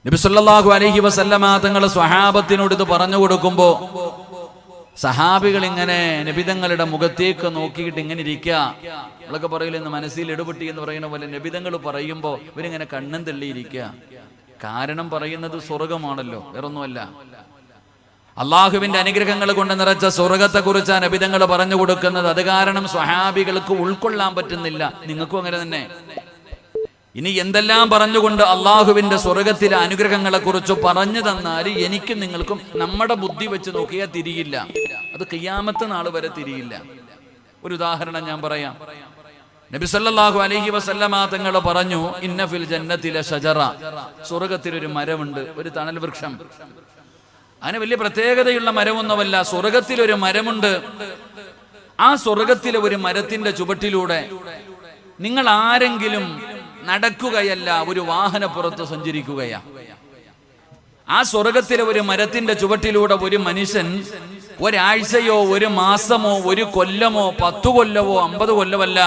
നബി സല്ലല്ലാഹു അലൈഹി വസല്ലമ തങ്ങൾ സ്വഹാബത്തിനോട് ഇത് പറഞ്ഞു കൊടുക്കുമ്പോൾ സഹാബികൾ ഇങ്ങനെ നബിതങ്ങളുടെ മുഖത്തേക്ക് നോക്കിയിട്ട് ഇങ്ങനെ ഇരിക്കുക. നമ്മളൊക്കെ പറയില്ല, ഇന്ന് മനസ്സിൽ ഇടപെട്ടി എന്ന് പറയുന്ന പോലെ നബിതങ്ങൾ പറയുമ്പോൾ ഇവരിങ്ങനെ കണ്ണും തള്ളിയിരിക്കുക. കാരണം പറയുന്നത് സ്വർഗമാണല്ലോ, വേറൊന്നുമല്ല. അള്ളാഹുവിന്റെ അനുഗ്രഹങ്ങൾ കൊണ്ട് നിറച്ച സ്വർഗത്തെ കുറിച്ചാണ് നബിതങ്ങൾ പറഞ്ഞു കൊടുക്കുന്നത്. അത് കാരണം സ്വഹാബികൾക്ക് ഉൾക്കൊള്ളാൻ പറ്റുന്നില്ല. നിങ്ങൾക്കും അങ്ങനെ തന്നെ. ഇനി എന്തെല്ലാം പറഞ്ഞുകൊണ്ട് അള്ളാഹുവിന്റെ സ്വർഗത്തിലെ അനുഗ്രഹങ്ങളെ കുറിച്ച് പറഞ്ഞു തന്നാൽ എനിക്കും നിങ്ങൾക്കും നമ്മുടെ ബുദ്ധി വെച്ച് നോക്കിയാൽ തിരിയില്ല. അത് ഖിയാമത്ത് നാൾ വരെ തിരിയില്ല. ഒരു ഉദാഹരണം ഞാൻ പറയാം. നബി സല്ലല്ലാഹു അലൈഹി വസല്ലമ തങ്ങൾ പറഞ്ഞു, ഇന്ന ഫിൽ ജന്നത്തിലെ ഷജറ, സ്വർഗത്തിലൊരു മരമുണ്ട്, ഒരു തണൽ വൃക്ഷം. അതിന് വലിയ പ്രത്യേകതയുള്ള മരമൊന്നുമല്ല. സ്വർഗത്തിലൊരു മരമുണ്ട്. ആ സ്വർഗത്തിലെ ഒരു മരത്തിന്റെ ചുവട്ടിലൂടെ നിങ്ങൾ ആരെങ്കിലും നടക്കുകയല്ല, ഒരു വാഹനപ്പുറത്ത് സഞ്ചരിക്കുകയാ. ആ സ്വർഗത്തിലെ ഒരു മരത്തിന്റെ ചുവട്ടിലൂടെ ഒരു മനുഷ്യൻ ഒരാഴ്ചയോ ഒരു മാസമോ ഒരു കൊല്ലമോ 10 കൊല്ലമോ 50 കൊല്ലമല്ല,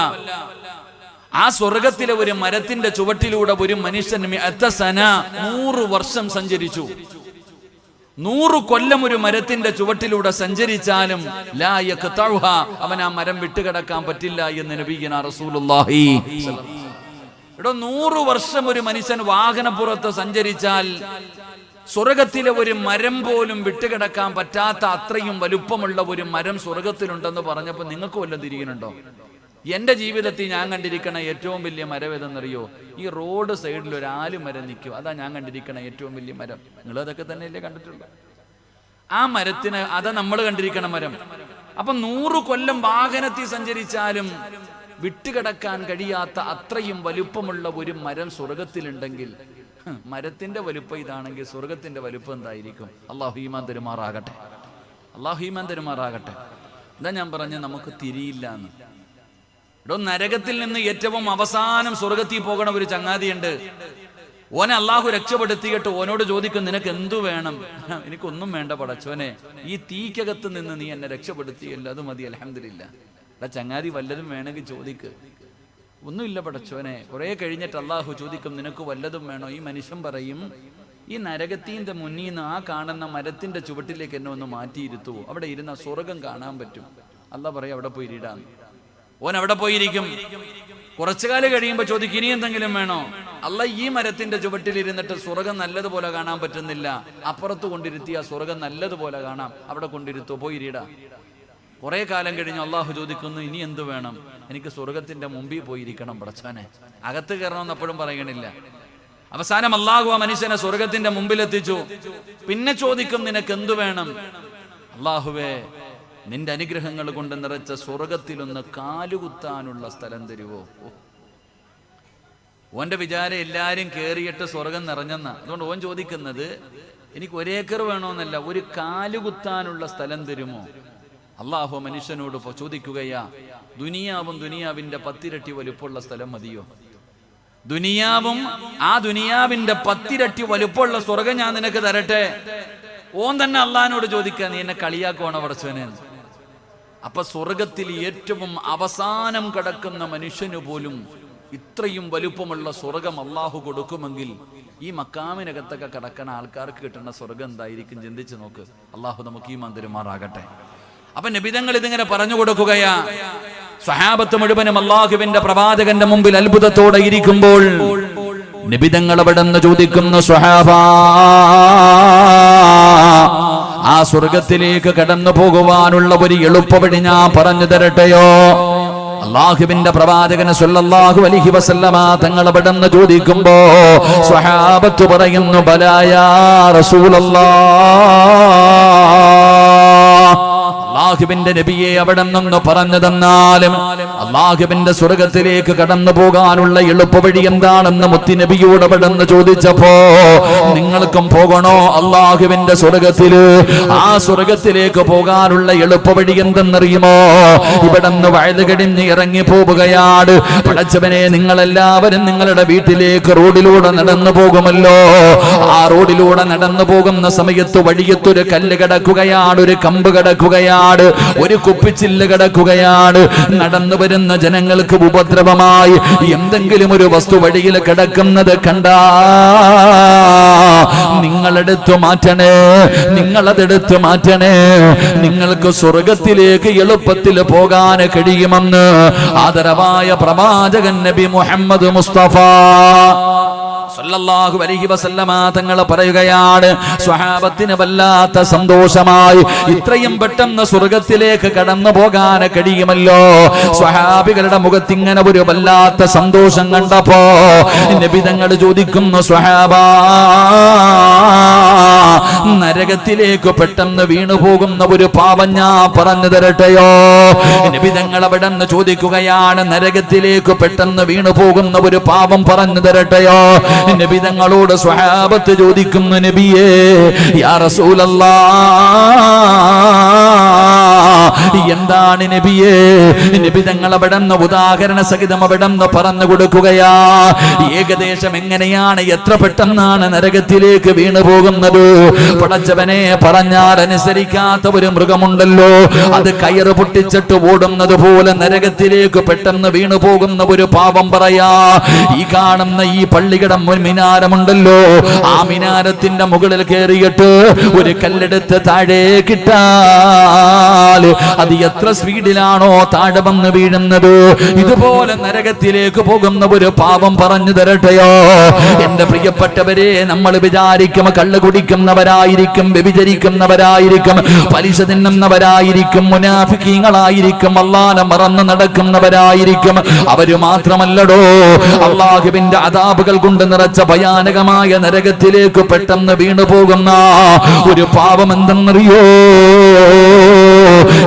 ആ സ്വർഗത്തിലെ ഒരു മരത്തിന്റെ ചുവട്ടിലൂടെ ഒരു മനുഷ്യൻ 100 വർഷം സഞ്ചരിച്ചു. 100 കൊല്ലം ഒരു മരത്തിന്റെ ചുവട്ടിലൂടെ സഞ്ചരിച്ചാലും ലാ യഖ്തഉഹ, അവൻ ആ മരം വിട്ടുകിടക്കാൻ പറ്റില്ല എന്ന് നബിയുനാ റസൂലുള്ളാഹി. 100 വർഷം ഒരു മനുഷ്യൻ വാഹനപ്പുറത്ത് സഞ്ചരിച്ചാൽ സ്വർഗത്തിലെ ഒരു മരം പോലും വിട്ടുകിടക്കാൻ പറ്റാത്ത അത്രയും വലുപ്പമുള്ള ഒരു മരം സ്വർഗത്തിലുണ്ടെന്ന് പറഞ്ഞപ്പോൾ നിങ്ങൾക്ക് വല്ലതും തിരിയുന്നുണ്ടോ? എന്റെ ജീവിതത്തിൽ ഞാൻ കണ്ടിരിക്കണ ഏറ്റവും വലിയ മരം ഏതെന്നറിയോ? ഈ റോഡ് സൈഡിൽ ഒരു ആലുമരം നിൽക്കും. അതാ ഞാൻ കണ്ടിരിക്കണ ഏറ്റവും വലിയ മരം. നിങ്ങൾ അതൊക്കെ തന്നെയല്ലേ കണ്ടിട്ടുള്ളൂ? ആ മരത്തിന് അതാ നമ്മൾ കണ്ടിരിക്കണ മരം. അപ്പൊ 100 കൊല്ലം വാഹനത്തിൽ സഞ്ചരിച്ചാലും വിട്ടുകിടക്കാൻ കഴിയാത്ത അത്രയും വലുപ്പമുള്ള ഒരു മരം സ്വർഗത്തിലുണ്ടെങ്കിൽ, മരത്തിന്റെ വലുപ്പം ഇതാണെങ്കിൽ സ്വർഗത്തിന്റെ വലുപ്പം എന്തായിരിക്കും? അല്ലാഹു ഈമാൻ തരുമാറാകട്ടെ, അല്ലാഹു ഈമാൻ തരുമാറാകട്ടെ. ഇതാ ഞാൻ പറഞ്ഞ നമുക്ക് തിരിയില്ല എന്ന്. നരകത്തിൽ നിന്ന് ഏറ്റവും അവസാനം സ്വർഗത്തിൽ പോകണ ഒരു ചങ്ങാതിയുണ്ട്. ഓനെ അള്ളാഹു രക്ഷപ്പെടുത്തിയിട്ട് ഓനോട് ചോദിക്കും, നിനക്ക് എന്തു വേണം? എനിക്കൊന്നും വേണ്ട പടച്ചോനെ, ഈ തീക്കകത്ത് നിന്ന് നീ എന്നെ രക്ഷപ്പെടുത്തിയല്ലോ, അത് മതി, അൽഹംദുലില്ലാ. ചങ്ങാതി വല്ലതും വേണമെങ്കിൽ ചോദിക്ക്. ഒന്നുമില്ല പടച്ചോനെ. കുറെ കഴിഞ്ഞിട്ട് അള്ളാഹു ചോദിക്കും, നിനക്ക് വല്ലതും വേണോ? ഈ മനുഷ്യൻ പറയും, ഈ നരകത്തിന്റെ മുന്നിൽ നിന്ന് ആ കാണുന്ന മരത്തിന്റെ ചുവട്ടിലേക്ക് എന്നെ ഒന്ന് മാറ്റിയിരുത്തുവോ? അവിടെ ഇരുന്ന സ്വർഗം കാണാൻ പറ്റും. അള്ളാഹ് പറയും, അവിടെ പോയി ഇരിടാന്ന്. ഓൻ അവിടെ പോയിരിക്കും. കുറച്ചു കാലം കഴിയുമ്പോൾ ചോദിക്കും, ഇനി എന്തെങ്കിലും വേണോ? അള്ളാഹ് ഈ മരത്തിന്റെ ചുവട്ടിൽ ഇരുന്നിട്ട് സ്വർഗം നല്ലതുപോലെ കാണാൻ പറ്റുന്നില്ല, അപ്പുറത്ത് കൊണ്ടിരുത്തിയ സ്വർഗം നല്ലതുപോലെ കാണാം, അവിടെ കൊണ്ടിരുത്തോ, പോയി ഇരിടാ. കുറെ കാലം കഴിഞ്ഞ് അള്ളാഹു ചോദിക്കുന്നു, ഇനി എന്ത് വേണം? എനിക്ക് സ്വർഗത്തിന്റെ മുമ്പിൽ പോയിരിക്കണം പടച്ചോനെ, അകത്ത് കയറണമെന്ന് എപ്പോഴും പറയണില്ല. അവസാനം അള്ളാഹു ആ മനുഷ്യനെ സ്വർഗത്തിന്റെ മുമ്പിലെത്തിച്ചു. പിന്നെ ചോദിക്കും, നിനക്ക് എന്തു വേണം? അള്ളാഹുവേ, നിന്റെ അനുഗ്രഹങ്ങൾ കൊണ്ട് നിറച്ച സ്വർഗത്തിലൊന്ന് കാലുകുത്താനുള്ള സ്ഥലം തരുവോ? ഓന്റെ വിചാരം എല്ലാരും കേറിയിട്ട് സ്വർഗം നിറഞ്ഞെന്ന. അതുകൊണ്ട് ഓൻ ചോദിക്കുന്നത്, എനിക്ക് 1 ഏക്കർ വേണമെന്നല്ല, ഒരു കാലുകുത്താനുള്ള സ്ഥലം തരുമോ? അള്ളാഹു മനുഷ്യനോട് ചോദിക്കുകയാ, ദുനിയാവും ദുനിയാവിന്റെ 10 ഇരട്ടി വലുപ്പമുള്ള സ്ഥലം മതിയോ? ദുനിയാവും ആ ദുനിയാവിന്റെ 10 ഇരട്ടി വലുപ്പമുള്ള സ്വർഗം ഞാൻ നിനക്ക് തരട്ടെ? ഓൻ തന്നെ അള്ളാഹിനോട് ചോദിക്കുക, നീ എന്നെ കളിയാക്കുവാണോ പടച്ചവനെ? അപ്പൊ സ്വർഗത്തിൽ ഏറ്റവും അവസാനം കിടക്കുന്ന മനുഷ്യന് പോലും ഇത്രയും വലുപ്പമുള്ള സ്വർഗം അള്ളാഹു കൊടുക്കുമെങ്കിൽ ഈ മക്കാമിനകത്തൊക്കെ കിടക്കുന്ന ആൾക്കാർക്ക് കിട്ടുന്ന സ്വർഗം എന്തായിരിക്കും? ചിന്തിച്ചു നോക്ക്. അള്ളാഹു നമുക്ക് ഈമാൻ തരുമാറാകട്ടെ. അപ്പൊ നബിതങ്ങൾ ഇതിങ്ങനെ പറഞ്ഞു കൊടുക്കുകയാ. സ്വഹാബത്ത് മുഴുവനും അള്ളാഹുവിന്റെ പ്രവാചകന്റെ മുമ്പിൽ അത്ഭുതത്തോടെ ഇരിക്കുമ്പോൾ നബിതങ്ങൾ അവിടെ നിന്ന് ചോദിക്കുന്നു, സ്വഹാബാ, ആ സ്വർഗത്തിലേക്ക് കടന്നു പോകുവാനുള്ള ഒരു എളുപ്പവഴി ഞാൻ പറഞ്ഞു തരട്ടെയോ? അള്ളാഹുവിന്റെ പ്രവാചകൻ സല്ലല്ലാഹു അലൈഹി വസല്ലമ തങ്ങൾ അവിടെ നിന്ന് ചോദിക്കുമ്പോ സ്വഹാബത്ത് പറയുന്നു, ബലാ യാ റസൂലല്ലാഹ്, അള്ളാഹുവിന്റെ നബിയെ അവിടെ നിന്ന് പറഞ്ഞു തന്നാലും അള്ളാഹുവിന്റെ സ്വർഗത്തിലേക്ക് കടന്നു പോകാനുള്ള എളുപ്പവഴി എന്താണെന്ന് മുത്തി നബിയോട് അവിടെ നിന്ന് ചോദിച്ചപ്പോ, നിങ്ങൾക്കും പോകണോ അള്ളാഹുവിന്റെ സ്വർഗത്തില്? ആ സ്വർഗത്തിലേക്ക് പോകാനുള്ള എളുപ്പവഴി എന്തെന്നറിയുമോ? ഇവിടെ നിന്ന് വയല് കഴിഞ്ഞ് ഇറങ്ങി പോവുകയാണ്. പടച്ചവനെ, നിങ്ങളെല്ലാവരും നിങ്ങളുടെ വീട്ടിലേക്ക് റോഡിലൂടെ നടന്നു പോകുമല്ലോ. ആ റോഡിലൂടെ നടന്നു പോകുന്ന സമയത്ത് വഴിയത്തൊരു കല്ല് കിടക്കുകയാണ്, ഒരു കമ്പ് കിടക്കുകയാണ്. ഒരു കുപ്പിച്ചില്ല് കിടക്കുകയാണ്. നടന്നു വരുന്ന ജനങ്ങൾക്ക് ഉപദ്രവമായി എന്തെങ്കിലും ഒരു വസ്തു വഴിയിൽ കിടക്കുന്നത് കണ്ടാ നിങ്ങളെടുത്തു മാറ്റണേ, നിങ്ങളതെടുത്തു മാറ്റണേ. നിങ്ങൾക്ക് സ്വർഗത്തിലേക്ക് എളുപ്പത്തിൽ പോകാൻ കഴിയുമെന്ന് ആദരവായ പ്രവാചകൻ നബി മുഹമ്മദ് മുസ്തഫ സല്ലല്ലാഹു അലൈഹി വസല്ലമ തങ്ങൾ പറയുകയാണ്, സ്വഹാബത്തിന് വല്ലാത്ത സന്തോഷമായി. ഇത്രയും പെട്ടെന്ന് സ്വർഗത്തിലേക്ക് കടന്നു പോകാൻ കഴിയുമല്ലോ. സ്വഹാബികളുടെ മുഖത്ത് ഇങ്ങനെ ഒരു വല്ലാത്ത സന്തോഷം കണ്ടപ്പോ നബി തങ്ങൾ ചോദിക്കുന്നു, സ്വഹാബാ, നരകത്തിലേക്ക് പെട്ടെന്ന് വീണു പോകുന്ന ഒരു പാപം ഞാൻ പറഞ്ഞു തരട്ടെയോ? നബി തങ്ങൾ അവിടെ നിന്ന് ചോദിക്കുകയാണ്, നരകത്തിലേക്ക് പെട്ടെന്ന് വീണു പോകുന്ന ഒരു പാപം പറഞ്ഞു തരട്ടെയോ? നബി തങ്ങളോട് സ്വഹാബത്ത് ചോദിക്കുന്നു, നബിയേ, യാ റസൂലല്ലാഹ്, എന്താണ് നബിയേ? നബി തങ്ങൾ അവിടെ നിന്ന് ഉദാഹരണ സഹിതം അവിടെ നിന്ന് പറഞ്ഞു കൊടുക്കുകയാ. ഏകദേശം എങ്ങനെയാണ്, എത്ര പെട്ടെന്നാണ് നരകത്തിലേക്ക് വീണു പോകുന്നത്? പടച്ചവനെ, പറഞ്ഞാൽ അനുസരിക്കാത്ത ഒരു മൃഗമുണ്ടല്ലോ, അത് കയറ് പൊട്ടിച്ചിട്ട് ഓടുന്നത് പോലെ നരകത്തിലേക്ക് പെട്ടെന്ന് വീണു പോകുന്ന ഒരു പാപം പറയാ. ഈ കാണുന്ന ഈ പള്ളിയുടെ മിനാരമുണ്ടല്ലോ, ആ മിനാരത്തിന്റെ മുകളിൽ കയറിയിട്ട് ഒരു കല്ലെടുത്ത് താഴേക്കിട്ടാൽ അത് എത്ര സ്പീഡിലാണോ താഴെ വന്ന് വീഴുന്നത്, ഇതുപോലെ നരകത്തിലേക്ക് പോകുന്ന ഒരു പാപം പറഞ്ഞു തരട്ടെയോ? എന്റെ പ്രിയപ്പെട്ടവരെ, നമ്മൾ വിചാരിക്കും കള്ള് കുടിക്കുന്നവരായിരിക്കും, വ്യഭിചരിക്കുന്നവരായിരിക്കും, പലിശ തിന്നുന്നവരായിരിക്കും, മുനാഫിക്കീങ്ങളായിരിക്കും, അല്ലാഹനെ മറന്നു നടക്കുന്നവരായിരിക്കും. അവര് മാത്രമല്ലടോ, അല്ലാഹുവിന്റെ അദാബുകൾ കൊണ്ട് നിറച്ച ഭയാനകമായ നരകത്തിലേക്ക് പെട്ടെന്ന് വീണു പോകുന്ന ഒരു പാപം എന്തെന്നറിയോ?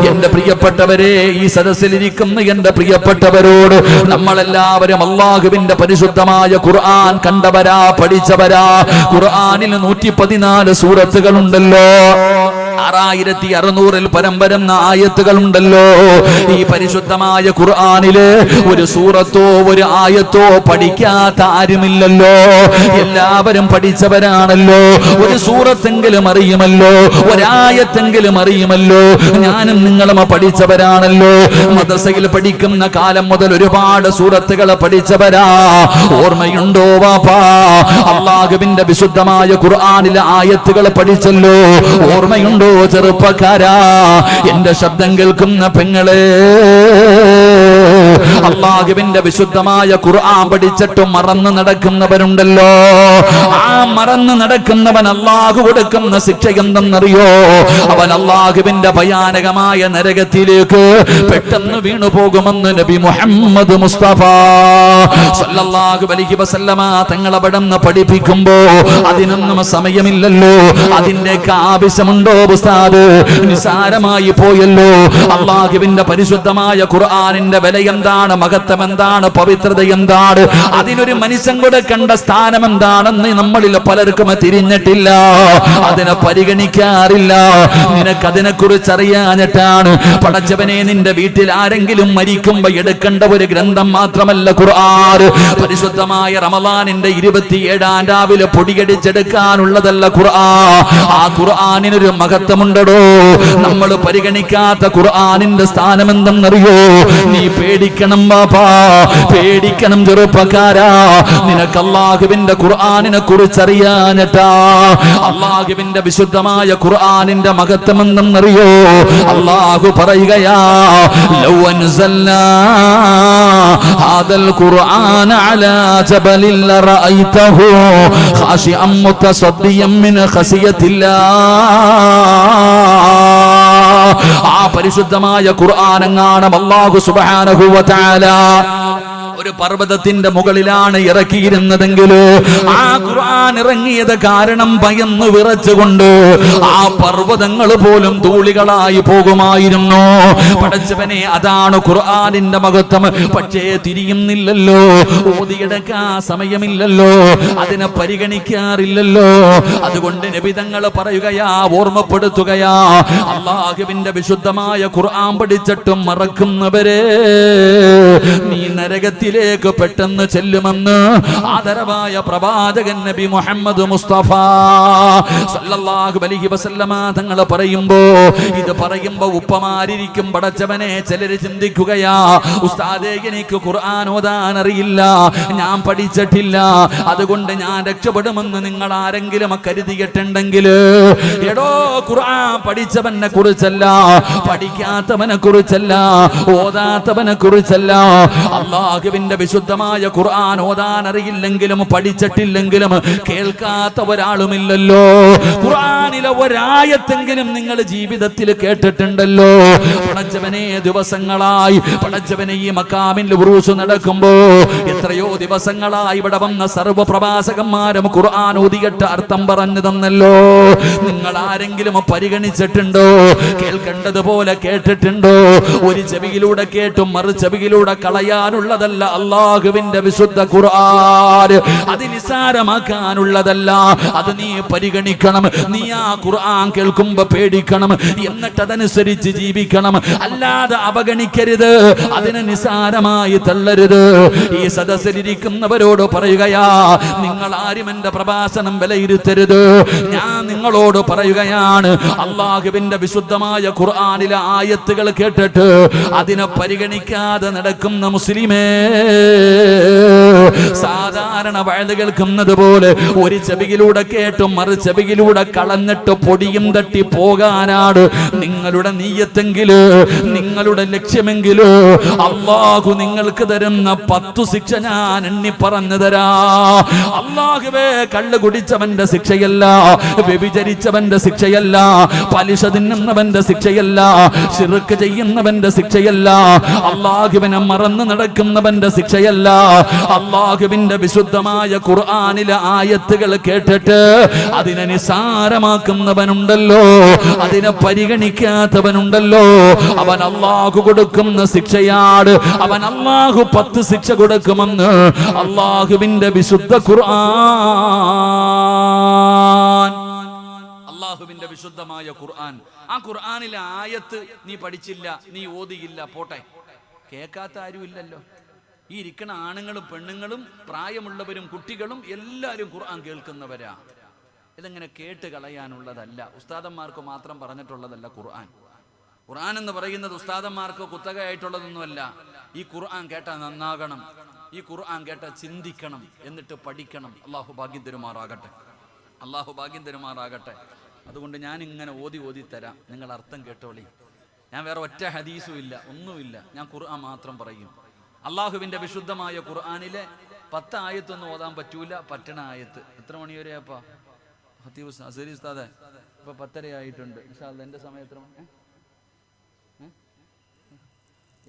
എന്റെ പ്രിയപ്പെട്ടവരെ, ഈ സദസ്സിലിരിക്കുന്ന എന്റെ പ്രിയപ്പെട്ടവരോട്, നമ്മളെല്ലാവരും അല്ലാഹുവിന്റെ പരിശുദ്ധമായ ഖുർആൻ കണ്ടവരാ, പഠിച്ചവരാ. ഖുർആനിൽ 114 സൂറത്തുകൾ ഉണ്ടല്ലോ, 6600 പരം വരുന്ന ആയത്തുകളുണ്ടല്ലോ. ഈ പരിശുദ്ധമായ ഖുർആനില് ഒരു സൂറത്തോ ഒരു ആയത്തോ പഠിക്കാത്ത ആരുമില്ലല്ലോ. എല്ലാവരും പഠിച്ചവരാണല്ലോ. ഒരു സൂറത്തെങ്കിലും അറിയുമല്ലോ, ഒരായത്തെങ്കിലും അറിയുമല്ലോ. ഞാനും നിങ്ങളും പഠിച്ചവരാണല്ലോ. മദ്രസയിൽ പഠിക്കുന്ന കാലം മുതൽ ഒരുപാട് സൂറത്തുകൾ പഠിച്ചവരാ. ഓർമ്മയുണ്ടോ വാപ്പാ? അല്ലാഹുവിന്റെ വിശുദ്ധമായ ഖുർആനിലെ ആയത്തുകൾ പഠിച്ചല്ലോ. ഓർമ്മയുണ്ടോ ചെറുപ്പക്കാരാ? എന്റെ ശബ്ദം കേൾക്കുന്ന പെങ്ങളെ, അല്ലാഹുവിന്റെ വിശുദ്ധമായ ഖുർആൻ പഠിച്ചിട്ട് മറന്നു നടക്കുന്നവരുണ്ടല്ലോ. ആ മറന്നു നടക്കുന്നവൻ അല്ലാഹു കൊടുക്കുന്ന ശിക്ഷ എന്തെന്നറിയോ? അവൻ അല്ലാഹുവിന്റെ ഭയാനകമായ നരകത്തിലേക്ക് പെട്ടെന്ന് വീണു പോകുമെന്ന് നബി മുഹമ്മദ് മുസ്തഫ സല്ലല്ലാഹു അലൈഹി വസല്ലമ തങ്ങൾ അവിടെ നിന്ന് പഠിപ്പിക്കുമ്പോ അതിനൊന്നും സമയമില്ലല്ലോ. അതിന്റെയൊക്കെ ആവശ്യമുണ്ടോ ഉസ്താദ്? നിസാരമായി പോയല്ലോ. അല്ലാഹുവിന്റെ പരിശുദ്ധമായ ഖുർആനിന്റെ വില എന്താണ്, മഹത്വം എന്താണ്, പവിത്രത എന്താണ്, അതിനൊരു മനുഷ്യൻ കൊടുക്കേണ്ട സ്ഥാനം എന്താണെന്ന് നമ്മളിൽ പലർക്കും തിരിഞ്ഞിട്ടില്ല, അതിനെ പരിഗണിക്കാറില്ല. നിനക്കതിനെ കുറിച്ച് അറിയാഞ്ഞിട്ടാണ്. പടച്ചവനെ, നിന്റെ വീട്ടിൽ ആരെങ്കിലും മരിക്കുമ്പോ എടുക്കേണ്ട ഒരു ഗ്രന്ഥം മാത്രമല്ല ഖുർആൻ. പരിശുദ്ധമായ റമളാനിന്റെ 27-ാം രാവിലെ പൊടിയടിച്ചെടുക്കാനുള്ളതല്ല ഖുർആൻ. ആ ഖുർആനിനൊരു മഹത്വമുണ്ടോ? നമ്മൾ പരിഗണിക്കാത്ത ഖുർആനിന്റെ സ്ഥാനം എന്തെന്നറിയോ? നീ പേടിക്കണം ബാപ്പാ, പേടിക്കണം ചെറുപ്പക്കാരാ. നിനക്ക് അല്ലാഹുവിന്റെ ഖുർആനിനെ കുറിച്ച് അറിയാഞ്ഞിട്ടാ. അല്ലാഹുവിന്റെ വിശുദ്ധമായ ഖുർആനിന്റെ മഹത്വം എന്തെന്നറിയോ? അല്ലാഹു പറയുകയാ, ലൗ അൻസൽനാ ഹാദൽ ഖുർആന അലാ ജബലിൻ ലറഅയ്തഹു ഖാശിഅൻ മുതസദ്ദിയൻ മിൻ ഖസിയത്തില്ലാഹ്. ആ പരിശുദ്ധമായ ഖുർആനെങ്ങാനും അല്ലാഹു സുബ്ഹാനഹു വ തആല ഒരു പർവ്വതത്തിന്റെ മുകളിലാണ് ഇറക്കിയിരുന്നതെങ്കിൽ ആ ഖുർആൻ ഇറങ്ങിയത് കാരണം ഭയന്ന് വിറച്ചുകൊണ്ട് ആ പർവ്വതങ്ങൾ പോലും ധൂളികളായി പോകുമായിരുന്നു. പടച്ചവനെ, അതാണ് ഖുർആനിന്റെ മഹത്വം. പക്ഷേ തിരിയുന്നില്ലല്ലോ, ഓതിയെടുക്കാൻ സമയമില്ലല്ലോ, അതിനെ പരിഗണിക്കാറില്ലല്ലോ. അതുകൊണ്ട് നബി തങ്ങൾ പറയുകയാ, ഓർമ്മപ്പെടുത്തുകയാ, അല്ലാഹുവിന്റെ വിശുദ്ധമായ ഖുർആൻ പഠിച്ചിട്ടും മറക്കുന്നവരെ, നീ നരകത്തിൽ ഹൃദയത്തിലേക്ക് പെട്ടെന്ന് ചെല്ലുമെന്ന് ആദരവായ പ്രവാചകൻ നബി മുഹമ്മദ് മുസ്തഫ സല്ലല്ലാഹു അലൈഹി വസല്ലമ തങ്ങൾ ഇത് പറയുമ്പോ ഉപ്പമാരിക്കും പടച്ചവനെ ചിലര് ചിന്തിക്കുകയാ, ഉസ്താദേ എനിക്ക് ഖുർആൻ ഓതാൻ അറിയില്ല, ഞാൻ പഠിച്ചിട്ടില്ല, അതുകൊണ്ട് ഞാൻ രക്ഷപ്പെടുമെന്ന് നിങ്ങൾ ആരെങ്കിലും കരുതിയിട്ടുണ്ടെങ്കിൽ, എടോ ഖുർആൻ പഠിച്ചവനെ കുറിച്ചല്ല, പഠിക്കാത്തവനെ കുറിച്ചല്ല, ഓതാത്തവനെ കുറിച്ചല്ല. അല്ലാഹുവിന്റെ വിശുദ്ധമായ ഖുർആൻ ഓതാൻ അറിയില്ലെങ്കിലും പഠിച്ചിട്ടില്ലെങ്കിലും കേൾക്കാത്ത ഒരാളുമില്ലല്ലോ. ഖുർആനിലെ ഒരായത്തെങ്കിലും നിങ്ങൾ ജീവിതത്തിൽ കേട്ടിട്ടുണ്ടല്ലോ. പടച്ചവനെ ദിവസങ്ങളായി പടച്ചവനെ ഈ മക്കാമിൽ ഉറൂസ് നടക്കുമ്പോ എത്രയോ ദിവസങ്ങളായി ഇവിടെ വന്ന സർവ്വ പ്രവാസകന്മാരും ഖുർആൻ ഓതിയിട്ട് അർത്ഥം പറഞ്ഞു തന്നല്ലോ. നിങ്ങൾ ആരെങ്കിലും പരിഗണിച്ചിട്ടുണ്ടോ? കേൾക്കേണ്ടതുപോലെ കേട്ടിട്ടുണ്ടോ? ഒരു ചെവിയിലൂടെ കേട്ടും മറു ചെവിയിലൂടെ കളയാനുള്ളതല്ല അല്ലാഹുവിന്റെ വിശുദ്ധ ഖുർആൻ. അത് നിസാരമാക്കാനുള്ളതല്ല. അത് നീ പരിഗണിക്കണം. നീ ആ ഖുർആൻ കേൾക്കുമ്പോ പേടിക്കണം, എന്നിട്ട് അതനുസരിച്ച് ജീവിക്കണം. അല്ലാതെ അവഗണിക്കരുത്, അതിനെ നിസാരമായി തള്ളരുത്. ഈ സദസ്സിലിരിക്കുന്നവരോട് പറയുകയാ, നിങ്ങൾ ആരും എന്റെ പ്രഭാഷണം വിലയിരുത്തരുത്. ഞാൻ നിങ്ങളോട് പറയുകയാണ്, അല്ലാഹുവിന്റെ വിശുദ്ധമായ ഖുർആനിലെ ആയത്തുകൾ കേട്ടിട്ട് അതിനെ പരിഗണിക്കാതെ നടക്കുന്ന മുസ്ലിമേ, സാധാരണ വഴുത് കേൾക്കുന്നത് പോലെ ഒരു ചെവിയിലൂടെ കേട്ടും മറു ചെവിയിലൂടെ കളഞ്ഞിട്ട് പൊടിയും തട്ടി പോകാനാണ് നിങ്ങളുടെ നീയത്തെങ്കില്, നിങ്ങളുടെ ലക്ഷ്യമെങ്കില്, അല്ലാഹു നിങ്ങൾക്ക് തരുന്ന 10 ശിക്ഷ ഞാൻ എണ്ണി പറഞ്ഞു തരാ. അല്ലാഹുവേ, കള്ള് കുടിച്ചവന്റെ ശിക്ഷയല്ല, വ്യഭിചരിച്ചവന്റെ ശിക്ഷയല്ല, പലിശ തിന്നുന്നവന്റെ ശിക്ഷയല്ല, ശിർക്ക് ചെയ്യുന്നവന്റെ ശിക്ഷയല്ല, അല്ലാഹുവിനെ മറന്നു നടക്കുന്നവന്റെ ശിക്ഷയല്ല. അല്ലാഹുവിന്റെ വിശുദ്ധമായ ഖുർആനിലെ ആയത്തുകൾ കേട്ടിട്ട് അതിനെ നിസാരമാക്കുന്നവനുണ്ടല്ലോ, അതിനെ പരിഗണിക്കാത്തവനുണ്ടല്ലോ, അവൻ അല്ലാഹു കൊടുക്കുന്ന ശിക്ഷയാണ്. അവൻ അല്ലാഹു 10 ശിക്ഷ കൊടുക്കുമെന്ന് അല്ലാഹുവിന്റെ വിശുദ്ധ ഖുർആൻ. അല്ലാഹുവിന്റെ വിശുദ്ധമായ ഖുർആൻ. ആ ഖുർആനിലെ ആയത്ത് നീ പഠിച്ചില്ല, നീ ഓതിയില്ല, പോട്ടെ, കേൾക്കാത്ത ആരുമില്ലല്ലോ. ഈ ഇരിക്കുന്ന ആണുങ്ങളും പെണ്ണുങ്ങളും പ്രായമുള്ളവരും കുട്ടികളും എല്ലാവരും ഖുർആൻ കേൾക്കുന്നവരാ. ഇതെങ്ങനെ കേട്ട് കളയാനുള്ളതല്ല, ഉസ്താദന്മാർക്ക് മാത്രം പറഞ്ഞിട്ടുള്ളതല്ല ഖുർആൻ. ഖുർആൻ എന്ന് പറയുന്നത് ഉസ്താദന്മാർക്ക് കുത്തകയായിട്ടുള്ളതൊന്നുമല്ല. ഈ ഖുർആൻ കേട്ടാൽ നന്നാകണം, ഈ ഖുർആൻ കേട്ടാൽ ചിന്തിക്കണം, എന്നിട്ട് പഠിക്കണം. അള്ളാഹു ഭാഗ്യം തരുമാറാകട്ടെ, അള്ളാഹു ഭാഗ്യം തരുമാറാകട്ടെ. അതുകൊണ്ട് ഞാൻ ഇങ്ങനെ ഓതി തരാം, നിങ്ങൾ അർത്ഥം കേട്ടോളി. ഞാൻ വേറെ ഒറ്റ ഹദീസും ഇല്ല, ഒന്നുമില്ല, ഞാൻ ഖുർആൻ മാത്രം പറയും. അള്ളാഹുവിന്റെ വിശുദ്ധമായ ഖുർആനിലെ 10 ആയത്തൊന്നും ഓതാൻ പറ്റൂല. പറ്റണ ആയത്ത് എത്ര മണി വരെയാപ്പാ ഹത്തീബ് അസരി ഉസ്താദേ? ഇപ്പൊ 10:30 ആയിട്ടുണ്ട്. ഇൻഷാ അല്ലാഹ് എന്റെ സമയം എത്ര മണി?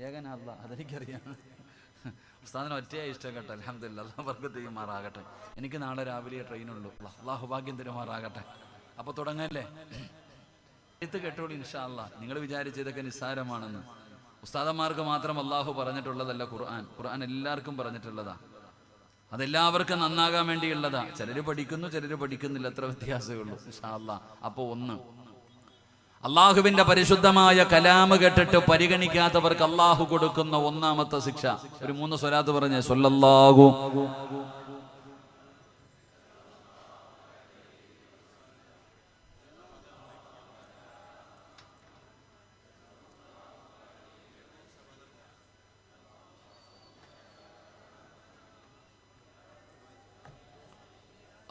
ഏകനല്ല, അതെനിക്കറിയാം. ഉസ്താദിന് ഒറ്റയായി ഇഷ്ടം കേട്ടോ. അൽഹംദുലില്ലാഹ്, അല്ലാഹു ബർക്കത്ത് ചെയ്യുമാറാകട്ടെ. എനിക്ക് നാളെ രാവിലെ ട്രെയിനുള്ളൂ. അല്ലാഹു ഭാഗ്യം തരുമാറാകട്ടെ. അപ്പൊ തുടങ്ങല്ലേ? കേട്ടോളൂ ഇൻഷാ അല്ലാഹ്. നിങ്ങൾ വിചാരിച്ചതൊക്കെ നിസ്സാരമാണെന്ന്. ഉസ്താദന്മാർക്ക് മാത്രം അല്ലാഹു പറഞ്ഞിട്ടുള്ളതല്ല ഖുർആൻ. ഖുർആൻ എല്ലാവർക്കും പറഞ്ഞിട്ടുള്ളതാ. അതെല്ലാവർക്കും നന്നാകാൻ വേണ്ടിയുള്ളതാ. ചിലര് പഠിക്കുന്നു, ചിലര് പഠിക്കുന്നില്ല, അത്ര വ്യത്യാസമേ ഉള്ളൂ. ഇൻഷാ അല്ലാഹ്. അപ്പൊ അള്ളാഹുവിന്റെ പരിശുദ്ധമായ കലാമ് കേട്ടിട്ട് പരിഗണിക്കാത്തവർക്ക് അള്ളാഹു കൊടുക്കുന്ന ഒന്നാമത്തെ ശിക്ഷ. ഒരു 3 സ്വലാത്ത് പറഞ്ഞേ. സ്വല്ലല്ലാഹു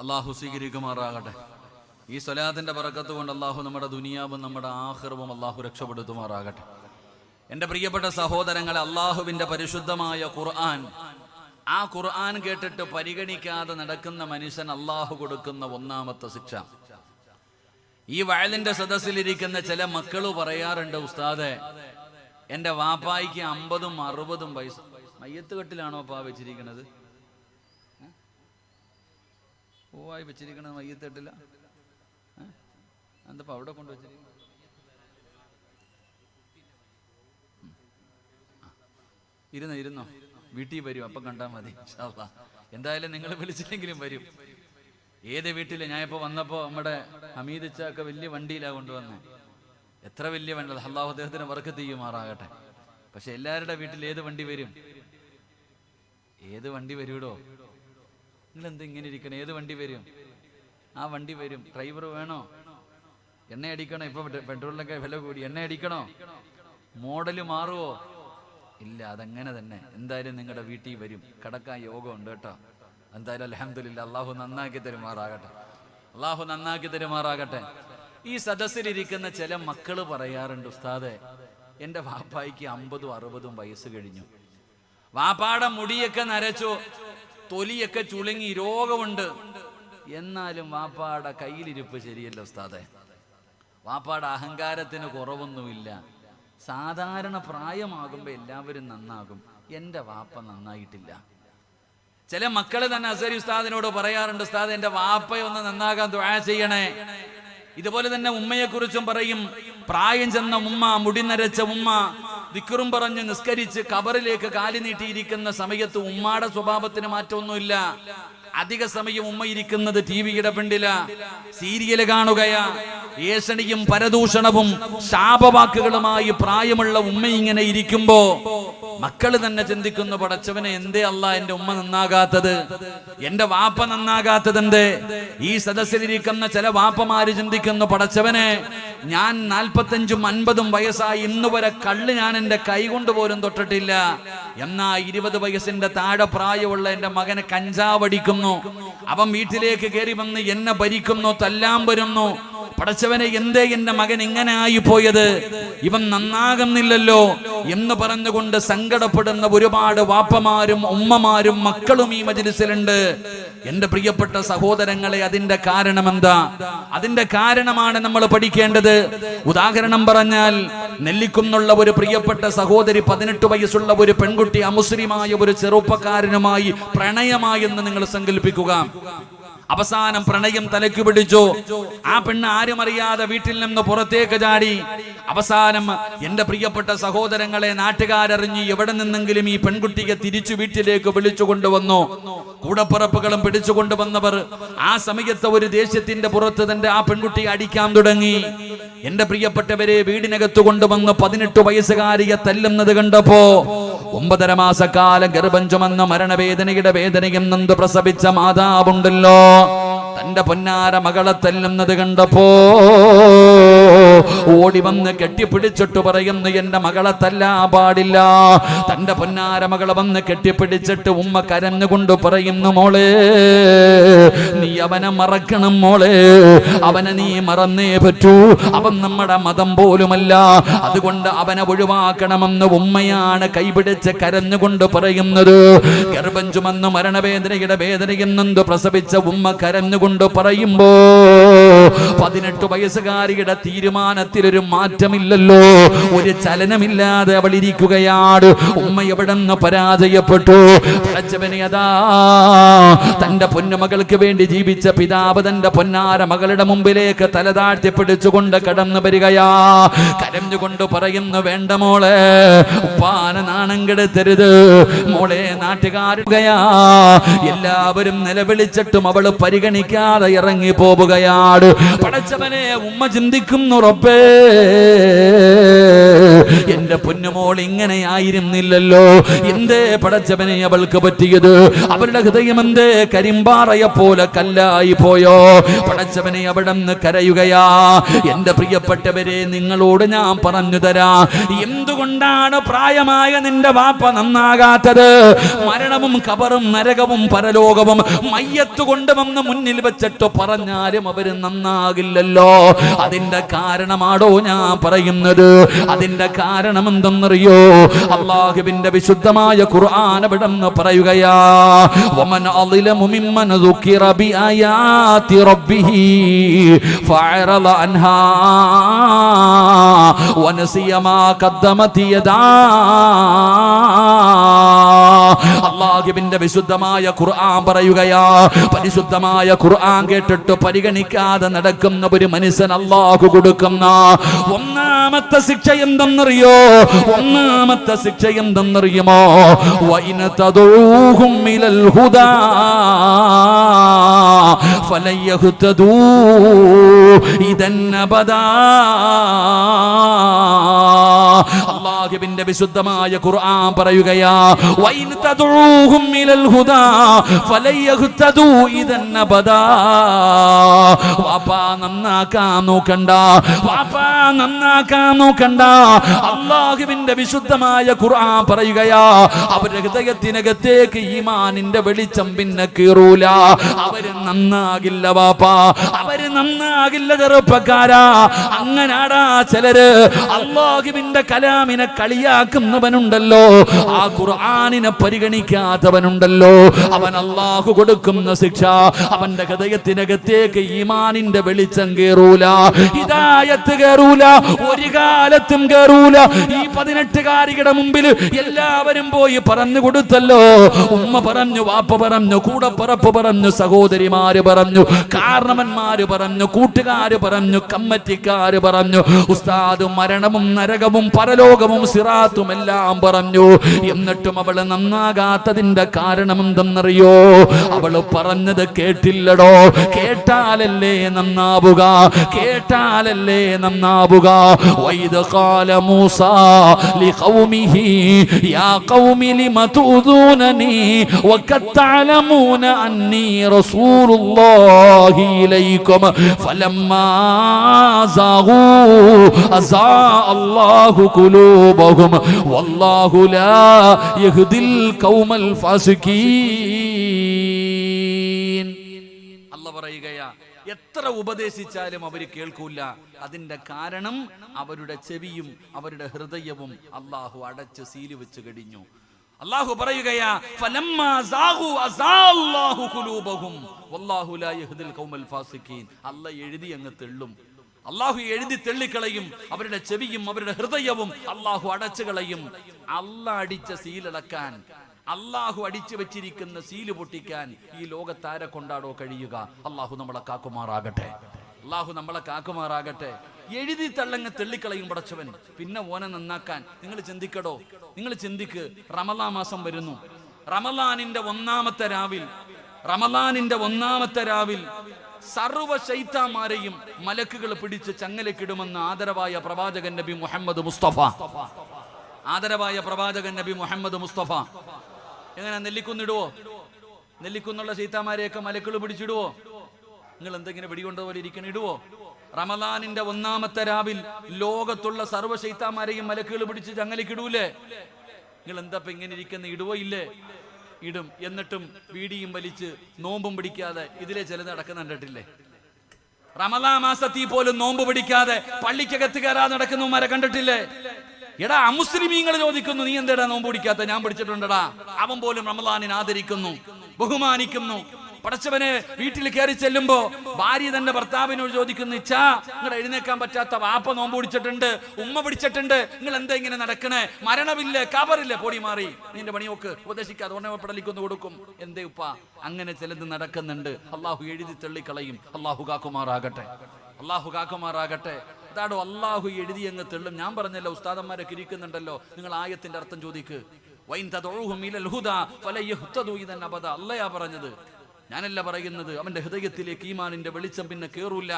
അള്ളാഹു സ്വീകരിക്കുമാറാകട്ടെ. ഈ സ്വലാത്തിന്റെ ബറക്കത്ത് കൊണ്ട് അള്ളാഹു നമ്മുടെ ദുനിയാവും നമ്മുടെ ആഖിറവും അള്ളാഹു രക്ഷപ്പെടുത്തുമാറാകട്ടെ. എൻ്റെ പ്രിയപ്പെട്ട സഹോദരങ്ങളെ, അള്ളാഹുവിന്റെ പരിശുദ്ധമായ ഖുർആൻ, ആ ഖുർആൻ കേട്ടിട്ട് പരിഗണിക്കാതെ നടക്കുന്ന മനുഷ്യൻ അള്ളാഹു കൊടുക്കുന്ന ഒന്നാമത്തെ ശിക്ഷ. ഈ വയലിന്റെ സദസ്സിലിരിക്കുന്ന ചില മക്കള് പറയാറുണ്ട്, ഉസ്താദെ എൻ്റെ വാപ്പായിക്ക് 50ഉം 60ഉം വയസ്സ്. മയ്യത്ത് കെട്ടിലാണോ പാ വെച്ചിരിക്കുന്നത്? പൂവായി വെച്ചിരിക്കണത് മയ്യത്ത് കെട്ടില? എന്താ അവിടെ കൊണ്ടുവച്ചിരിക്കുന്നത്? ഇരുന്നോ, വീട്ടിൽ വരും, അപ്പം കണ്ടാൽ മതി. എന്തായാലും നിങ്ങൾ വിളിച്ചില്ലെങ്കിലും വരും. ഏത് വീട്ടില്? ഞാൻ ഇപ്പോൾ വന്നപ്പോൾ നമ്മുടെ ഹമീദ് ചാക്ക വലിയ വണ്ടിയിലാണ് കൊണ്ടുവന്നത്. എത്ര വലിയ വണ്ടി! അല്ലാഹു അദ്ദേഹത്തിന് ബർക്കത്ത് ചെയ്യുമാറാകട്ടെ. പക്ഷെ എല്ലാവരുടെ വീട്ടിൽ ഏത് വണ്ടി വരും? ഏത് വണ്ടി വരൂടോ? നിങ്ങളെന്ത് ഇങ്ങനെ ഇരിക്കണം? ഏത് വണ്ടി വരും? ആ വണ്ടി വരും. ഡ്രൈവർ വേണോ? എണ്ണ അടിക്കണോ? ഇപ്പൊ പെട്രോളിനൊക്കെ വില കൂടി. എണ്ണ അടിക്കണോ? മോഡല് മാറുവോ? ഇല്ല, അതങ്ങനെ തന്നെ. എന്തായാലും നിങ്ങളുടെ വീട്ടിൽ വരും. കടക്കാൻ യോഗമുണ്ട് കേട്ടോ. എന്തായാലും അൽഹംദുലില്ലാ, അള്ളാഹു നന്നാക്കി തരുമാറാകട്ടെ. അള്ളാഹു നന്നാക്കി തരുമാറാകട്ടെ. ഈ സദസ്സിലിരിക്കുന്ന ചില മക്കള് പറയാറുണ്ട്, ഉസ്താദെ, എൻ്റെ വാപ്പായ്ക്ക് 50-60 വയസ്സ് കഴിഞ്ഞു. വാപ്പാടെ മുടിയൊക്കെ നരച്ചു, തൊലിയൊക്കെ ചുളുങ്ങി, രോഗമുണ്ട്. എന്നാലും വാപ്പാടെ കയ്യിലിരിപ്പ് ശരിയല്ല ഉസ്താദെ. വാപ്പാടെ അഹങ്കാരത്തിന് കുറവൊന്നുമില്ല. സാധാരണ പ്രായമാകുമ്പോൾ എല്ലാവരും നന്നാകും, എൻ്റെ വാപ്പ നന്നായിട്ടില്ല. ചില മക്കള് തന്നെ അസരി ഉസ്താദിനോട് പറയാറുണ്ട്, ഉസ്താദ് എൻ്റെ വാപ്പയൊന്ന് നന്നാകാൻ ദുആ ചെയ്യണേ. ഇതുപോലെ തന്നെ ഉമ്മയെക്കുറിച്ചും പറയും. പ്രായം ചെന്ന ഉമ്മ, മുടി നരച്ച ഉമ്മ, ദിക്റും പറഞ്ഞ് നിസ്കരിച്ച് കബറിലേക്ക് കാലി നീട്ടിയിരിക്കുന്ന സമയത്ത് ഉമ്മാടെ സ്വഭാവത്തിന് മാറ്റമൊന്നുമില്ല. അധിക സമയം ഉമ്മ ഇരിക്കുന്നത് ടിവിയുടെ പിണ്ടില, സീരിയല് കാണുകയാ. ഏഷണിയും പരദൂഷണവും ശാപവാക്കുകളുമായി പ്രായമുള്ള ഉമ്മ ഇങ്ങനെ ഇരിക്കുമ്പോ മക്കള് തന്നെ ചിന്തിക്കുന്നു, പടച്ചവനെ, എന്തേ അല്ലാ എന്റെ ഉമ്മ നന്നാകാത്തത്, എന്റെ വാപ്പ നന്നാകാത്തത് എന്തേ? ഈ സദസ്സിലിരിക്കുന്ന ചില വാപ്പമാര് ചിന്തിക്കുന്നു, പടച്ചവനെ, ഞാൻ 45-50 വയസ്സായി ഇന്ന് വരെ കള്ള് ഞാൻ എന്റെ കൈ കൊണ്ട് പോലും തൊട്ടിട്ടില്ല. എന്നാ 20 വയസ്സിന്റെ താഴെ പ്രായമുള്ള എന്റെ മകനെ കഞ്ചാവടിക്കുന്നു, അവൻ വീട്ടിലേക്ക് കയറി വന്ന് എന്നെ ഭരിക്കുന്നു, തല്ലാൻ വരുന്നു. പടച്ചവനെ, എന്തേ എന്റെ മകൻ ഇങ്ങനെ ആയി പോയത്, ഇവൻ നന്നാകുന്നില്ലല്ലോ എന്ന് പറഞ്ഞുകൊണ്ട് സങ്കടപ്പെടുന്ന ഒരുപാട് വാപ്പമാരും ഉമ്മമാരും മക്കളും ഈ മജ്‌ലിസിലുണ്ട്. എന്റെ പ്രിയപ്പെട്ട സഹോദരങ്ങളെ, അതിന്റെ കാരണം എന്താ? അതിന്റെ കാരണമാണ് നമ്മൾ പഠിക്കേണ്ടത്. ഉദാഹരണം പറഞ്ഞാൽ, നെല്ലിക്കുന്നുള്ള ഒരു പ്രിയപ്പെട്ട സഹോദരി 18 വയസ്സുള്ള ഒരു പെൺകുട്ടി അമുസ്ലിമായ ഒരു ചെറുപ്പക്കാരനുമായി പ്രണയമായെന്ന് നിങ്ങൾ സങ്കല്പിക്കുക. അവസാനം പ്രണയം തലയ്ക്ക് പിടിച്ചു. ആ പെണ്ണ് ആരും അറിയാതെ വീട്ടിൽ നിന്ന് പുറത്തേക്ക് ചാടി. അവസാനം എന്റെ പ്രിയപ്പെട്ട സഹോദരങ്ങളെ, നാട്ടുകാരറിഞ്ഞ് എവിടെ നിന്നെങ്കിലും ഈ പെൺകുട്ടിയെ തിരിച്ചു വീട്ടിലേക്ക് വിളിച്ചു കൊണ്ടുവന്നു. കൂടപ്പിറപ്പുകളും പിടിച്ചു കൊണ്ടുവന്നവർ ആ സമയത്ത് ഒരു ദേഷ്യത്തിന്റെ പുറത്ത് തന്റെ ആ പെൺകുട്ടിയെ അടിക്കാൻ തുടങ്ങി. എന്റെ പ്രിയപ്പെട്ടവരെ, വീടിനകത്ത് കൊണ്ടുവന്ന് 18 വയസ്സുകാരിയെ തല്ലുന്നത് കണ്ടപ്പോ 9.5 മാസക്കാലം ഗർഭം ചുമന്ന മരണവേദനയുടെ വേദനയും നൊന്ത് പ്രസവിച്ച മാതാവുണ്ടല്ലോ, തന്റെ പൊന്നാര മകളെ തല്ലുന്നത് കണ്ടപ്പോ ഓടി വന്ന് കെട്ടിപ്പിടിച്ചിട്ട് പറയുന്നു, എന്റെ മകളെ തല്ലാൻ പാടില്ല. തന്റെ പൊന്നാര മകളെ വന്ന് കെട്ടിപ്പിടിച്ചിട്ട് ഉമ്മ കരഞ്ഞുകൊണ്ട് പറയുന്നു, മോളെ, നീ അവനെ മറക്കണം മോളെ, അവനെ നീ മറന്നേ പറ്റൂ. അവൻ നമ്മുടെ മതം പോലുമല്ല, അതുകൊണ്ട് അവനെ ഒഴിവാക്കണമെന്ന് ഉമ്മയാണ് കൈപിടിച്ച് കരഞ്ഞുകൊണ്ട് പറയുന്നത്. ഗർഭം ചുമന്ന് മരണവേദനയുടെ വേദനയിൽ നിന്ന് പ്രസവിച്ച ഉമ്മ കരഞ്ഞുകൊണ്ട് പറയുമ്പോ 18 വയസ്സുകാരിയുടെ തീരുമാനത്തിലൊരു മാറ്റമില്ലല്ലോ, ഒരു ചലനമില്ലാതെ അവൾ ഇരിക്കുകയാണ്. ഉമ്മ എവിടെ നിന്ന് പരാജയപ്പെട്ടു? അതാ തന്റെ പൊന്നുമകൾക്ക് വേണ്ടി ജീവിച്ച പിതാവ് തന്റെ പൊന്നാര മകളുടെ മുമ്പിലേക്ക് തല താഴ്ത്തി പിടിച്ചുകൊണ്ട് കടന്നു വരികയാ. കരഞ്ഞുകൊണ്ട് പറയുന്നു, വേണ്ട മോളെ, ഉപ്പാന നാണം കെടുത്തരുത് മോളെ, നാട്ടുകാരുകയാ. എല്ലാവരും നിലവിളിച്ചിട്ടും അവള് പരിഗണിക്കാതെ ഇറങ്ങി പോവുകയാണ്. പടച്ചവനെ, ഉമ്മ ചിന്തിക്കുന്നു, റബ്ബേ, എന്റെ പൊന്നുമോൾ ഇങ്ങനെയായിരുന്നില്ലല്ലോ, എന്തേ പടച്ചവനെ അവൾക്ക് പറ്റിയത്? അവരുടെ ഹൃദയം എന്തേ കരിമ്പാറയെ പോലെ കല്ലായി പോയോ? പടച്ചവനെ, അവിടെ നിന്ന് കരയുകയാ. എന്റെ പ്രിയപ്പെട്ടവരെ, നിങ്ങളോട് ഞാൻ പറഞ്ഞു തരാം, എന്തുകൊണ്ടാണ് പ്രായമായ നിന്റെ വാപ്പ നന്നാകാത്തത്? മരണവും ഖബറും നരകവും പരലോകവും മയ്യത്ത് കൊണ്ടുവന്ന് മുന്നിൽ വെച്ചിട്ട് പറഞ്ഞാലും അവര് നന്നാകില്ലല്ലോ. അതിന്റെ കാരണമാണോ ഞാൻ പറയുന്നത്? അതിന്റെ കാരണം എന്തെന്നറിയോ? അല്ലാഹുവിന്റെ വിശുദ്ധമായ ഖുർആൻ ഇവിടെന്ന് പറയുകയാ, വമൻ അളിലമു മിമ്മൻ ദുകിറ ബിആയാതി റബ്ബിഹി ഫഅറള അൻഹാ വനസിയ മാ ഖദ്ദമത് യദാ. അല്ലാഹുവിന്റെ വിശുദ്ധമായ ഖുർആൻ പറയുകയാ, പരിശുദ്ധമായ ഖുർആൻ കേട്ടിട്ട് പരിഗണിക്കാതെ നടക്കുന്ന ഒരു മനുഷ്യൻ അല്ലാഹു കൊടുക്കുന്ന ഒന്നാമത്തെ ശിക്ഷ എന്തെന്നറിയോ? ഒന്നാമത്തെ ശിക്ഷ എന്തെന്നറിയുമോ? വഇന തദഊഹും ഇലൽ ഹുദാ ഫലൻ യഹ്തദൂ ഇദൻ അബദാ. അല്ലാഹുവിന്റെ വിശുദ്ധമായ ഖുർആൻ പറയുകയാ വൈൻ തദഊഹും ഇലൽ ഹുദാ ഫലയഹ്തദൂ ഇദൻ അബദാ. വാപ്പാ നന്നാക്കാൻ നോക്കണ്ട, വാപ്പാ നന്നാക്കാൻ നോക്കണ്ട. അല്ലാഹുവിന്റെ വിശുദ്ധമായ ഖുർആൻ പറയുകയാ അവരുടെ ഹൃദയത്തിനകത്തേക്ക് ഈമാനിന്റെ വെളിച്ചം പിന്നെ കീറൂല. അവര് നന്നാകില്ല വാപ്പാ, അവര് നന്നാകില്ല ചെറുപ്പക്കാരാ. അങ്ങനാടാ ചിലര് അല്ലാഹുവിന്റെ കലാമിനെ കളിയാക്കുന്നവനുണ്ടല്ലോ, ആ ഖുർആനിനെ പരിഗണിക്കാത്തവനുണ്ടല്ലോ. അവൻ അല്ലാഹു കൊടുക്കുന്ന ശിക്ഷ അവന്റെ ഹൃദയത്തിനകത്തേക്ക് ഈമാനിന്റെ വെളിച്ചം കേറൂല, ഹിദായത്ത് കേറൂല, ഒരു കാലത്തും കേറൂല. ഈ 18കാരിയുടെ മുമ്പിൽ എല്ലാവരും പോയി പറഞ്ഞു കൊടുത്തല്ലോ. ഉമ്മ പറഞ്ഞു, വാപ്പ പറഞ്ഞു, കൂടപ്പറപ്പ് പറഞ്ഞു, സഹോദരിമാര് പറഞ്ഞു, കാരണവന്മാര് പറഞ്ഞു, കൂട്ടുകാര് പറഞ്ഞു, കമ്മറ്റിക്കാര് പറഞ്ഞു, ഉസ്താദ് മരണവും നരകവും പരലോകവും സിറാത്തും എല്ലാം പറഞ്ഞു. എന്നിട്ടും അവള് നന്നാകാത്തതിന്റെ കാരണം എന്തെന്നറിയോ? അവള് പറഞ്ഞത് കേട്ടില്ലടോ. കേട്ടാലല്ലേ നന്നാവുക, കേട്ടാലല്ലേ നന്നാവുക. വൈദ ഖാല മൂസാ ലിഖൗമിഹി യാ ഖൗമി ലിമ തുദൂനനി വഖദ് തഅലമൂന അന്നി റസൂലുള്ളാഹി ഇലൈക്കും ഫലമ്മാ സാഗൂ അസാ അല്ലാഹു ഖുലൂബഹും വല്ലാഹു ലാ യഹ്ദിൽ ഖൗമൽ ഫാസിഖീൻ. അല്ലാഹു പറയുകയാ എത്ര ഉപദേശിച്ചാലും അവർ കേൾക്കൂല. അതിന്റെ കാരണം അവരുടെ ചെവിയും അവരുടെ ഹൃദയവും അല്ലാഹു അടച്ച് സീല് വെച്ച് കഴിഞ്ഞു. അല്ലാഹു പറയുകയാ ഫലമ്മാ സാഗൂ അസാ അല്ലാഹു ഖുലൂബഹും വല്ലാഹു ലാ യഹ്ദിൽ ഖൗമൽ ഫാസിഖീൻ. അല്ലാഹു എഴുതി അങ്ങ് തെള്ളും, അല്ലാഹു എഴുതി തെള്ളിക്കളയും. അവരുടെ ചെവിയും അവരുടെ ഹൃദയവും അല്ലാഹു അടച്ചു കളയും. അല്ലാഹു അടിച്ച സീലടക്കാൻ, അല്ലാഹു അടിച്ചു വെച്ചിരിക്കുന്ന സീല് പൊട്ടിക്കാൻ ഈ ലോകത്താരെ കൊണ്ടാടോ കഴിയുക? അല്ലാഹു നമ്മളെ കാക്കുമാറാകട്ടെ, അല്ലാഹു നമ്മളെ കാക്കുമാറാകട്ടെ. എഴുതി തള്ളങ്ങ് തെള്ളിക്കളയും പടച്ചവൻ. പിന്നെ ഓനെ നന്നാക്കാൻ നിങ്ങൾ ചിന്തിക്കടോ, നിങ്ങൾ ചിന്തിക്ക്. റമളാൻ മാസം വരുന്നു. റമളാനിന്റെ ഒന്നാമത്തെ രാവിൽ സർവ്വ ശൈത്താന്മാരെയും മലക്കുകൾ പിടിച്ച് ചങ്ങലക്കിടുമെന്ന് ആദരവായ പ്രവാചകൻ നബി മുഹമ്മദ് മുസ്തഫ, ആദരവായ പ്രവാചകൻ നബി മുഹമ്മദ് മുസ്തഫ. എങ്ങനെ നെല്ലിക്കുന്നിടുവോ? നെല്ലിക്കുന്നുള്ള ശൈത്താന്മാരെയൊക്കെ മലക്കുകൾ പിടിച്ചിടുവോ? നിങ്ങൾ എന്തെങ്കിലും പിടികൊണ്ട പോലെ ഇരിക്കണം, ഇടുവോ? റമളാനിന്റെ ഒന്നാമത്തെ രാവിൽ ലോകത്തുള്ള സർവ്വ ശൈത്താന്മാരെയും മലക്കുകൾ പിടിച്ച് ചങ്ങലക്കിടൂലേ? നിങ്ങൾ എന്താ ഇപ്പൊ ഇങ്ങനെ ഇരിക്കുന്ന? ഇടുവോ? ഇല്ലേ? ഇടും. എന്നിട്ടും വീടിയും വലിച്ച് നോമ്പും പിടിക്കാതെ ഇതിലെ ചിലത് നടക്കുന്ന കണ്ടിട്ടില്ലേ? റമളാൻ മാസത്തിൽ പോലും നോമ്പ് പിടിക്കാതെ പള്ളിക്കകത്ത് കയറാതെ നടക്കുന്നവന്മാരെ കണ്ടിട്ടില്ലേ? എടാ അമുസ്ലിമീങ്ങൾ ചോദിക്കുന്നു, നീ എന്താ നോമ്പ് പിടിക്കാത്ത? ഞാൻ പിടിച്ചിട്ടുണ്ടടാ. അവൻ പോലും റമളാനിനെ ആദരിക്കുന്നു, ബഹുമാനിക്കുന്നു. പടച്ചവന് വീട്ടിൽ കയറി ചെല്ലുമ്പോ ഭാര്യ തന്റെ ഭർത്താവിനോട് ചോദിക്കുന്നു, ഇച്ചാ നിങ്ങൾ എഴുന്നേക്കാൻ പറ്റാത്ത വാപ്പ നോമ്പ് പിടിച്ചിട്ടുണ്ട്, ഉമ്മ പിടിച്ചിട്ടുണ്ട്, നിങ്ങൾ എന്താ ഇങ്ങനെ നടക്കണേ? മരണമില്ലേ, കബറില്ലേ, പൊടി മാറി നിന്റെ പണി നോക്ക്, ഉപദേശിക്കാതെ ഉടനെ പടലിക്കൊന്ന് കൊടുക്കും. എന്തേ ഉപ്പ? അങ്ങനെ ചിലത് നടക്കുന്നുണ്ട്. അള്ളാഹു എഴുതി തള്ളിക്കളയും. അള്ളാഹു കാക്കുമാറാകട്ടെ, അള്ളാഹു കാക്കുമാറാകട്ടെ. അതാടോ അള്ളാഹു എഴുതി അങ്ങ് തെള്ളും. ഞാൻ പറഞ്ഞല്ലോ, ഉസ്താദന്മാരൊക്കെ ഇരിക്കുന്നുണ്ടല്ലോ, നിങ്ങൾ ആയത്തിന്റെ അർത്ഥം ചോദിക്ക്. വൈൻ തദഊഹും ഇലൽ ഹുദാ ഫലയഹ്തദൂ ഇദൻ അബദാ. അല്ലാഹു പറഞ്ഞത്, ഞാനല്ല പറയുന്നത്. അവന്റെ ഹൃദയത്തിലേക്ക് ഈമാനിന്റെ വെളിച്ചം പിന്നെ കേറൂല.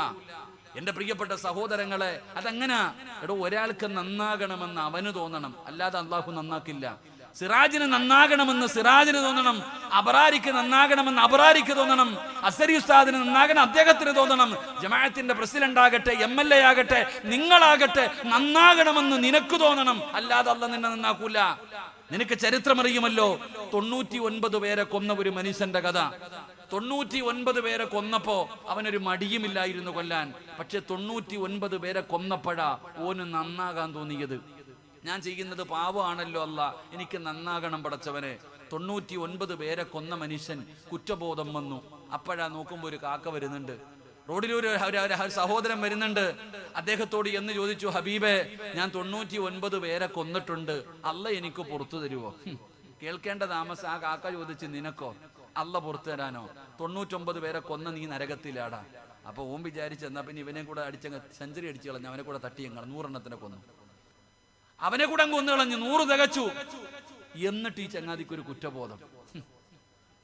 എന്റെ പ്രിയപ്പെട്ട സഹോദരങ്ങളെ, അതങ്ങനെ എടോ, ഒരാൾക്ക് നന്നാകണമെന്ന് അവന് തോന്നണം, അല്ലാതെ അള്ളാഹു നന്നാക്കില്ല. സിറാജിന് നന്നാകണമെന്ന് സിറാജിന് തോന്നണം, അബറാരിക്ക് നന്നാകണമെന്ന് അബറാരിക്ക് തോന്നണം, അസരി ഉസ്താദിന് നന്നാകണം അദ്ദേഹത്തിന് തോന്നണം, ജമാഅത്തിന്റെ പ്രസിഡന്റ് ആകട്ടെ, MLA ആകട്ടെ, നിങ്ങളാകട്ടെ, നന്നാകണമെന്ന് നിനക്ക് തോന്നണം, അല്ലാതെ അള്ളാഹ് നിന്നെ നന്നാക്കൂല. നിനക്ക് ചരിത്രമറിയുമല്ലോ, 99 പേരെ കൊന്ന ഒരു മനുഷ്യന്റെ കഥ. 99 പേരെ കൊന്നപ്പോ അവനൊരു മടിയുമില്ലായിരുന്നു കൊല്ലാൻ. പക്ഷെ 99 പേരെ കൊന്നപ്പോഴാ ഓന് നന്നാകാൻ തോന്നിയത്. ഞാൻ ചെയ്യുന്നത് പാവമാണല്ലോ അല്ല, എനിക്ക് നന്നാകണം പടച്ചവനെ. 99 പേരെ കൊന്ന മനുഷ്യൻ കുറ്റബോധം വന്നു. അപ്പോഴാ നോക്കുമ്പോ ഒരു കാക്ക വരുന്നുണ്ട്, റോഡിലൊരു സഹോദരൻ വരുന്നുണ്ട്. അദ്ദേഹത്തോട് എന്ന് ചോദിച്ചു, ഹബീബേ, ഞാൻ 99 പേരെ കൊന്നിട്ടുണ്ട്, അല്ല എനിക്ക് പുറത്തു തരുവോ? കേൾക്കേണ്ട താമസം. ആ കാക്ക ചോദിച്ചു, നിനക്കോ? അല്ല പുറത്തു തരാനോ? 99 പേരെ കൊന്ന നീ നരകത്തിലാടാ. അപ്പൊ ഓം വിചാരിച്ചു, എന്നാ പിന്നെ ഇവനെ കൂടെ അടിച്ചങ്ങ് സെഞ്ചുറി അടിച്ചു കളഞ്ഞു, അവനെ കൂടെ തട്ടിയങ്ങൾ 100 എണ്ണത്തിനെ കൊന്നു, അവനെ കൂടെ അങ്ങ് കൊന്നു കളഞ്ഞു, 100 തികച്ചു. എന്നിട്ട് ഈ ചങ്ങാതിക്ക് ഒരു കുറ്റബോധം,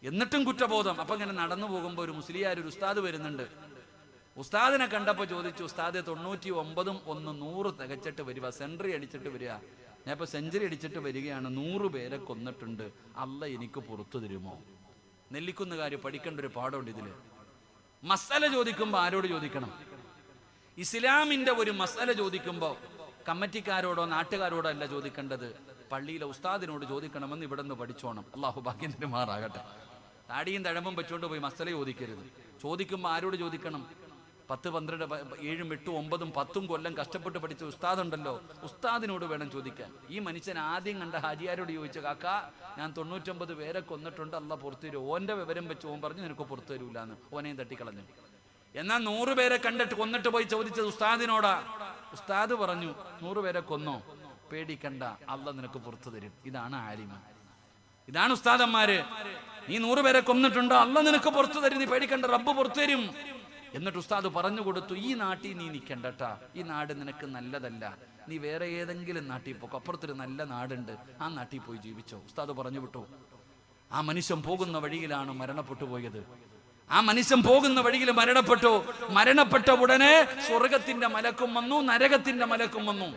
എന്നിട്ടും കുറ്റബോധം. അപ്പൊ ഇങ്ങനെ നടന്നു പോകുമ്പോ ഒരു മുസ്ലിയാർ, ഒരു ഉസ്താദ് വരുന്നുണ്ട്. ഉസ്താദിനെ കണ്ടപ്പോ ചോദിച്ചു, ഉസ്താദെ 99 1 100 തികച്ചിട്ട് വരിക, സെൻട്രി അടിച്ചിട്ട് വരിക. ഞാൻ ഇപ്പോൾ സെഞ്ചുറി അടിച്ചിട്ട് വരികയാണ്, 100 പേരെ കൊന്നിട്ടുണ്ട്, അല്ല എനിക്ക് പുറത്തു തരുമോ? നെല്ലിക്കുന്നുകാർ പഠിക്കേണ്ട ഒരു പാഠമുണ്ട് ഇതിൽ. മസല ചോദിക്കുമ്പോൾ ആരോട് ചോദിക്കണം? ഇസ്ലാമിൻ്റെ ഒരു മസല ചോദിക്കുമ്പോൾ കമ്മിറ്റിക്കാരോടോ നാട്ടുകാരോടോ അല്ല ചോദിക്കേണ്ടത്, പള്ളിയിലെ ഉസ്താദിനോട് ചോദിക്കണമെന്ന് ഇവിടെ നിന്ന് പഠിച്ചോണം. അള്ളാഹു ഭാഗ്യം തരുമാറാകട്ടെ. താടിയും തഴമ്പും വെച്ചുകൊണ്ട് പോയി മസല ചോദിക്കരുത്. ചോദിക്കുമ്പോൾ ആരോട് ചോദിക്കണം? 10, 12, 7, 8, 9, 10 കൊല്ലം കഷ്ടപ്പെട്ട് പഠിച്ച ഉസ്താദുണ്ടല്ലോ, ഉസ്താദിനോട് വേണം ചോദിക്കാൻ. ഈ മനുഷ്യൻ ആദ്യം കണ്ട ഹാജിയാരോട് ചോദിച്ച, കാക്ക ഞാൻ 99 പേരെ കൊന്നിട്ടുണ്ട്, അല്ല പുറത്തു തരും. ഓൻ്റെ വിവരം വെച്ച് ഓൻ പറഞ്ഞു നിനക്ക് പുറത്തു തരൂലെന്ന്, ഓനെയും തട്ടിക്കളഞ്ഞു. എന്നാൽ 100 പേരെ കണ്ടിട്ട് കൊന്നിട്ട് പോയി ചോദിച്ചത് ഉസ്താദിനോടാ. ഉസ്താദ് പറഞ്ഞു 100 പേരെ കൊന്നോ, പേടിക്കണ്ട, അല്ല നിനക്ക് പുറത്തു തരും. ഇതാണ് ആലിമ, ഇതാണ് ഉസ്താദന്മാര്. നീ 100 പേരെ കൊന്നിട്ടുണ്ടോ, അല്ല നിനക്ക് പുറത്തു തരും, നീ പേടിക്കണ്ട, റബ്ബ് പുറത്തു തരും. എന്നിട്ട് ഉസ്താദ് പറഞ്ഞു കൊടുത്തു, ഈ നാട്ടിൽ നീ നിൽക്കണ്ടട്ടാ, ഈ നാട് നിനക്ക് നല്ലതല്ല, നീ വേറെ ഏതെങ്കിലും നാട്ടിൽ പോക്കോ, അപ്പുറത്തൊരു നല്ല നാടുണ്ട്, ആ നാട്ടിൽ പോയി ജീവിച്ചോ. ഉസ്താദ് പറഞ്ഞു വിട്ടു. ആ മനുഷ്യൻ പോകുന്ന വഴിയിലാണ് മരണപ്പെട്ടു പോയത്. ആ മനുഷ്യൻ പോകുന്ന വഴിയിൽ മരണപ്പെട്ടു. മരണപ്പെട്ട ഉടനെ സ്വർഗത്തിന്റെ മലക്കും വന്നു, നരകത്തിന്റെ മലക്കും വന്നു.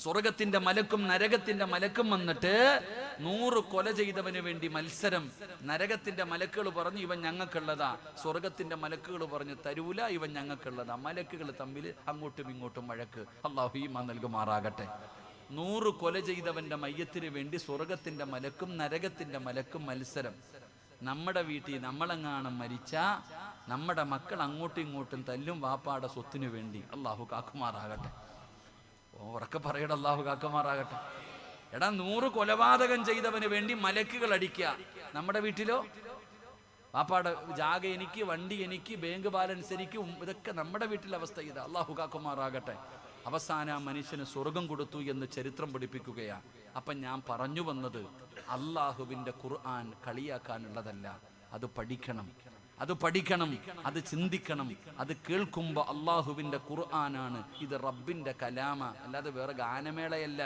സ്വർഗത്തിന്റെ മലക്കും നരകത്തിന്റെ മലക്കും വന്നിട്ട് 100 കൊല ചെയ്തവന് വേണ്ടി മത്സരം. നരകത്തിന്റെ മലക്കുകൾ പറഞ്ഞു ഇവൻ ഞങ്ങൾക്കുള്ളതാ, സ്വർഗത്തിന്റെ മലക്കുകൾ പറഞ്ഞു തരൂല, ഇവൻ ഞങ്ങൾക്കുള്ളതാ. മലക്കുകൾ തമ്മിൽ അങ്ങോട്ടും ഇങ്ങോട്ടും വഴക്ക്. അല്ലാഹു ഈമാൻ നൽകുമാറാകട്ടെ. 100 കൊല ചെയ്തവന്റെ മയ്യത്തിന് വേണ്ടി സ്വർഗത്തിന്റെ മലക്കും നരകത്തിന്റെ മലക്കും മത്സരം. നമ്മുടെ വീട്ടിൽ നമ്മളെങ്ങാനും മരിച്ച നമ്മുടെ മക്കൾ അങ്ങോട്ടും ഇങ്ങോട്ടും തല്ലും വാപ്പാടെ സ്വത്തിനു വേണ്ടി. അല്ലാഹു കാക്കുമാറാകട്ടെ. ഉറക്കെ പറയട, അല്ലാഹു കാക്കുമാറാകട്ടെ. എടാ, 100 കൊലപാതകം ചെയ്തവന് വേണ്ടി മലക്കുകൾ അടിക്കുക. നമ്മുടെ വീട്ടിലോ വാപ്പാടെ ജാഗ എനിക്ക്, വണ്ടി എനിക്ക്, ബാങ്ക് ബാലൻസ് എനിക്ക്, ഇതൊക്കെ നമ്മുടെ വീട്ടിലെ അവസ്ഥ ഇതാ. അല്ലാഹു കാക്കുമാറാകട്ടെ. അവസാന മനുഷ്യന് സ്വർഗം കൊടുത്തു എന്ന് ചരിത്രം പഠിപ്പിക്കുകയാണ്. അപ്പം ഞാൻ പറഞ്ഞു വന്നത്, അള്ളാഹുവിൻ്റെ ഖുർആൻ കളിയാക്കാനുള്ളതല്ല. അത് പഠിക്കണം, അത് പഠിക്കണം, അത് ചിന്തിക്കണം. അത് കേൾക്കുമ്പോൾ അള്ളാഹുവിൻ്റെ ഖുർആനാണ്, ഇത് റബ്ബിൻ്റെ കലാമ, അല്ലാതെ വേറെ ഗാനമേളയല്ല.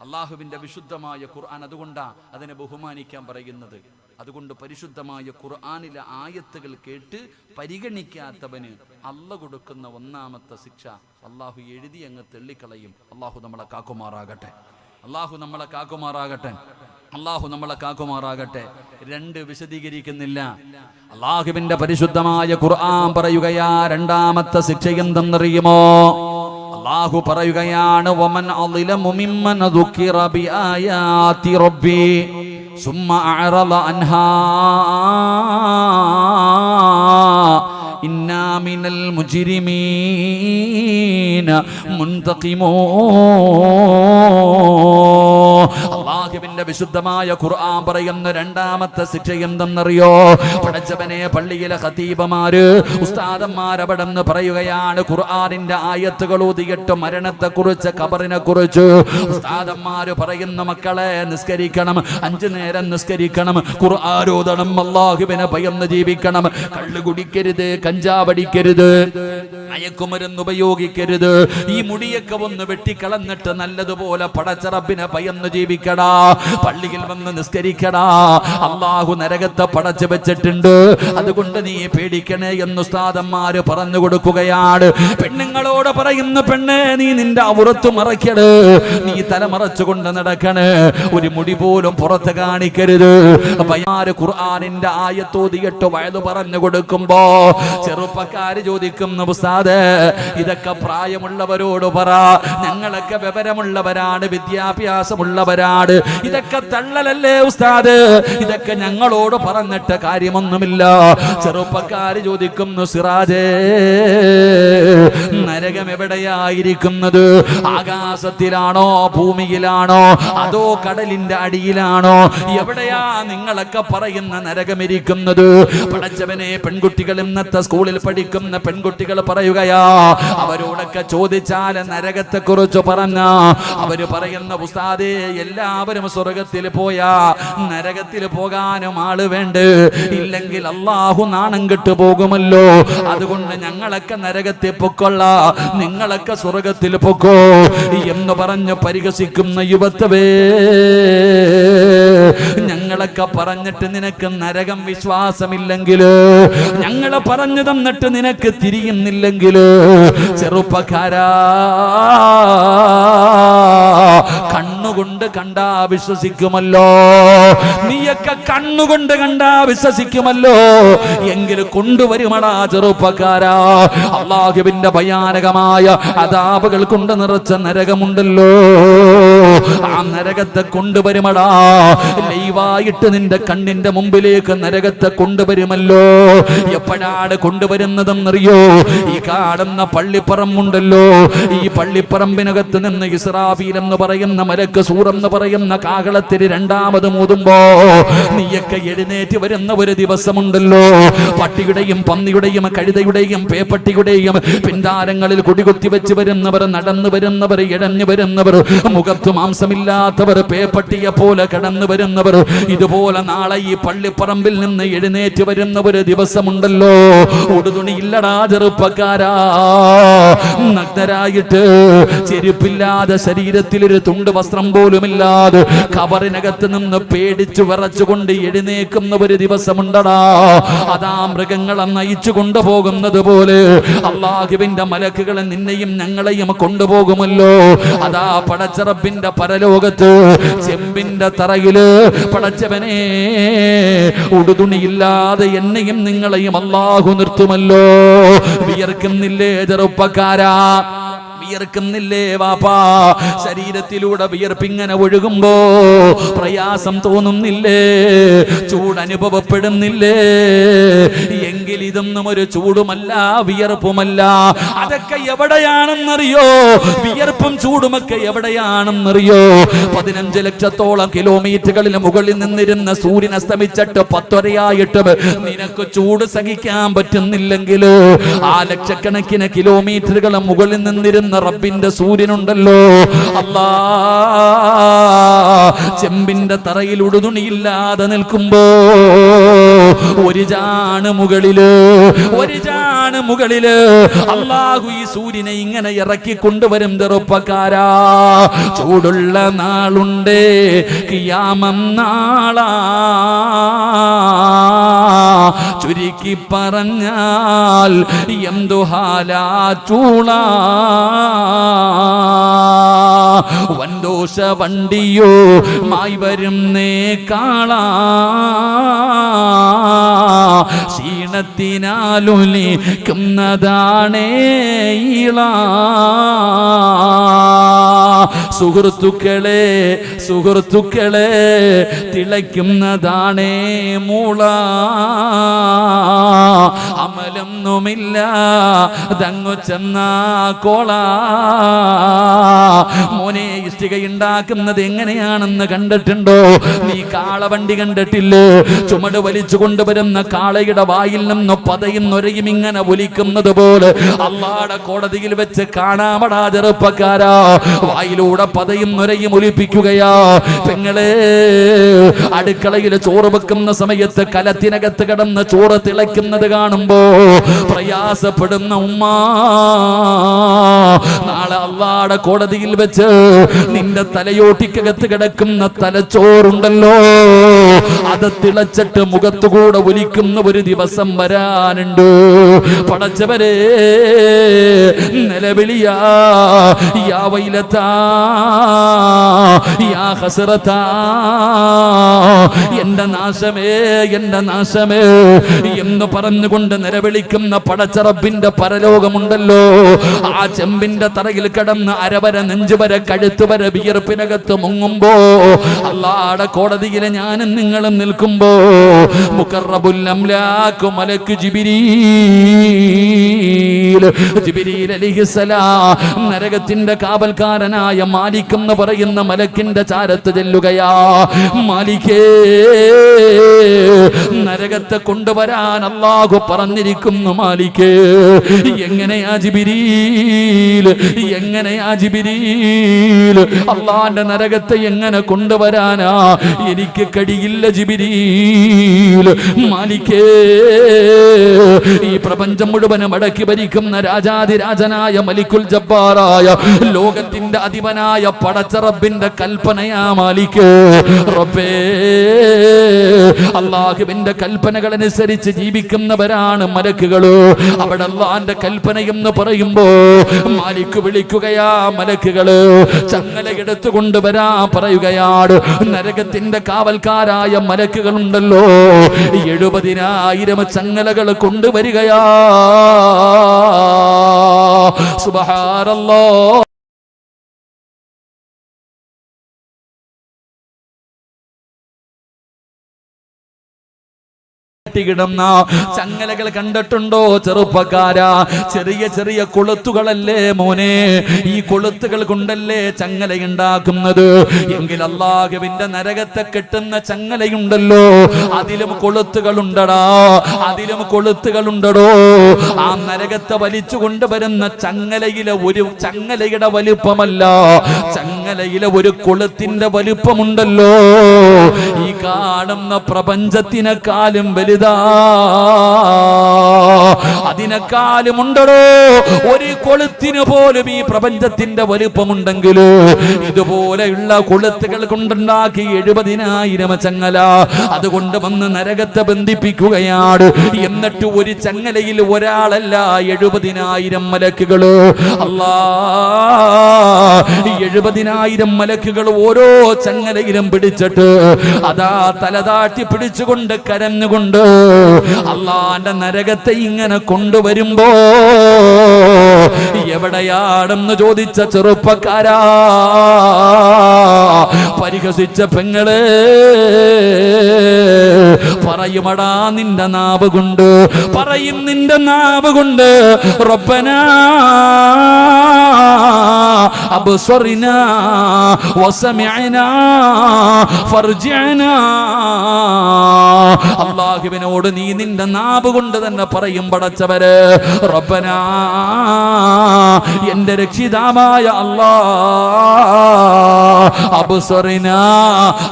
അള്ളാഹുവിൻ്റെ വിശുദ്ധമായ ഖുർആൻ, അതുകൊണ്ടാണ് അതിനെ ബഹുമാനിക്കാൻ പറയുന്നത്. അതുകൊണ്ട് പരിശുദ്ധമായ ഖുർആനിലെ ആയത്തുകൾ കേട്ട് പരിഗണിക്കാത്തവന് അല്ല കൊടുക്കുന്ന ഒന്നാമത്തെ ശിക്ഷ അള്ളാഹു എഴുതി അങ്ങ് തെള്ളിക്കളയും. അള്ളാഹു നമ്മളെ കാക്കുമാറാകട്ടെ. അള്ളാഹു നമ്മളെ കാക്കുമാറാകട്ടെ. അള്ളാഹു നമ്മളെ കാക്കുമാറാകട്ടെ. 2 വിശദീകരിക്കുന്നില്ല. അള്ളാഹുവിന്റെ പരിശുദ്ധമായ ഖുർആൻ പറയുകയാ, രണ്ടാമത്തെ ശിക്ഷ എന്തെന്നറിയുമോ? അള്ളാഹു പറയുകയാണ്, വമൻ അളിലമു മിമ്മൻ ദുക്കിറ ബിആയാതി റബ്ബി സുമ്മ അഅറള അൻഹാ ഇന്നാ മിനൽ മുജ്രിമീന മുൻതഖിമൂൻ. അല്ലാഹുവിന്റെ വിശുദ്ധമായ ഖുർആൻ പറയുന്ന രണ്ടാമത്തെ ശിക്ഷ എന്തെന്നറിയോ? പടച്ചവനെ, പള്ളിയിലെ ഖതീബമാര് ഉസ്താദന്മാർ അവിടെന്ന് പറയുകയാണ്, ഖുർആനിന്റെ ആയത്തുകൾ ഓതിയിട്ട് മരണത്തെക്കുറിച്ച്, ഖബറിനെ കുറിച്ച് ഉസ്താദന്മാര് പറയുന്ന, മക്കളെ നിസ്കരിക്കണം, 5 നേരം നിസ്കരിക്കണം, ഖുർആൻ ഓതണം, അല്ലാഹുവിനെ ഭയന്ന് ജീവിക്കണം, കള്ള് കുടിക്കരുത്, കഞ്ചാവടിക്കരുത്, മയക്കുമരുന്ന് ഉപയോഗിക്കരുത്, ഈ മുടിയൊക്കെ ഒന്ന് വെട്ടിക്കളന്നിട്ട് നല്ലതുപോലെ പടച്ച റബ്ബിനെ ഭയന്ന് ജീവിക്കടാ, പള്ളിയിൽ വന്ന് നിസ്കരിക്കടാ. അല്ലാഹു നരകത്തെ പടച്ചു വെച്ചിട്ടുണ്ട്, അതുകൊണ്ട് നീ പേടിക്കണേ എന്ന് ഉസ്താദന്മാര് പറഞ്ഞു കൊടുക്കുകയാണ്. പെണ്ണുങ്ങളോട് പറയുന്നു, പെണ്ണെ നീ നിന്റെ ഔറത്ത് മറയ്ക്കട്, നീ തലമറച്ചുകൊണ്ട് നടക്കണേ, ഒരു മുടി പോലും പുറത്ത് കാണിക്കരുത്. ഖുർആനിന്റെ ആയത്തോതിയിട്ട് വയത് പറഞ്ഞു കൊടുക്കുമ്പോ ചെറുപ്പക്കാര് ചോദിക്കുന്നു, ഉസ്താദേ ഇതൊക്കെ പ്രായമുള്ളവരോട് പറ, ഞങ്ങളൊക്കെ വിവരമുള്ളവരാണ്, വിദ്യാഭ്യാസമുള്ളവരാണ്, ഇതൊക്കെ തള്ളലല്ലേ ഉസ്താദ്, ഇതൊക്കെ ഞങ്ങളോട് പറഞ്ഞിട്ട് കാര്യമൊന്നുമില്ല. ചെറുപ്പക്കാര് ചോദിക്കുന്നു, സിറാജേ നരകം എവിടെയായിരിക്കുന്നത്? ആകാശത്തിലാണോ, ഭൂമിയിലാണോ, അതോ കടലിന്റെ അടിയിലാണോ? എവിടെയാ നിങ്ങളൊക്കെ പറയുന്ന നരകമിരിക്കുന്നത്? പടച്ചവനെ, പെൺകുട്ടികൾ ഇന്നത്തെ സ്കൂളിൽ പഠിക്കുന്ന പെൺകുട്ടികൾ പറയുകയാ, അവരോടൊക്കെ ചോദിച്ചാൽ നരകത്തെ കുറിച്ച് പറഞ്ഞ അവര് പറയുന്ന, ഉസ്താദേ എല്ലാവരും സ്വർഗത്തിൽ പോയാ നരകത്തിൽ പോകാനും ആള് വേണ്ട, ഇല്ലെങ്കിൽ അല്ലാഹു നാണം കെട്ടു പോകുമല്ലോ, അതുകൊണ്ട് ഞങ്ങളൊക്കെ നരകത്തിൽ പൊക്കൊള്ള, നിങ്ങളൊക്കെ സ്വർഗത്തിൽ പൊക്കോ എന്ന് പറഞ്ഞ് പരിഹസിക്കുന്ന യുവത്വേ, ഞങ്ങളൊക്കെ പറഞ്ഞിട്ട് നിനക്ക് നരകം വിശ്വാസമില്ലെങ്കിൽ, ഞങ്ങളെ പറഞ്ഞു തന്നിട്ട് നിനക്ക് തിരിയുന്നില്ലെങ്കിൽ, ചെറുപ്പക്കാരാ കണ്ണുകൊണ്ട് കണ്ടാ വിശ്വസിക്കുമല്ലോ, നീയൊക്കെ കണ്ണുകൊണ്ട് കണ്ടാ വിശ്വസിക്കുമല്ലോ, എങ്കിൽ കൊണ്ടുവരുമടാ ചെറുപ്പക്കാരാ. അല്ലാഹുവിന്റെ ഭയാനകമായ അദാബുകൾ കൊണ്ട് നിറച്ച നരകമുണ്ടല്ലോ, ആ നരകത്തെ കൊണ്ടുവരുമടാ. ലൈവായിട്ട് നിന്റെ കണ്ണിന്റെ മുമ്പിലേക്ക് നരകത്തെ കൊണ്ടുവരുമല്ലോ. എപ്പോഴാണ് കൊണ്ടുവരുന്നതെന്നറിയോ? ഈ കാണുന്ന പള്ളിപ്പറമ്പുണ്ടല്ലോ, ഈ പള്ളിപ്പറമ്പിനകത്ത് നിന്ന് ഇസ്രാഫീൽ എന്ന് പറയുന്ന മലക്ക് സൂറെന്ന് പറയുന്ന കാഹളത്തിന് രണ്ടാമത് മൂതുമ്പോ നീയൊക്കെ എഴുന്നേറ്റ് വരുന്ന ഒരു ദിവസമുണ്ടല്ലോ. പട്ടിയുടെയും പന്നിയുടെയും കഴുതയുടെയും പേപ്പട്ടിയുടെയും പിന്താരങ്ങളിൽ കുടികുത്തി വെച്ച് വരുന്നവർ, നടന്നു വരുന്നവർ, ഇഴഞ്ഞു വരുന്നവർ, മുഖത്ത് മാംസമില്ലാത്തവർ, പേപ്പട്ടിയെ പോലെ കടന്നു വരുന്നവർ, ഇതുപോലെ നാളെ ഈ പള്ളിപ്പറമ്പിൽ നിന്ന് എഴുന്നേറ്റ് വരുന്ന ഒരു ദിവസമുണ്ടല്ലോ. ഉടുതുണിയില്ലടാ ചെറുപ്പക്കാരാ, നഗ്നരായിട്ട് ചെരുപ്പില്ലാതെ ശരീരത്തിൽ ഒരു തുണ്ട് വസ്ത്രം പോലുമില്ലാതെ ഖബറിനകത്ത് നിന്ന് പേടിച്ചു വിറച്ചുകൊണ്ട് എഴുന്നേക്കുന്ന ഒരു ദിവസമുണ്ടടാ. അതാ മൃഗങ്ങളെ നയിച്ചു കൊണ്ടുപോകുന്നത് പോലെ അല്ലാഹുവിന്റെ മലക്കുകൾ നിന്നെയും ഞങ്ങളെയും കൊണ്ടുപോകുമല്ലോ. അതാ പടച്ചറബിന്റെ പരലോകത്ത് ചെമ്പിന്റെ തറയില് പടച്ചവനെ ഉടുതുണിയില്ലാതെ എന്നെയും നിങ്ങളെയും അല്ലാഹു നിർത്തുമല്ലോ. വിയർക്കുന്നില്ലേ ചെറുപ്പക്കാരാ? വിയർക്കുന്നില്ലേ വാപ്പാ? ശരീരത്തിലൂടെ വിയർപ്പിങ്ങനെ ഒഴുകുമ്പോ പ്രയാസം തോന്നുന്നില്ലേ? ചൂടനുഭവപ്പെടുന്നില്ലേ? എങ്കിൽ ഇതൊന്നും ഒരു ചൂടുമല്ല, വിയർപ്പുമല്ല. അതൊക്കെ എവിടെയാണെന്നറിയോ? വിയർപ്പും ചൂടുമൊക്കെ എവിടെയാണെന്നറിയോ? 15 ലക്ഷത്തോളം കിലോമീറ്ററുകളിൽ മുകളിൽ നിന്നിരുന്ന സൂര്യൻ അസ്തമിച്ചിട്ട് 10:30 നിനക്ക് ചൂട് സഹിക്കാൻ പറ്റുന്നില്ലെങ്കിൽ ആ ലക്ഷക്കണക്കിന് കിലോമീറ്ററുകൾ മുകളിൽ നിന്നിരുന്ന റബ്ബിന്റെ സൂര്യനുണ്ടല്ലോ, അല്ലാ, ചെമ്പിന്റെ തറയിൽ ഉടുതുണിയില്ലാതെ നിൽക്കുമ്പോ ഒരു ജാണ് മുകളില് അല്ലാഹു ഈ സൂര്യനെ ഇങ്ങനെ ഇറക്കി കൊണ്ടുവരും ചെറുപ്പക്കാരാ. ചൂടുള്ള നാളുണ്ടേ ഖിയാമം നാളാ, ചുരുക്കി പറഞ്ഞാൽ എന്തു ഹാലാ ചൂളാ. വൻദോഷ വണ്ടിയോ മായി വരുന്നേ കാളാ, ക്ഷീണത്തിനാലുലിക്കുന്നതാണേ ഈളാ. സുഹൃത്തുക്കളെ തിളയ്ക്കുന്നതാണേ മൂള. അമലൊന്നുമില്ല തങ്ങു ചെന്ന കോള. മോനെ, ഇഷ്ടികയുണ്ടാക്കുന്നത് എങ്ങനെയാണെന്ന് കണ്ടിട്ടുണ്ടോ? നീ കാളവണ്ടി കണ്ടിട്ടില്ലേ? ചുമട് വലിച്ചു കൊണ്ടുവരുന്ന കാളയുടെ വായിൽ നിന്ന് പതയും നൊരയും ഇങ്ങനെ ഒലിക്കുന്നത് പോലെ അല്ലാഹുവിന്റെ കോടതിയിൽ വെച്ച് കാണാമടാ ചെറുപ്പക്കാരാ. വായിലൂടെ പതയും നൊരയും ഒലിപ്പിക്കുകയാ. പെങ്ങളെ, അടുക്കളയിൽ ചോറ് വെക്കുന്ന സമയത്ത് കലത്തിനകത്ത് കിടന്ന് ചോറ് തിളയ്ക്കുന്നത് കാണുമ്പോ പ്രയാസപ്പെടുന്ന ഉമ്മ, നാളെ അല്ലാഹുവിന്റെ കോടതിയിൽ വെച്ച് നിന്റെ തലയോട്ടിക്കകത്ത് കിടക്കുന്ന തലച്ചോറുണ്ടല്ലോ, അത് തിളച്ചിട്ട് മുഖത്തുകൂടെ ഒലിക്കുന്ന ഒരു ദിവസം വരാനുണ്ട്. പടച്ചവരെ, നിലവിളിയാ, യാ വൈലതാ യാ ഹസ്റതാ, എന്റെ നാശമേ എന്ന് പറഞ്ഞുകൊണ്ട് നിലവിളിക്കുന്ന പടച്ചറബിന്റെ പരലോകമുണ്ടല്ലോ. ആ ചെമ്പിന്റെ തറയിൽ കിടന്ന് അരവര നെഞ്ചുവരെ കഴുത്തുവരെ വിയർപ്പിനകത്ത് മുങ്ങുമ്പോ അല്ലാഹുവിന്റെ കോടതിയിൽ ഞാനും നിങ്ങളും നിൽക്കുമ്പോ മുഖറബുൽ അംലാഖ് മലക്ക് ജിബ്രീൽ അലൈഹിസ്സലാം നരകത്തിന്റെ കാവൽക്കാരനായ മാലിക് എന്ന് പറയുന്ന മലക്കിന്റെ ചാരത്ത് ചെല്ലുകയാ. മാലിക്കേ, നരകത്തെ കൊണ്ടുവരാൻ അല്ലാഹു പറഞ്ഞിരിക്കുന്നു. മാലിക്കേ, എങ്ങനെയാ ജിബ്രീൽ അല്ലാഹുവിന്റെ നരകത്തെ എങ്ങനെ കൊണ്ടുവരാനാ? എനിക്ക് കഴിയില്ല ജിബ്രീൽ. മാലിക്കേ, ഈ പ്രപഞ്ചം മുഴുവനും അടക്കി ഭരിക്കുന്ന രാജാതിരാജനായ മലിക്കുൽ ജബ്ബാറായ ലോകത്തിന്റെ അധിപനായ പടച്ചറബിന്റെ കൽപ്പനയാ മാലിക്. റബ്ബേ, അല്ലാഹുവിന്റെ കൽപ്പനകൾ അനുസരിച്ച് ജീവിക്കുന്നവരാണ് മലക്കുകൾ. അവിടെ അല്ലാഹുവിന്റെ കൽപ്പന എന്ന് പറയുമ്പോ മാലിക് വിളിക്കുകയാ മലക്കുകള് ചങ്ങല എടുത്തു കൊണ്ടുവരാ പറയുകയാണ്. നരകത്തിന്റെ കാവൽക്കാരായ മലക്കുകൾ ഉണ്ടല്ലോ, 70,000 ചങ്ങലകൾ കൊണ്ടുവരികയാ. സുബ്ഹാനല്ലാഹ്. കിടന്ന ചങ്ങലകൾ കണ്ടിട്ടുണ്ടോ ചെറുപ്പക്കാരാ? ചെറിയ ചെറിയ കൊളുത്തുകളല്ലേ മോനെ, ഈ കൊളുത്തുകൾ കൊണ്ടല്ലേ ചങ്ങല ഉണ്ടാക്കുന്നത്. എങ്കിൽ അല്ലാഹുവിന്റെ നരകത്തെ കെട്ടുന്ന ചങ്ങലയുണ്ടല്ലോ, അതിലും കൊളുത്തുകളുണ്ടടാ, അതിലും കൊളുത്തുകളുണ്ടടോ. ആ നരകത്തെ വലിച്ചു കൊണ്ടുവരുന്ന ചങ്ങലയുടെ വലുപ്പമല്ല, ചങ്ങലയിലെ ഒരു കൊളുത്തിന്റെ വലുപ്പമുണ്ടല്ലോ, ഈ കാണുന്ന പ്രപഞ്ചത്തിനെക്കാളും വലുതാ, അതിനെക്കാളും ഉണ്ടോ. ഒരു കൊളുത്തിന് പോലും ഈ പ്രപഞ്ചത്തിന്റെ വലുപ്പമുണ്ടെങ്കിൽ ഇതുപോലെയുള്ള കൊളുത്തുകൾ കൊണ്ടുണ്ടാക്കി 70,000 ചങ്ങല അതുകൊണ്ട് വന്ന് നരകത്തെ ബന്ധിപ്പിക്കുകയാണ്. എന്നിട്ട് ഒരു ചങ്ങലയിൽ ഒരാളല്ല, 70,000 മലക്കുകള്. അല്ലാ, 70,000 മലക്കുകൾ ഓരോ ചങ്ങലയിലും പിടിച്ചിട്ട് അതാ തലതാട്ടി പിടിച്ചുകൊണ്ട് കരഞ്ഞുകൊണ്ട് അല്ലാഹുവിന്റെ നരകത്തെ ഇങ്ങനെ കൊണ്ടുവരുമ്പോ എവിടെയാണെന്ന് ചോദിച്ച ചെറുപ്പക്കാരാ, പരിഹസിച്ച പെങ്ങളെ പറയുമടാ നിന്റെ നാവ് കൊണ്ട്, പറയും നിന്റെ നാവ് കൊണ്ട്, റബ്ബനാ അബ്സറിനാ വസമിഅനാ ഫർജിഅനാ. അല്ലാഹുവിനോട് നീ നിന്റെ നാവ് കൊണ്ട് തന്നെ പറയും, പടച്ചവരെ റബ്ബനാ, എന്റെ രക്ഷിതാവായ അല്ലാഹ്, അബ്സറിനാ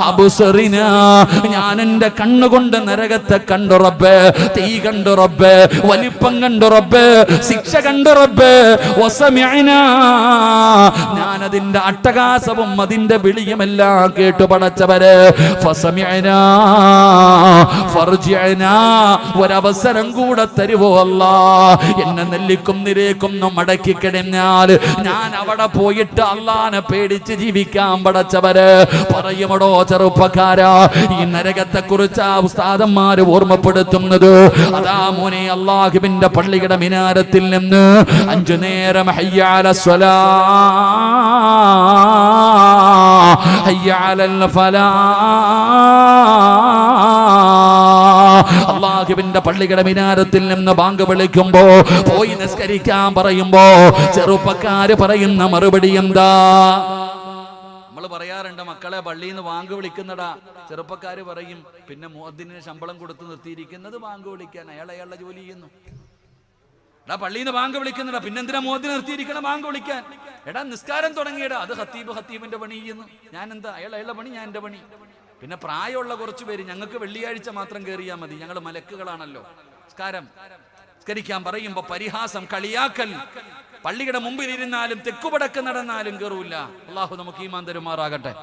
അബ്സറിനാ, ഞാൻ എന്റെ കണ്ണുകൊണ്ട് നരകത്തെ കണ്ടു റബ്ബേ, തീ കണ്ടു റബ്ബേ, വലിപ്പം കണ്ടു റബ്ബേ, ശിക്ഷ കണ്ടു റബ്ബേ, വസമിഅനാ, ഞാൻ അതിന്റെ അട്ടഹാസവും അതിന്റെ വിളിയുമെല്ലാം കേട്ടു പടച്ചവരെ, ഫസമിഅനാ ഫർജിഅനാ, ഒരവസരം കൂടെ തരുവോ അല്ലാ, എന്നെ നെല്ലിക്കും നിരേക്കും മടക്കി കിടന്നാൽ ഞാൻ അവിടെ പോയിട്ട് അല്ലാഹനെ പേടിച്ച് ജീവിക്കാൻ പടച്ചവര്. പറയുമടോ ചെറുപ്പക്കാരാ, ഈ നരകത്തെ കുറിച്ച് ഉസ്താദന്മാര് ഓർമ്മപ്പെടുത്തുന്നത് അതാ മോനെ, അല്ലാഹുവിന്റെ പള്ളിയുടെ മിനാരത്തിൽ നിന്ന് 5 നേരം ഹയ്യ അലസ്സലാ ഹയ്യ അലൽ ഫലാ, അല്ലാഹുവിന്റെ പള്ളിയുടെ മിനാരത്തിൽ നിന്ന് ബാങ്ക് വിളിക്കുമ്പോ പോയി നിസ്കരിക്കാൻ പറയുമ്പോ ചെറുപ്പക്കാര് പറയുന്ന മറുപടി എന്താ? നമ്മൾ പറയാറുണ്ട്, മക്കളെ പള്ളിയിൽ നിന്ന് ബാങ്ക് വിളിക്കുന്നടാ. ചെറുപ്പക്കാര് പറയും, പിന്നെ മുഅദ്ദിനിന് ശമ്പളം കൊടുത്ത് നിർത്തിയിരിക്കുന്നത് ബാങ്ക് വിളിക്കാൻ, അയാളുടെ ജോലി ചെയ്യുന്നു. എടാ പള്ളിയിൽ നിന്ന് ബാങ്ക് വിളിക്കുന്നടാ, പിന്നെന്തിനാ മുഅദ്ദിൻ നിർത്തിയിരിക്കണം ബാങ്ക് വിളിക്കാൻ? എടാ നിസ്കാരം തുടങ്ങിയടാ, അത് ഖത്തീബിന്റെ പണി ചെയ്യുന്നു, ഞാൻ എന്താ? അയാളുടെ പണി, ഞാൻ എന്റെ പണി. പിന്നെ പ്രായമുള്ള കുറച്ചു പേര്, ഞങ്ങൾക്ക് വെള്ളിയാഴ്ച മാത്രം കയറിയാൽ മതി, ഞങ്ങൾ മലക്കുകളാണല്ലോ. നിസ്കരിക്കാൻ പറയുമ്പോ പരിഹാസം, കളിയാക്കൽ. പള്ളിയുടെ മുമ്പിൽ ഇരുന്നാലും തെക്കുപടക്ക് നടന്നാലും കയറൂല. അള്ളാഹു നമുക്ക് ഈമാൻ തരുമാറാകട്ടെ,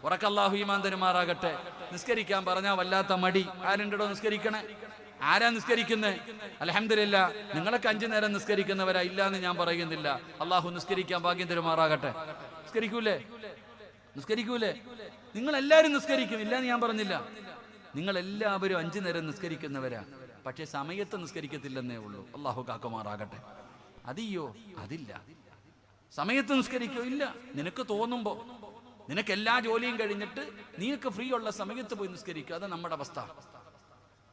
ഉറക്കല്ലാഹു ഈമാൻ തരുമാറാകട്ടെ. നിസ്കരിക്കാൻ പറഞ്ഞാൽ വല്ലാത്ത മടി. ആരുണ്ടോ നിസ്കരിക്കണേ? ആരാ നിസ്കരിക്കുന്നേ? അൽഹംദുലില്ലാ, നിങ്ങളൊക്കെ 5 നേരം നിസ്കരിക്കുന്നവരാ, ഇല്ലാന്ന് ഞാൻ പറയുന്നില്ല. അള്ളാഹു നിസ്കരിക്കാൻ ഭാഗ്യം തരുമാറാകട്ടെ. നിസ്കരിക്കൂലേ? നിങ്ങൾ എല്ലാവരും നിസ്കരിക്കും, ഇല്ലാന്ന് ഞാൻ പറഞ്ഞില്ല. നിങ്ങൾ എല്ലാവരും 5 നേരം നിസ്കരിക്കുന്നവരാ, പക്ഷെ സമയത്ത് നിസ്കരിക്കത്തില്ലെന്നേ ഉള്ളൂ. അള്ളാഹു കാക്കുമാറാകട്ടെ. അതിയോ? അതില്ല. സമയത്ത് നിസ്കരിക്കോ? ഇല്ല. നിനക്ക് തോന്നുമ്പോ, നിനക്ക് എല്ലാ ജോലിയും കഴിഞ്ഞിട്ട് നീക്ക് ഫ്രീ ഉള്ള സമയത്ത് പോയി നിസ്കരിക്കുക. അത് നമ്മുടെ അവസ്ഥ.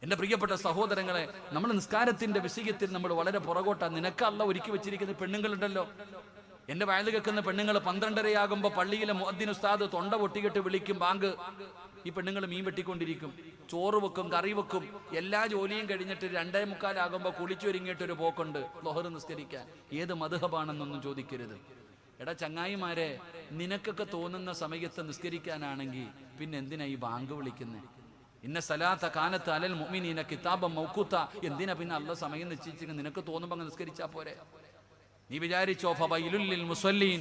എന്റെ പ്രിയപ്പെട്ട സഹോദരങ്ങളെ, നമ്മൾ നിസ്കാരത്തിന്റെ വിഷയത്തിൽ നമ്മൾ വളരെ പുറകോട്ടാ. നിനക്ക് അല്ലാഹു ഒരുക്കി വെച്ചിരിക്കുന്ന പെണ്ണുങ്ങളുണ്ടല്ലോ. എന്റെ വയല് കേൾക്കുന്ന പെണ്ണുങ്ങൾ 12:30 പള്ളിയിലെ മുഅദ്ദിൻ ഉസ്താദ് തൊണ്ട പൊട്ടിക്കെട്ട് വിളിക്കും ബാങ്ക്. ഈ പെണ്ണുങ്ങൾ മീൻ വെട്ടിക്കൊണ്ടിരിക്കും, ചോറ് വെക്കും, കറി വെക്കും, എല്ലാ ജോലിയും കഴിഞ്ഞിട്ട് 2:45 കുളിച്ചൊരുങ്ങിയിട്ടൊരു പോക്കുണ്ട് ളുഹർ നിസ്കരിക്കാൻ. ഏത് മദ്ഹബാണെന്നൊന്നും ചോദിക്കരുത്. എടാ ചങ്ങായിമാരെ, നിനക്കൊക്കെ തോന്നുന്ന സമയത്ത് നിസ്കരിക്കാനാണെങ്കിൽ പിന്നെ എന്തിനാ ഈ ബാങ്ക് വിളിക്കുന്നത്? ഇന്ന സലാത്ത കാനത്ത് അലൽ മുഅ്മിനീന കിതാബൻ മൗഖൂത. എന്തിനാ പിന്നെ അല്ലാഹ് സമയം നിശ്ചയിച്ചിട്ട് നിനക്ക് തോന്നുമ്പോൾ അങ്ങ് നിസ്കരിച്ചാ പോരെ? നീ വിചാരിച്ചോ, ഫവൈലുൽ ലിൽ മുസല്ലീൻ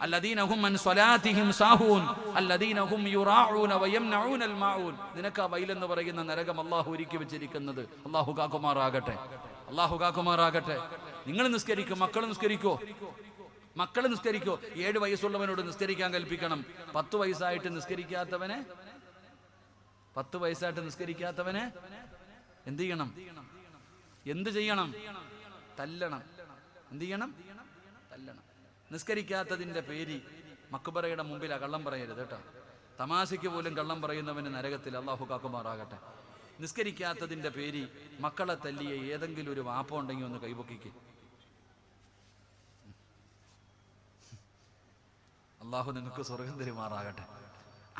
അല്ലദീന ഹും അൻ സ്വലാത്തിഹിം സാഹൂൻ അല്ലദീന ഹും യുറാഊന വയംനഊനൽ മാഊൻ. നിനക്ക് ആ വൈലെന്ന് പറയുന്ന നരകം അല്ലാഹു ഒരുക്കി വെച്ചിരിക്കുന്നത്. അല്ലാഹു കാക്കുമാറാകട്ടെ, അല്ലാഹു കാക്കുമാറാകട്ടെ. നിങ്ങൾ നിസ്കരിക്കും, മക്കൾ നിസ്കരിക്കോ? മക്കൾ നിസ്കരിക്കോ? 7 വയസ്സുള്ളവനോട് നിസ്കരിക്കാൻ കൽപ്പിക്കണം. 10 വയസ്സായിട്ട് നിസ്കരിക്കാത്തവനെ എന്ത് ചെയ്യണം? എന്ത് ചെയ്യണം? തല്ലണം. എന്ത് ചെയ്യണം? തല്ലണം. നിസ്കരിക്കാത്തതിന്റെ പേര് മക്ബറയുടെ മുമ്പിലാ കള്ളം പറയരുത് കേട്ടോ. തമാശയ്ക്ക് പോലും കള്ളം പറയുന്നവന് നരകത്തിൽ. അല്ലാഹു കാക്കുമാറാകട്ടെ. നിസ്കരിക്കാത്തതിന്റെ പേര് മക്കളെ തല്ലിയ ഏതെങ്കിലും ഒരു വാപ്പ ഉണ്ടെങ്കിൽ ഒന്ന് കൈപൊക്കിക്ക്. അള്ളാഹു നിങ്ങൾക്ക് സ്വർഗം തരുമാറാകട്ടെ.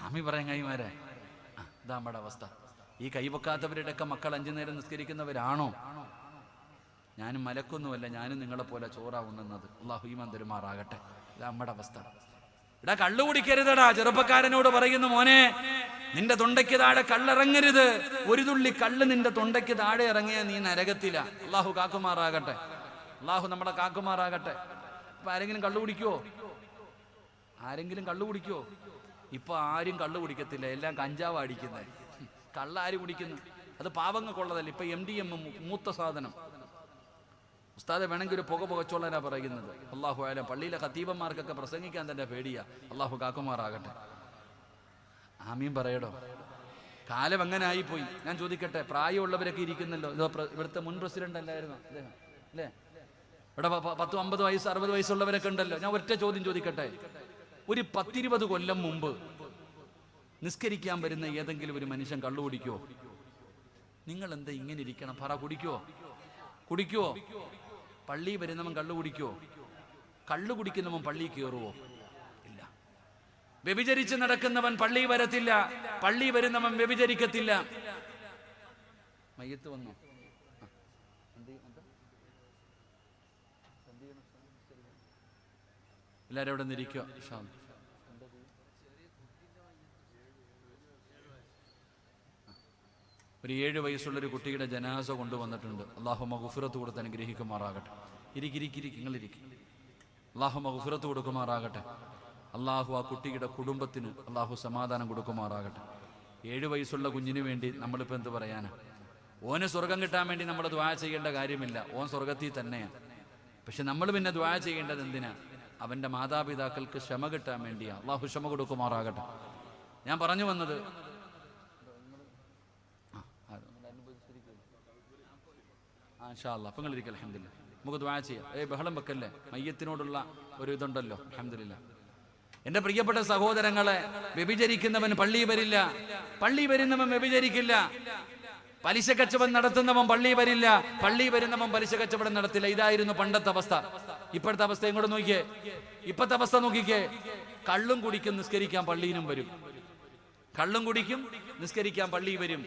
ആമി പറയാൻ കൈമാരെ. ഇതാ നമ്മുടെ അവസ്ഥ. ഈ കൈപൊക്കാത്തവരുടെയൊക്കെ മക്കൾ 5 നേരം നിസ്കരിക്കുന്നവരാണോ? ഞാനും മലക്കൊന്നുമല്ല, ഞാനും നിങ്ങളെ പോലെ ചോറാവുന്നത്. അള്ളാഹു ഈമാൻ തരുമാറാകട്ടെ. ഇതാ നമ്മുടെ അവസ്ഥ. ഇടാ, കള്ളു കുടിക്കരുതടാ. ചെറുപ്പക്കാരനോട് പറയുന്നു, മോനെ, നിന്റെ തൊണ്ടയ്ക്ക് താഴെ കള്ളിറങ്ങരുത്. ഒരു തുള്ളി കള്ള് നിന്റെ തൊണ്ടയ്ക്ക് താഴെ ഇറങ്ങിയ നീ നരകത്തില. അള്ളാഹു കാക്കുമാറാകട്ടെ. അള്ളാഹു നമ്മളെ കാക്കുമാറാകട്ടെ. ഇപ്പൊ ആരെങ്കിലും കള്ളു കുടിക്കുവോ? ഇപ്പൊ ആരും കള്ളു കുടിക്കത്തില്ല, എല്ലാം കഞ്ചാവ് അടിക്കുന്നത്. കള്ള ആര് കുടിക്കുന്നു? അത് പാവങ്ങൾക്കുള്ളതല്ല. ഇപ്പൊ MDM മൂത്ത സാധനം. ഉസ്താദെ വേണമെങ്കിൽ ഒരു പുകച്ചോളനാ പറയുന്നത്. അള്ളാഹു ആയാലും പള്ളിയിലെ ഖതീബന്മാർക്കൊക്കെ പ്രസംഗിക്കാൻ തന്നെ പേടിയാ. അള്ളാഹു കാക്കുമാറാകട്ടെ. ആമീൻ പറയടോ. കാലം അങ്ങനെ ആയിപ്പോയി. ഞാൻ ചോദിക്കട്ടെ, പ്രായമുള്ളവരൊക്കെ ഇരിക്കുന്നല്ലോ. ഇവിടുത്തെ മുൻ പ്രസിഡന്റ് അല്ലായിരുന്നു അദ്ദേഹം അല്ലേ? ഇവിടെ 10-50 വയസ്സ് 60 വയസ്സുള്ളവരൊക്കെ ഉണ്ടല്ലോ. ഞാൻ ഒറ്റ ചോദ്യം ചോദിക്കട്ടെ. ഒരു 10-20 കൊല്ലം മുമ്പ് നിസ്കരിക്കാൻ വരുന്ന ഏതെങ്കിലും ഒരു മനുഷ്യൻ കള്ളു കുടിക്കുവോ? നിങ്ങൾ എന്താ ഇങ്ങനെ ഇരിക്കണം? പറ, കുടിക്കുവോ? പള്ളി വരുന്നവൻ കള്ളു കുടിക്കുവോ? കള്ളു കുടിക്കുന്നവൻ പള്ളി കയറുവോ? ഇല്ല. വ്യഭിചരിച്ച് നടക്കുന്നവൻ പള്ളി വരത്തില്ല, പള്ളി വരുന്നവൻ വ്യഭിചരിക്കത്തില്ല. മയ്യത്ത് വന്നു. എല്ലാവരും അവിടെ നിന്നിരിക്കുക. ഒരു 7 വയസ്സുള്ളൊരു കുട്ടിയുടെ ജനാസ കൊണ്ടുവന്നിട്ടുണ്ട്. അല്ലാഹു മഗ്ഫിറത്ത് കൊടുത്ത് അനുഗ്രഹിക്കുമാറാകട്ടെ. നിങ്ങളിരിക്കും. അല്ലാഹു മഗ്ഫിറത്ത് കൊടുക്കുമാറാകട്ടെ. അല്ലാഹു ആ കുട്ടിയുടെ കുടുംബത്തിന് അല്ലാഹു സമാധാനം കൊടുക്കുമാറാകട്ടെ. 7 വയസ്സുള്ള കുഞ്ഞിന് വേണ്ടി നമ്മളിപ്പോൾ എന്ത് പറയാനാ? ഓന് സ്വർഗം കിട്ടാൻ വേണ്ടി നമ്മൾ ദുആ ചെയ്യേണ്ട കാര്യമില്ല. ഓൻ സ്വർഗത്തിൽ തന്നെയാണ്. പക്ഷെ നമ്മൾ പിന്നെ ദുആ ചെയ്യേണ്ടത് എന്തിനാ? അവൻ്റെ മാതാപിതാക്കൾക്ക് ക്ഷമ കിട്ടാൻ വേണ്ടിയാണ്. അല്ലാഹു ക്ഷമ കൊടുക്കുമാറാകട്ടെ. ഞാൻ പറഞ്ഞു വന്നത്, അപ്പം നിങ്ങളിരിക്കും. അൽഹംദുലില്ലാ. നമുക്ക് ദുആ ചെയ്യാം. ബഹളം വെക്കല്ലേ. മയ്യത്തിനോടുള്ള ഒരു ഇതുണ്ടല്ലോ. അൽഹംദുലില്ലാ. എൻ്റെ പ്രിയപ്പെട്ട സഹോദരങ്ങളെ, വ്യഭിചരിക്കുന്നവൻ പള്ളി വരില്ല, പള്ളി വരുന്നവൻ വ്യഭിചരിക്കില്ല. പലിശ കച്ചവടം നടത്തുന്നവൻ പള്ളി വരില്ല, പള്ളി വരുന്നവൻ പലിശ കച്ചവടം നടത്തില്ല. ഇതായിരുന്നു പണ്ടത്തെ അവസ്ഥ. ഇപ്പോഴത്തെ അവസ്ഥ ഇങ്ങോട്ട് നോക്കിയേ. ഇപ്പോഴത്തെ അവസ്ഥ നോക്കിക്കേ. കള്ളും കുടിക്കും, നിസ്കരിക്കാൻ പള്ളിയിലും വരും. കള്ളും കുടിക്കും, നിസ്കരിക്കാൻ പള്ളി വരും.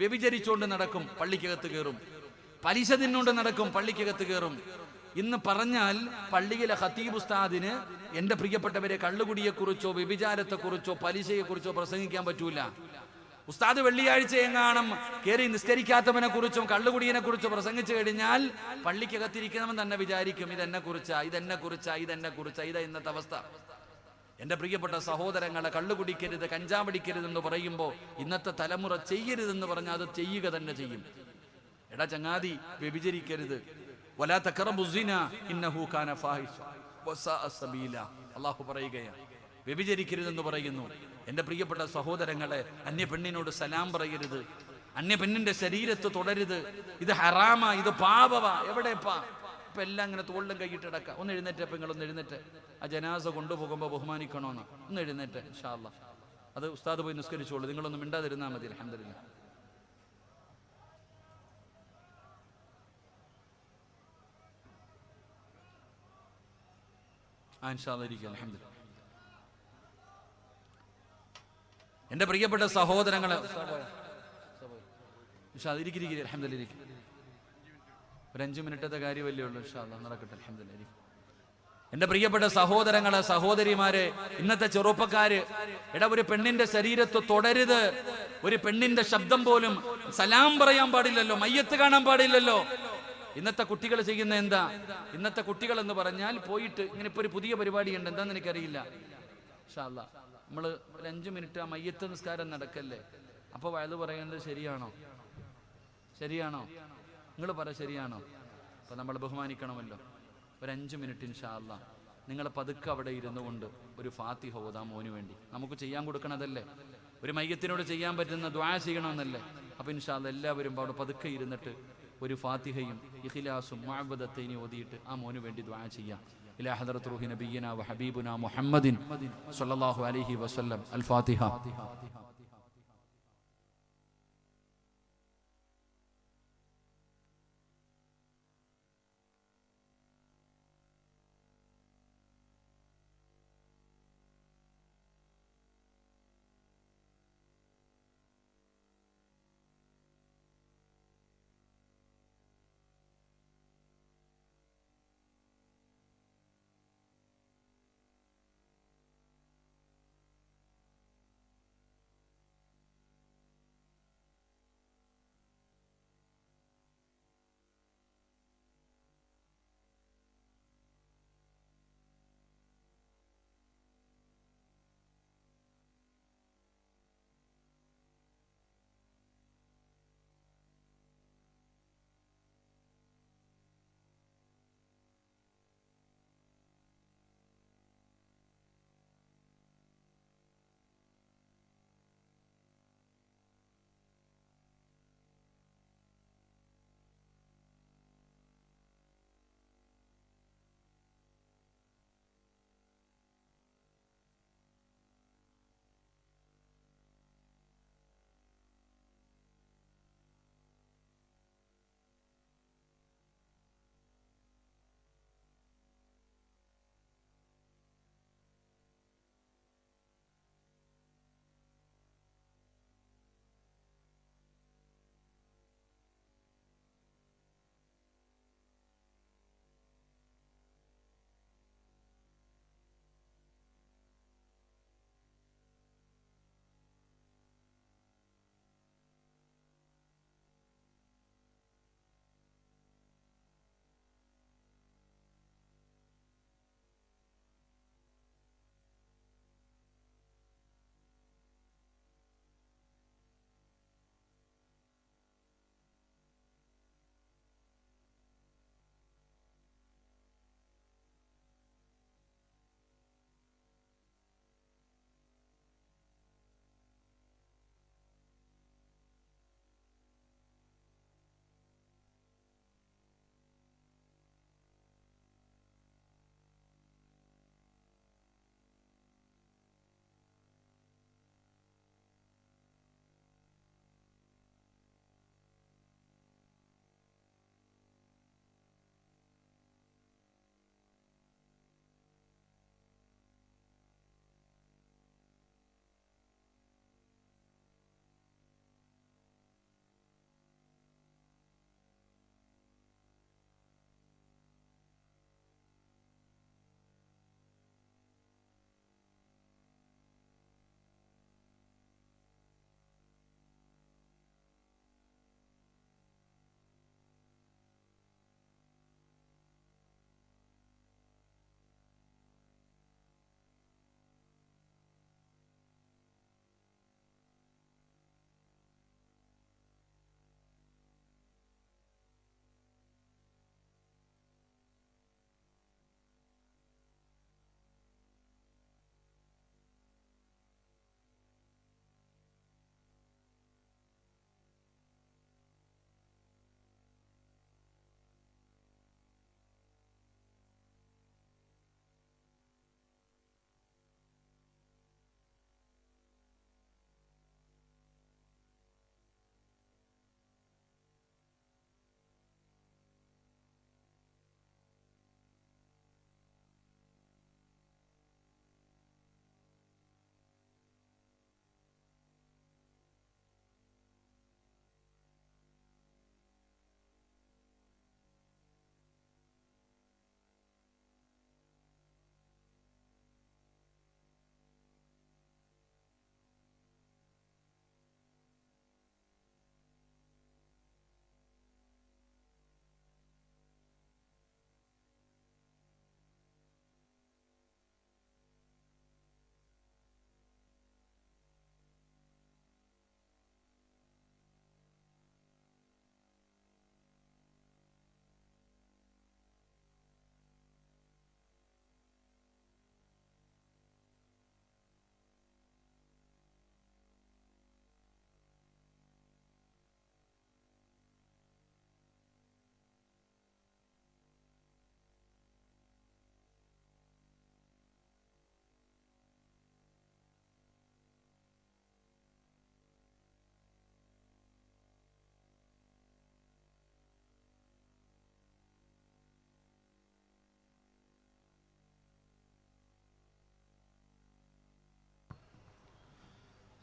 വ്യഭിചരിച്ചുകൊണ്ട് നടക്കും, പള്ളിക്കകത്ത് കയറും. പലിശ തിന്നുകൊണ്ട് നടക്കും, പള്ളിക്കകത്ത് കയറും. ഇന്ന് പറഞ്ഞാൽ പള്ളിയിലെ ഖതീബ് ഉസ്താദിന് എൻ്റെ പ്രിയപ്പെട്ടവരെ കള്ളുകുടിയെക്കുറിച്ചോ വ്യഭിചാരത്തെക്കുറിച്ചോ പലിശയെക്കുറിച്ചോ പ്രസംഗിക്കാൻ പറ്റൂല. ഉസ്താദ് വെള്ളിയാഴ്ച എങ്ങാനും കയറി നിസ്കരിക്കാത്തവനെ കുറിച്ചും കള്ളുകുടിയെ കുറിച്ചോ പ്രസംഗിച്ചു കഴിഞ്ഞാൽ പള്ളിക്കകത്തിരിക്കുന്നവൻ തന്നെ വിചാരിക്കും ഇതെന്നെ കുറിച്ചാ, ഇതാ ഇന്നത്തെ അവസ്ഥ. എൻ്റെ പ്രിയപ്പെട്ട സഹോദരങ്ങളെ, കള്ളുകുടിക്കരുത്, കഞ്ചാവടിക്കരുതെന്ന് പറയുമ്പോൾ ഇന്നത്തെ തലമുറ ചെയ്യരുതെന്ന് പറഞ്ഞാൽ അത് ചെയ്യുക തന്നെ ചെയ്യും. എടാ ചങ്ങാതി, വ്യഭിചരിക്കരുത്. വലാ തഖറബു സിനാ ഇന്നഹു കാന ഫാഹിഷ വസാഅ സബീല. അല്ലാഹു പറയുകയാണ്, വ്യഭിചരിക്കരുതെന്ന് പറയുന്നു. എൻ്റെ പ്രിയപ്പെട്ട സഹോദരങ്ങളെ, അന്യ പെണ്ണിനോട് സലാം പറയരുത്, അന്യ പെണ്ണിന്റെ ശരീരത്ത് തുടരുത്. ഇത് ഹറാമാ, ഇത് പാപവാ. എവിടെപ്പാ? ഇപ്പം എല്ലാം ഇങ്ങനെ തോളിലും കൈയിട്ടടക്കുക. ഒന്ന് എഴുന്നേറ്റ്. അപ്പം നിങ്ങളൊന്ന് എഴുന്നേറ്റ്. ആ ജനാസ കൊണ്ടുപോകുമ്പോൾ ബഹുമാനിക്കണമെന്ന് ഒന്ന് എഴുന്നേറ്റ്. ഇൻഷാ അല്ലാഹ് അത് ഉസ്താദ് പോയി നിസ്കരിച്ചോളൂ. നിങ്ങളൊന്നും മിണ്ടാതിരുന്നാൽ മതി. അൽഹംദുലില്ലാ. എന്റെ പ്രിയപ്പെട്ട സഹോദരങ്ങളെ, ഒരു 5 മിനിറ്റത്തെ കാര്യമല്ലേ ഉള്ളൂ. നടക്കട്ടെ. അൽഹംദുലില്ലാ. എന്റെ പ്രിയപ്പെട്ട സഹോദരങ്ങളെ, സഹോദരിമാരെ, ഇന്നത്തെ ചെറുപ്പക്കാര്, ഒരു പെണ്ണിന്റെ ശരീരത്ത് തുടരുത്. ഒരു പെണ്ണിന്റെ ശബ്ദം പോലും, സലാം പറയാൻ പാടില്ലല്ലോ, മയ്യത്ത് കാണാൻ പാടില്ലല്ലോ. ഇന്നത്തെ കുട്ടികൾ ചെയ്യുന്ന എന്താ? ഇന്നത്തെ കുട്ടികൾ എന്ന് പറഞ്ഞാൽ പോയിട്ട് ഇങ്ങനെ ഇപ്പൊ ഒരു പുതിയ പരിപാടി ഉണ്ട്, എന്താന്ന് എനിക്കറിയില്ല. ഇൻഷാ അല്ലാഹ് നമ്മള് ഒരു 5 മിനിറ്റ് ആ മയ്യത്ത് നിസ്കാരം നടക്കല്ലേ, അപ്പൊ വയത് പറയുന്നത് ശരിയാണോ? ശരിയാണോ? നിങ്ങൾ പറ, ശരിയാണോ? അപ്പൊ നമ്മൾ ബഹുമാനിക്കണമല്ലോ. ഒരു 5 മിനിറ്റ് ഇൻഷാ അല്ലാഹ് നിങ്ങൾ പതുക്കെ അവിടെ ഇരുന്നു കൊണ്ട് ഒരു ഫാത്തിഹ ഓതാം മോന് വേണ്ടി. നമുക്ക് ചെയ്യാൻ കൊടുക്കണതല്ലേ, ഒരു മയ്യത്തിനോട് ചെയ്യാൻ പറ്റുന്ന ദുആ ചെയ്യണമെന്നല്ലേ. അപ്പൊ ഇൻഷാ അല്ലാഹ് എല്ലാവരും അവിടെ പതുക്കെ ഇരുന്നിട്ട് ഒരു ഫാത്തിഹയും ഇഖ്ലാസും മുഅവ്വദത്തൈനി ഓതിയിട്ട് ആ മോന് വേണ്ടി ദുആ ചെയ്യാം. ഇലാ ഹദറത്ത് റൂഹി നബിയ്യിനാ വ ഹബീബുനാ മുഹമ്മദിൻ സ്വല്ലല്ലാഹു അലൈഹി വസല്ലം. അൽ ഫാത്തിഹ.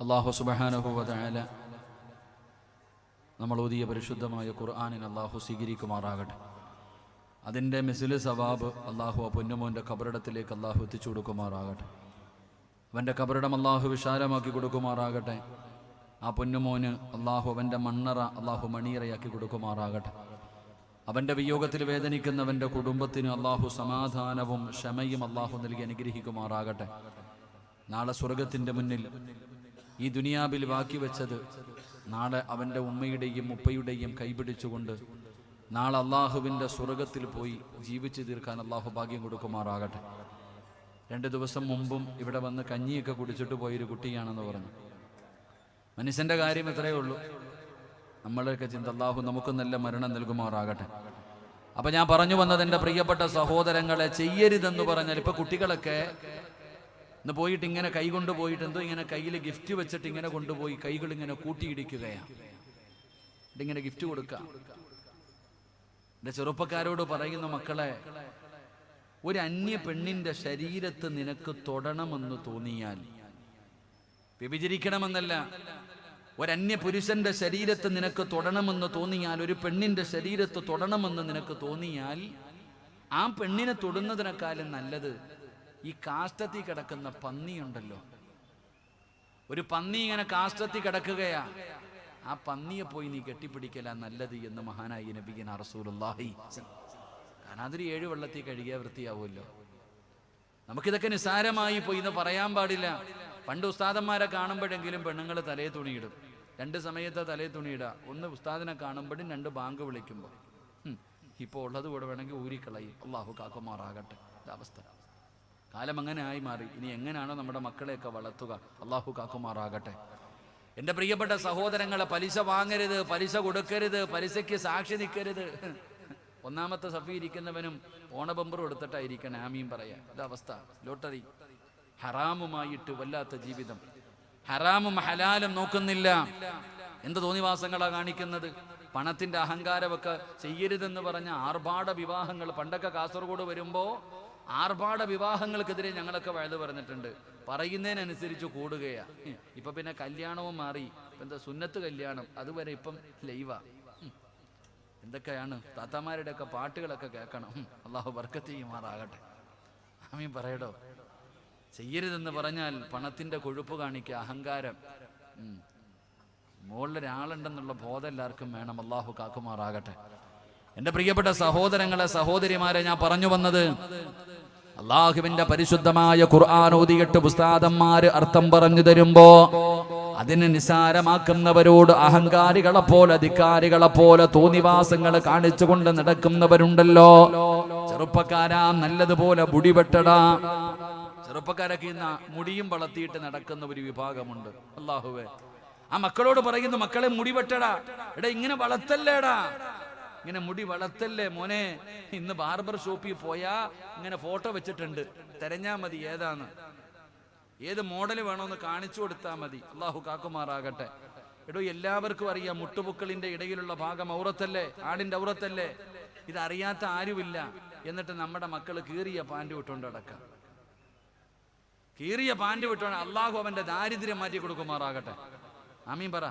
അല്ലാഹു സുബ്ഹാനഹു വ തആല നമ്മൾ ഓതിയ പരിശുദ്ധമായ ഖുർആനിനെ അല്ലാഹു സ്വീകരിക്കുമാറാകട്ടെ. അതിൻ്റെ മിസ്ലു സവാബ് അല്ലാഹു ആ പൊന്നുമോൻ്റെ ഖബറിടത്തിലേക്ക് അല്ലാഹു എത്തിച്ചു കൊടുക്കുമാറാകട്ടെ. അവൻ്റെ ഖബറിടം അല്ലാഹു വിശാലമാക്കി കൊടുക്കുമാറാകട്ടെ. ആ പൊന്നുമോന് അല്ലാഹു അവൻ്റെ മണ്ണറ അല്ലാഹു മണിയറയാക്കി കൊടുക്കുമാറാകട്ടെ. അവൻ്റെ വിയോഗത്തിൽ വേദനിക്കുന്നവൻ്റെ കുടുംബത്തിന് അല്ലാഹു സമാധാനവും ക്ഷമയും അല്ലാഹു നൽകി അനുഗ്രഹിക്കുമാറാകട്ടെ. നാളെ സ്വർഗത്തിൻ്റെ മുന്നിൽ ഈ ദുനിയാവിൽ ബാക്കി വെച്ചത് നാളെ അവൻ്റെ ഉമ്മയുടെയും ഉപ്പയുടെയും കൈപിടിച്ചുകൊണ്ട് നാളെ അള്ളാഹുവിൻ്റെ സ്വർഗത്തിൽ പോയി ജീവിച്ചു തീർക്കാൻ അള്ളാഹു ഭാഗ്യം കൊടുക്കുമാറാകട്ടെ. 2 ദിവസം മുമ്പും ഇവിടെ വന്ന് കഞ്ഞിയൊക്കെ കുടിച്ചിട്ട് പോയൊരു കുട്ടിയാണെന്ന് പറഞ്ഞു. മനുഷ്യൻ്റെ കാര്യം ഇത്രയേ ഉള്ളൂ. നമ്മളൊക്കെ ചിന്ത അള്ളാഹു നമുക്ക് നല്ല മരണം നൽകുമാറാകട്ടെ. അപ്പം ഞാൻ പറഞ്ഞു വന്നത്, എൻ്റെ പ്രിയപ്പെട്ട സഹോദരങ്ങളെ, ചെയ്യരുതെന്ന് പറഞ്ഞാൽ ഇപ്പം കുട്ടികളൊക്കെ ഇന്ന് പോയിട്ട് ഇങ്ങനെ കൈ കൊണ്ടുപോയിട്ട് എന്തോ ഇങ്ങനെ കയ്യിൽ ഗിഫ്റ്റ് വെച്ചിട്ട് ഇങ്ങനെ കൊണ്ടുപോയി കൈകൾ ഇങ്ങനെ കൂട്ടിയിടിക്കുകയാണ്. ഇതിങ്ങനെ ഗിഫ്റ്റ് കൊടുക്കുക. എൻ്റെ ചെറുപ്പക്കാരോട് പറയുന്ന, മക്കളെ, ഒരു അന്യ പെണ്ണിൻ്റെ ശരീരത്ത് നിനക്ക് തൊടണമെന്ന് തോന്നിയാൽ, വ്യഭിചരിക്കണമെന്നല്ല, ഒരന്യ പുരുഷന്റെ ശരീരത്ത് നിനക്ക് തൊടണമെന്ന് തോന്നിയാൽ, ഒരു പെണ്ണിന്റെ ശരീരത്ത് തൊടണമെന്ന് നിനക്ക് തോന്നിയാൽ, ആ പെണ്ണിനെ തൊടുന്നതിനേക്കാളും നല്ലത് ഈ കാഷ്ടത്തിൽ കിടക്കുന്ന പന്നിയുണ്ടല്ലോ. ഒരു പന്നി ഇങ്ങനെ കാഷ്ടത്തിൽ കിടക്കുകയാ, ആ പന്നിയെ പോയി നീ കെട്ടിപ്പിടിക്കലാ നല്ലത് എന്ന് മഹാനായി നബിയനാ റസൂലുള്ളാഹി. കാരണം അതൊരു 7 വെള്ളത്തിൽ കഴുകിയാൽ വൃത്തിയാവുമല്ലോ. നമുക്കിതൊക്കെ നിസ്സാരമായി പോയി എന്ന് പറയാൻ പാടില്ല. പണ്ട് ഉസ്താദന്മാരെ കാണുമ്പോഴെങ്കിലും പെണ്ണുങ്ങൾ തലേ തുണിയിടും. 2 സമയത്ത് തലേ തുണിയിടുക. ഒന്ന് ഉസ്താദിനെ കാണുമ്പോഴും 2 ബാങ്ക് വിളിക്കുമ്പോൾ. ഇപ്പോൾ ഉള്ളത് കൂടെ വേണമെങ്കിൽ ഊരിക്കളയും. അള്ളാഹു കാക്കുമാറാകട്ടെ. അവസ്ഥ കാലം അങ്ങനെ ആയി മാറി. ഇനി എങ്ങനെയാണോ നമ്മുടെ മക്കളെയൊക്കെ വളർത്തുക? അള്ളാഹു കാക്കുമാറാകട്ടെ. എൻ്റെ പ്രിയപ്പെട്ട സഹോദരങ്ങളെ, പലിശ വാങ്ങരുത്, പലിശ കൊടുക്കരുത്, പലിശയ്ക്ക് സാക്ഷി നിൽക്കരുത്. ഒന്നാമത്തെ സഫി ഇരിക്കുന്നവനും ഓണബമ്പർ കൊടുത്തിട്ടായിരിക്കണം ആമീൻ പറയാ. ഇതവസ്ഥ. ലോട്ടറി ഹറാമുമായിട്ട് വല്ലാത്ത ജീവിതം. ഹറാമും ഹലാലും നോക്കുന്നില്ല. എന്ത് തോന്നിവാസങ്ങളാ കാണിക്കുന്നത്? പണത്തിൻ്റെ അഹങ്കാരമൊക്കെ ചെയ്യരുതെന്ന് പറഞ്ഞ ആർഭാട വിവാഹങ്ങൾ. പണ്ടൊക്കെ കാസർഗോഡ് വരുമ്പോൾ ആർഭാട വിവാഹങ്ങൾക്കെതിരെ ഞങ്ങളൊക്കെ വഴുത് പറഞ്ഞിട്ടുണ്ട്. പറയുന്നതിനനുസരിച്ച് കൂടുകയാ. ഇപ്പം പിന്നെ കല്യാണവും മാറി. എന്താ സുന്നത്ത് കല്യാണം, അതുവരെ ഇപ്പം ലൈവാ. എന്തൊക്കെയാണ് താത്താമാരുടെയൊക്കെ പാട്ടുകളൊക്കെ കേൾക്കണം. അള്ളാഹു ബർക്കത്ത് ചെയ്യുമാറാകട്ടെ. ആമീൻ പറയടോ. ചെയ്യരുതെന്ന് പറഞ്ഞാൽ പണത്തിൻ്റെ കൊഴുപ്പ് കാണിക്കുക, അഹങ്കാരം. മുകളിലൊരാളുണ്ടെന്നുള്ള ബോധം എല്ലാവർക്കും വേണം. അള്ളാഹു കാക്കുമാറാകട്ടെ. എൻ്റെ പ്രിയപ്പെട്ട സഹോദരങ്ങളെ, സഹോദരിമാരെ, ഞാൻ പറഞ്ഞു വന്നത്, അള്ളാഹുവിന്റെ പരിശുദ്ധമായ ഖുർആൻ ഓതിയിട്ട് ഉസ്താദന്മാര് അർത്ഥം പറഞ്ഞു തരുമ്പോ അതിനെ നിസാരമാക്കുന്നവരോട് അഹങ്കാരികളെ പോലെ, അധികാരികളെ പോലെ തോന്നിവാസങ്ങൾ കാണിച്ചുകൊണ്ട് നടക്കുന്നവരുണ്ടല്ലോ. ചെറുപ്പക്കാരാ, നല്ലതുപോലെ മുടി വെട്ടടാ. ചെറുപ്പക്കാരൊക്കെ ഇന്ന് മുടിയും വളർത്തിയിട്ട് നടക്കുന്ന ഒരു വിഭാഗമുണ്ട്. അല്ലാഹുവേ, ആ മക്കളോട് പറയുന്നു, മക്കളെ മുടി വെട്ടടാ. എടാ, ഇങ്ങനെ വളർത്തല്ലേടാ, ഇങ്ങനെ മുടി വളർത്തല്ലേ മോനെ. ഇന്ന് ബാർബർ ഷോപ്പിൽ പോയാ ഇങ്ങനെ ഫോട്ടോ വെച്ചിട്ടുണ്ട്, തെരഞ്ഞാ മതി ഏതാണ്, ഏത് മോഡൽ വേണമെന്ന് കാണിച്ചു കൊടുത്താൽ മതി. അള്ളാഹു കാക്കുമാറാകട്ടെ. എടോ, എല്ലാവർക്കും അറിയാം മുട്ടുപുക്കളിന്റെ ഇടയിലുള്ള ഭാഗം ഔറത്തല്ലേ, ആടിന്റെ ഔറത്തല്ലേ. ഇതറിയാത്ത ആരുമില്ല. എന്നിട്ട് നമ്മുടെ മക്കൾ കീറിയ പാൻറ് വിട്ടുകൊണ്ട് അടക്കാം. കീറിയ പാൻറ് വിട്ടുകൊണ്ട് അള്ളാഹു അവന്റെ ദാരിദ്ര്യം മാറ്റി കൊടുക്കുമാറാകട്ടെ. ആമീൻ പറ.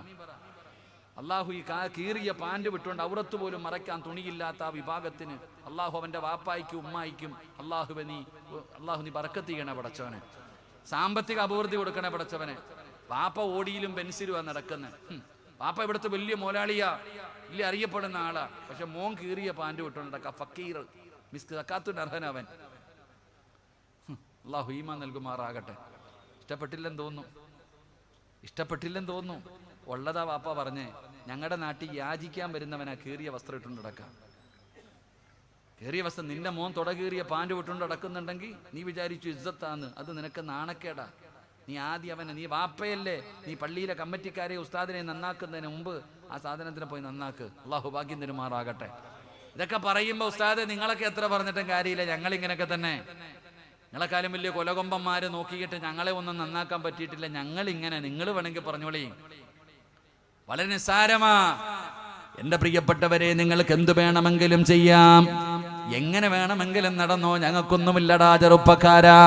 അള്ളാഹു ഈ കീറിയ പാൻറ് വിട്ടുകൊണ്ട് ഔറത്ത് പോലും മറയ്ക്കാൻ തുണിയില്ലാത്ത ആ വിഭാഗത്തിന് അള്ളാഹു അവന്റെ വാപ്പായിക്കും ഉമ്മായിക്കും അള്ളാഹു നീ ബർക്കത്ത് ചെയ്യണേ പടച്ചവനെ. സാമ്പത്തിക അഭിവൃദ്ധി കൊടുക്കണേ പടച്ചവനെ. വാപ്പ ഓടിയിലും പെൻസിലുമാണ് നടക്കുന്നത്. വാപ്പ ഇവിടുത്തെ വലിയ മോലാളിയാ, വലിയ അറിയപ്പെടുന്ന ആളാ. പക്ഷെ മോൻ കീറിയ പാൻറ് വിട്ടുകൊണ്ടൊക്കെ ഫക്കീർ, സക്കാത്തിന്റെ അർഹനവൻ. അള്ളാഹു ഈമാൻ നൽകുമാറാകട്ടെ. ഇഷ്ടപ്പെട്ടില്ലെന്ന് തോന്നുന്നു. ഉള്ളതാ വാപ്പ പറഞ്ഞേ. ഞങ്ങളുടെ നാട്ടിൽ യാചിക്കാൻ വരുന്നവനാ കീറിയ വസ്ത്രം ഇട്ടുകൊണ്ട് നടക്കാം. കീറിയ വസ്ത്രം, നിന്റെ മോൻ തുടകീറിയ പാൻറ് വിട്ടുകൊണ്ട് നടക്കുന്നുണ്ടെങ്കിൽ നീ വിചാരിച്ചു ഇസ്സത്താന്ന്. അത് നിനക്ക് നാണക്കേടാ. നീ ആദ്യം അവനെ, നീ വാപ്പയല്ലേ, നീ പള്ളിയിലെ കമ്മിറ്റിക്കാരെ ഉസ്താദിനെ നന്നാക്കുന്നതിന് മുമ്പ് ആ സാധനത്തിനെ പോയി നന്നാക്ക്. അള്ളാഹു ഭാഗ്യം തരുമാറാകട്ടെ. ഇതൊക്കെ പറയുമ്പോൾ ഉസ്താദ് നിങ്ങളൊക്കെ എത്ര പറഞ്ഞിട്ടും കാര്യമില്ല, ഞങ്ങളിങ്ങനെയൊക്കെ തന്നെ. നിങ്ങളെക്കാളും വലിയ കൊലകൊമ്പന്മാരെ നോക്കിയിട്ട് ഞങ്ങളെ ഒന്നും നന്നാക്കാൻ പറ്റിയിട്ടില്ല. ഞങ്ങളിങ്ങനെ, നിങ്ങൾ വേണമെങ്കിൽ പറഞ്ഞോളി. വളരെ നിസ്സാരമാ. എന്റെ പ്രിയപ്പെട്ടവരെ, നിങ്ങൾക്ക് എന്ത് വേണമെങ്കിലും ചെയ്യാം, എങ്ങനെ വേണമെങ്കിലും നടന്നോ, ഞങ്ങൾക്കൊന്നുമില്ലടാ ചെറുപ്പക്കാരാ.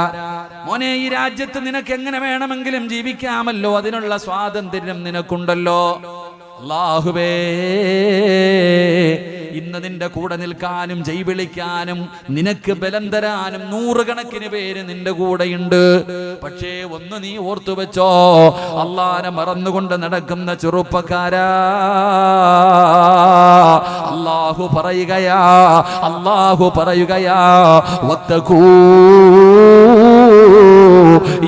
മോനെ ഈ രാജ്യത്ത് നിനക്ക് എങ്ങനെ വേണമെങ്കിലും ജീവിക്കാമല്ലോ, അതിനുള്ള സ്വാതന്ത്ര്യം നിനക്കുണ്ടല്ലോ. അല്ലാഹുവേ, ഇന്ന് നിന്റെ കൂടെ നിൽക്കാനും ജയ് വിളിക്കാനും നിനക്ക് ബലം തരാനും നൂറുകണക്കിന് പേര് നിന്റെ കൂടെയുണ്ട്. പക്ഷേ ഒന്ന് നീ ഓർത്തു വെച്ചോ, അള്ളാനെ മറന്നുകൊണ്ട് നടക്കുന്ന ചെറുപ്പക്കാരാ, അല്ലാഹു പറയുകയാ വത്തഖൂ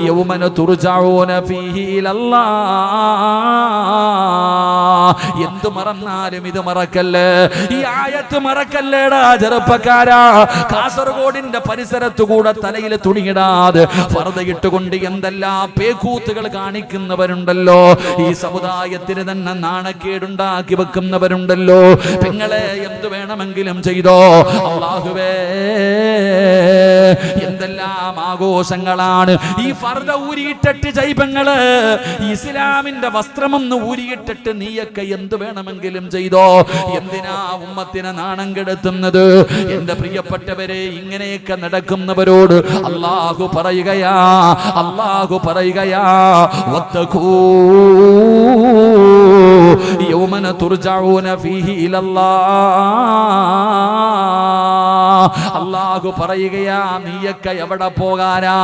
യൗമന തുർജഊന ഫീഹി ഇലല്ലാഹ്. എന്ത് മറന്നാലും ഇത് മറക്കല്ലേ, ഈ ആയത്ത് മറക്കല്ലേടാ ചെറുപ്പക്കാരാ. കാസർഗോഡിന്റെ പരിസരത്തുകൂടെ തലയിൽ തുണിയിടാതെ ഫർദ ഇട്ടുകൊണ്ട് എന്തെല്ലാം പേക്കൂത്തുകൾ കാണിക്കുന്നവരുണ്ടല്ലോ, ഈ സമുദായത്തിന് തന്നെ നാണക്കേടുണ്ടാക്കി വെക്കുന്നവരുണ്ടല്ലോ. പെങ്ങളെ, എന്ത് വേണമെങ്കിലും ചെയ്തോ, അല്ലാഹുവേ എന്തെല്ലാം ആഘോഷങ്ങളാണ്. ഈ ഫർദ ഊരിയിട്ടിട്ട് ജൈബങ്ങള് ഇസ്ലാമിന്റെ വസ്ത്രമൊന്ന് ഊരിയിട്ടിട്ട് നീയൊക്കെ എന്ത് വേണമെങ്കിലും ചെയ്തോ. എന്തിനാ ഉമ്മത്തിനെ നാണം കെടുത്തുന്നത്? എന്റെ പ്രിയപ്പെട്ടവരെ, ഇങ്ങനെയൊക്കെ നടക്കുന്നവരോട് അല്ലാഹു പറയുകയാ വത്തഖൂ യൗമന തുർജഊന ഫീഹി ഇലല്ലാഹ്. അല്ലാഹു പറയുകയാ, നീയൊക്കെ എവിടെ പോകാനാ?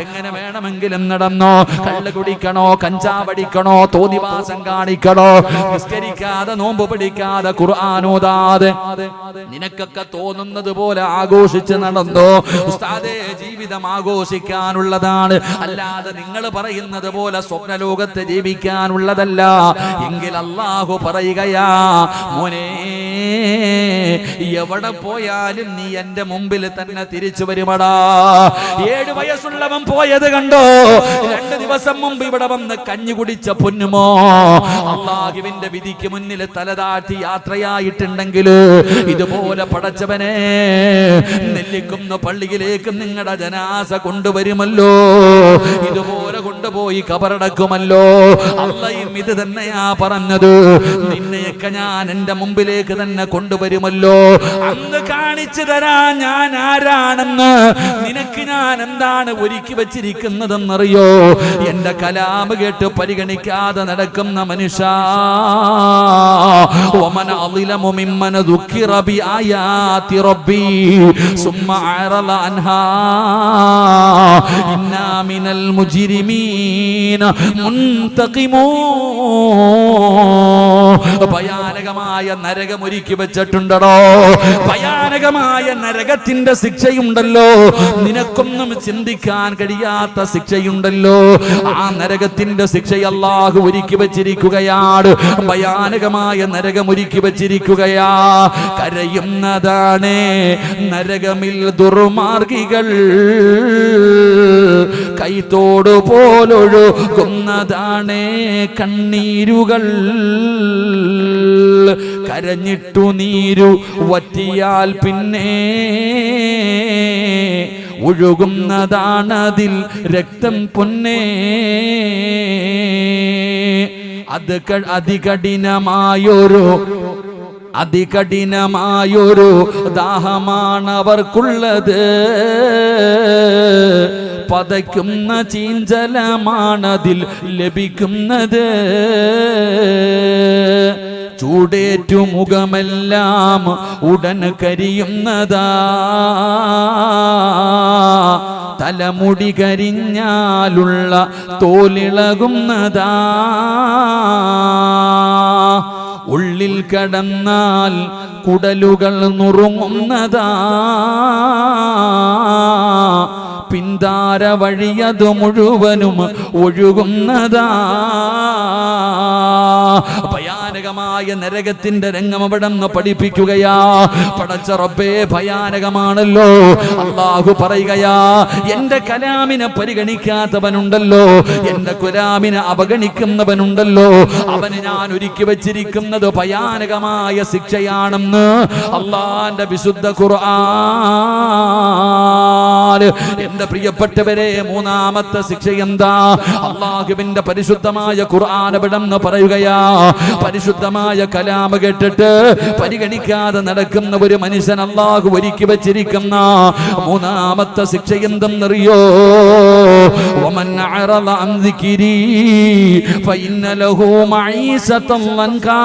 എങ്ങനെ വേണമെങ്കിലും നടന്നോ, കള്ള് കുടിക്കണോ, കഞ്ചാവടിക്കണോ, തോന്നിവാസം കാണിക്കണോ, നിസ്കരിക്കാതെ നോമ്പ് പിടിക്കാതെ ഖുർആൻ ഓതാതെ നിനക്കൊക്കെ തോന്നുന്നത് പോലെ ആഘോഷിച്ച് നടന്നോ. ഉസ്താദേ, ജീവിതം ആഘോഷിക്കാനുള്ളതാണ്, അല്ലാതെ നിങ്ങൾ പറയുന്നത് പോലെ സ്വപ്നലോകത്ത് ജീവിക്കാനുള്ളതല്ല. എങ്കിൽ അല്ലാഹു പറയുകയാ, മോനെ എവിടെ പോയാലും നീ എന്റെ മുമ്പിൽ തന്നെ തിരിച്ചു വരുമടാ. 7 വയസ്സുള്ളവൻ പോയത് കണ്ടോ? 2 ദിവസം മുമ്പ് ഇവിടെ വന്ന് കഞ്ഞി കുടിച്ച പൊന്നുമോ, അല്ലാഹുവിന്റെ വിധിക്ക് മുന്നിൽ തലതാഴ്ത്തി യാത്രയായിട്ടുണ്ടെങ്കിൽ ഇതുപോലെ പടച്ചവനെ നെല്ലിക്കുന്ന പള്ളിയിലേക്ക് നിങ്ങളുടെ ജനാസ കൊണ്ടുവരുമല്ലോ, ഇതുപോലെ കൊണ്ടുപോയി കബറടക്കുമല്ലോ. അള്ളയും ഇത് തന്നെയാ പറഞ്ഞത്, നിന്നെയൊക്കെ ഞാൻ എന്റെ മുമ്പിലേക്ക് തന്നെ കൊണ്ടുവരുമല്ലോ. അന്ന് കാണിച്ചു തരാൻ ഞാൻ ആരാണെന്ന്, നിനക്ക് ഞാൻ എന്താണ് ഒരുക്കി വെച്ചിരിക്കുന്നതെന്നറിയോ? എന്റെ കലാം കേട്ട് പരിഗണിക്കാതെ നടക്കുന്ന മനുഷ്യ, വമൻ അളിലമു മിമ്മൻ ദുക്കിറ ബിആയാതി റബ്ബി സുമ്മ അറള അൻഹാ ഇന്നാ മിനൽ മുജ്രിമീന മുൻതഖിമൂൻ. ഭയാനകമായ നരകം ഒരുക്കി വെച്ചിട്ടുണ്ടോ? ഭയാനകമായ നരകത്തിന്റെ ശിക്ഷയുണ്ടല്ലോ, നിനക്കൊന്നും ചിന്തിക്കാൻ കഴിയാത്ത ശിക്ഷയുണ്ടല്ലോ. ആ നരകത്തിന്റെ ശിക്ഷ അല്ലാഹു ഒരുക്കി വെച്ചിരിക്കുകയാണ്. ഭയാനകമായ നരകം ഒരുക്കി വെച്ചിരിക്കുകയാ. കരയുന്നതാണ് നരകമിൽ ദുർമാർഗികൾ, കൈത്തോട് പോലൊഴുകുന്നതാണ് കണ്ണീരുകൾ. കരഞ്ഞിട്ടു നീരു വറ്റിയാൽ പിന്നെ ഒഴുകുന്നതാണതിൽ രക്തം പൊന്നേ. അത് അതികഠിനമായൊരു ദാഹമാണവർക്കുള്ളത്, പതയ്ക്കുന്ന ചീഞ്ചലമാണതിൽ ലഭിക്കുന്നത്. ചൂടേറ്റു മുഖമെല്ലാം ഉടൻ കരിയുന്നതാ, തലമുടി കരിഞ്ഞാലുള്ള തോലിളകുന്നതാ. ഉള്ളിൽ കടന്നാൽ കുടലുകൾ നുറുങ്ങുന്നതാ, പിന്താര വഴിയതു മുഴുവനും ഒഴുകുന്നതാ. ഭയാനകമായ നരകത്തിന്റെ രംഗം അവിടെ നിന്ന് പഠിപ്പിക്കുകയാ. പടച്ച റബ്ബേ, ഭയാനകമാണല്ലോ. അല്ലാഹു പറയുകയാ, എന്റെ കലാമിനെ പരിഗണിക്കാത്തവനുണ്ടല്ലോ, എന്റെ കലാമിനെ അവഗണിക്കുന്നവനുണ്ടല്ലോ, അവന് ഞാൻ ഒരുക്കി വെച്ചിരിക്കുന്നത് ഭയാനകമായ ശിക്ഷയാണെന്ന് അല്ലാഹുവിന്റെ വിശുദ്ധ ഖുർആൻ. എന്റെ പ്രിയപ്പെട്ടവരെ, മൂന്നാമത്തെ ശിക്ഷ എന്താ? അല്ലാഹുവിന്റെ പരിശുദ്ധമായ ഖുർആൻ അവിടെന്ന് പറയുകയാ. പരിശുദ്ധമായ കലാം കേട്ടിട്ട് പരിഗണിക്കാതെ നടക്കുന്ന ഒരു മനുഷ്യൻ അല്ലാഹു ഒരുക്കി വെച്ചിരിക്കുന്ന മൂന്നാമത്തെ ശിക്ഷ എന്തെന്നറിയോ? വമൻ അഅറള അൻ ദിക്രി ഫഇന്ന ലഹു മഈസതൻ ലൻകാ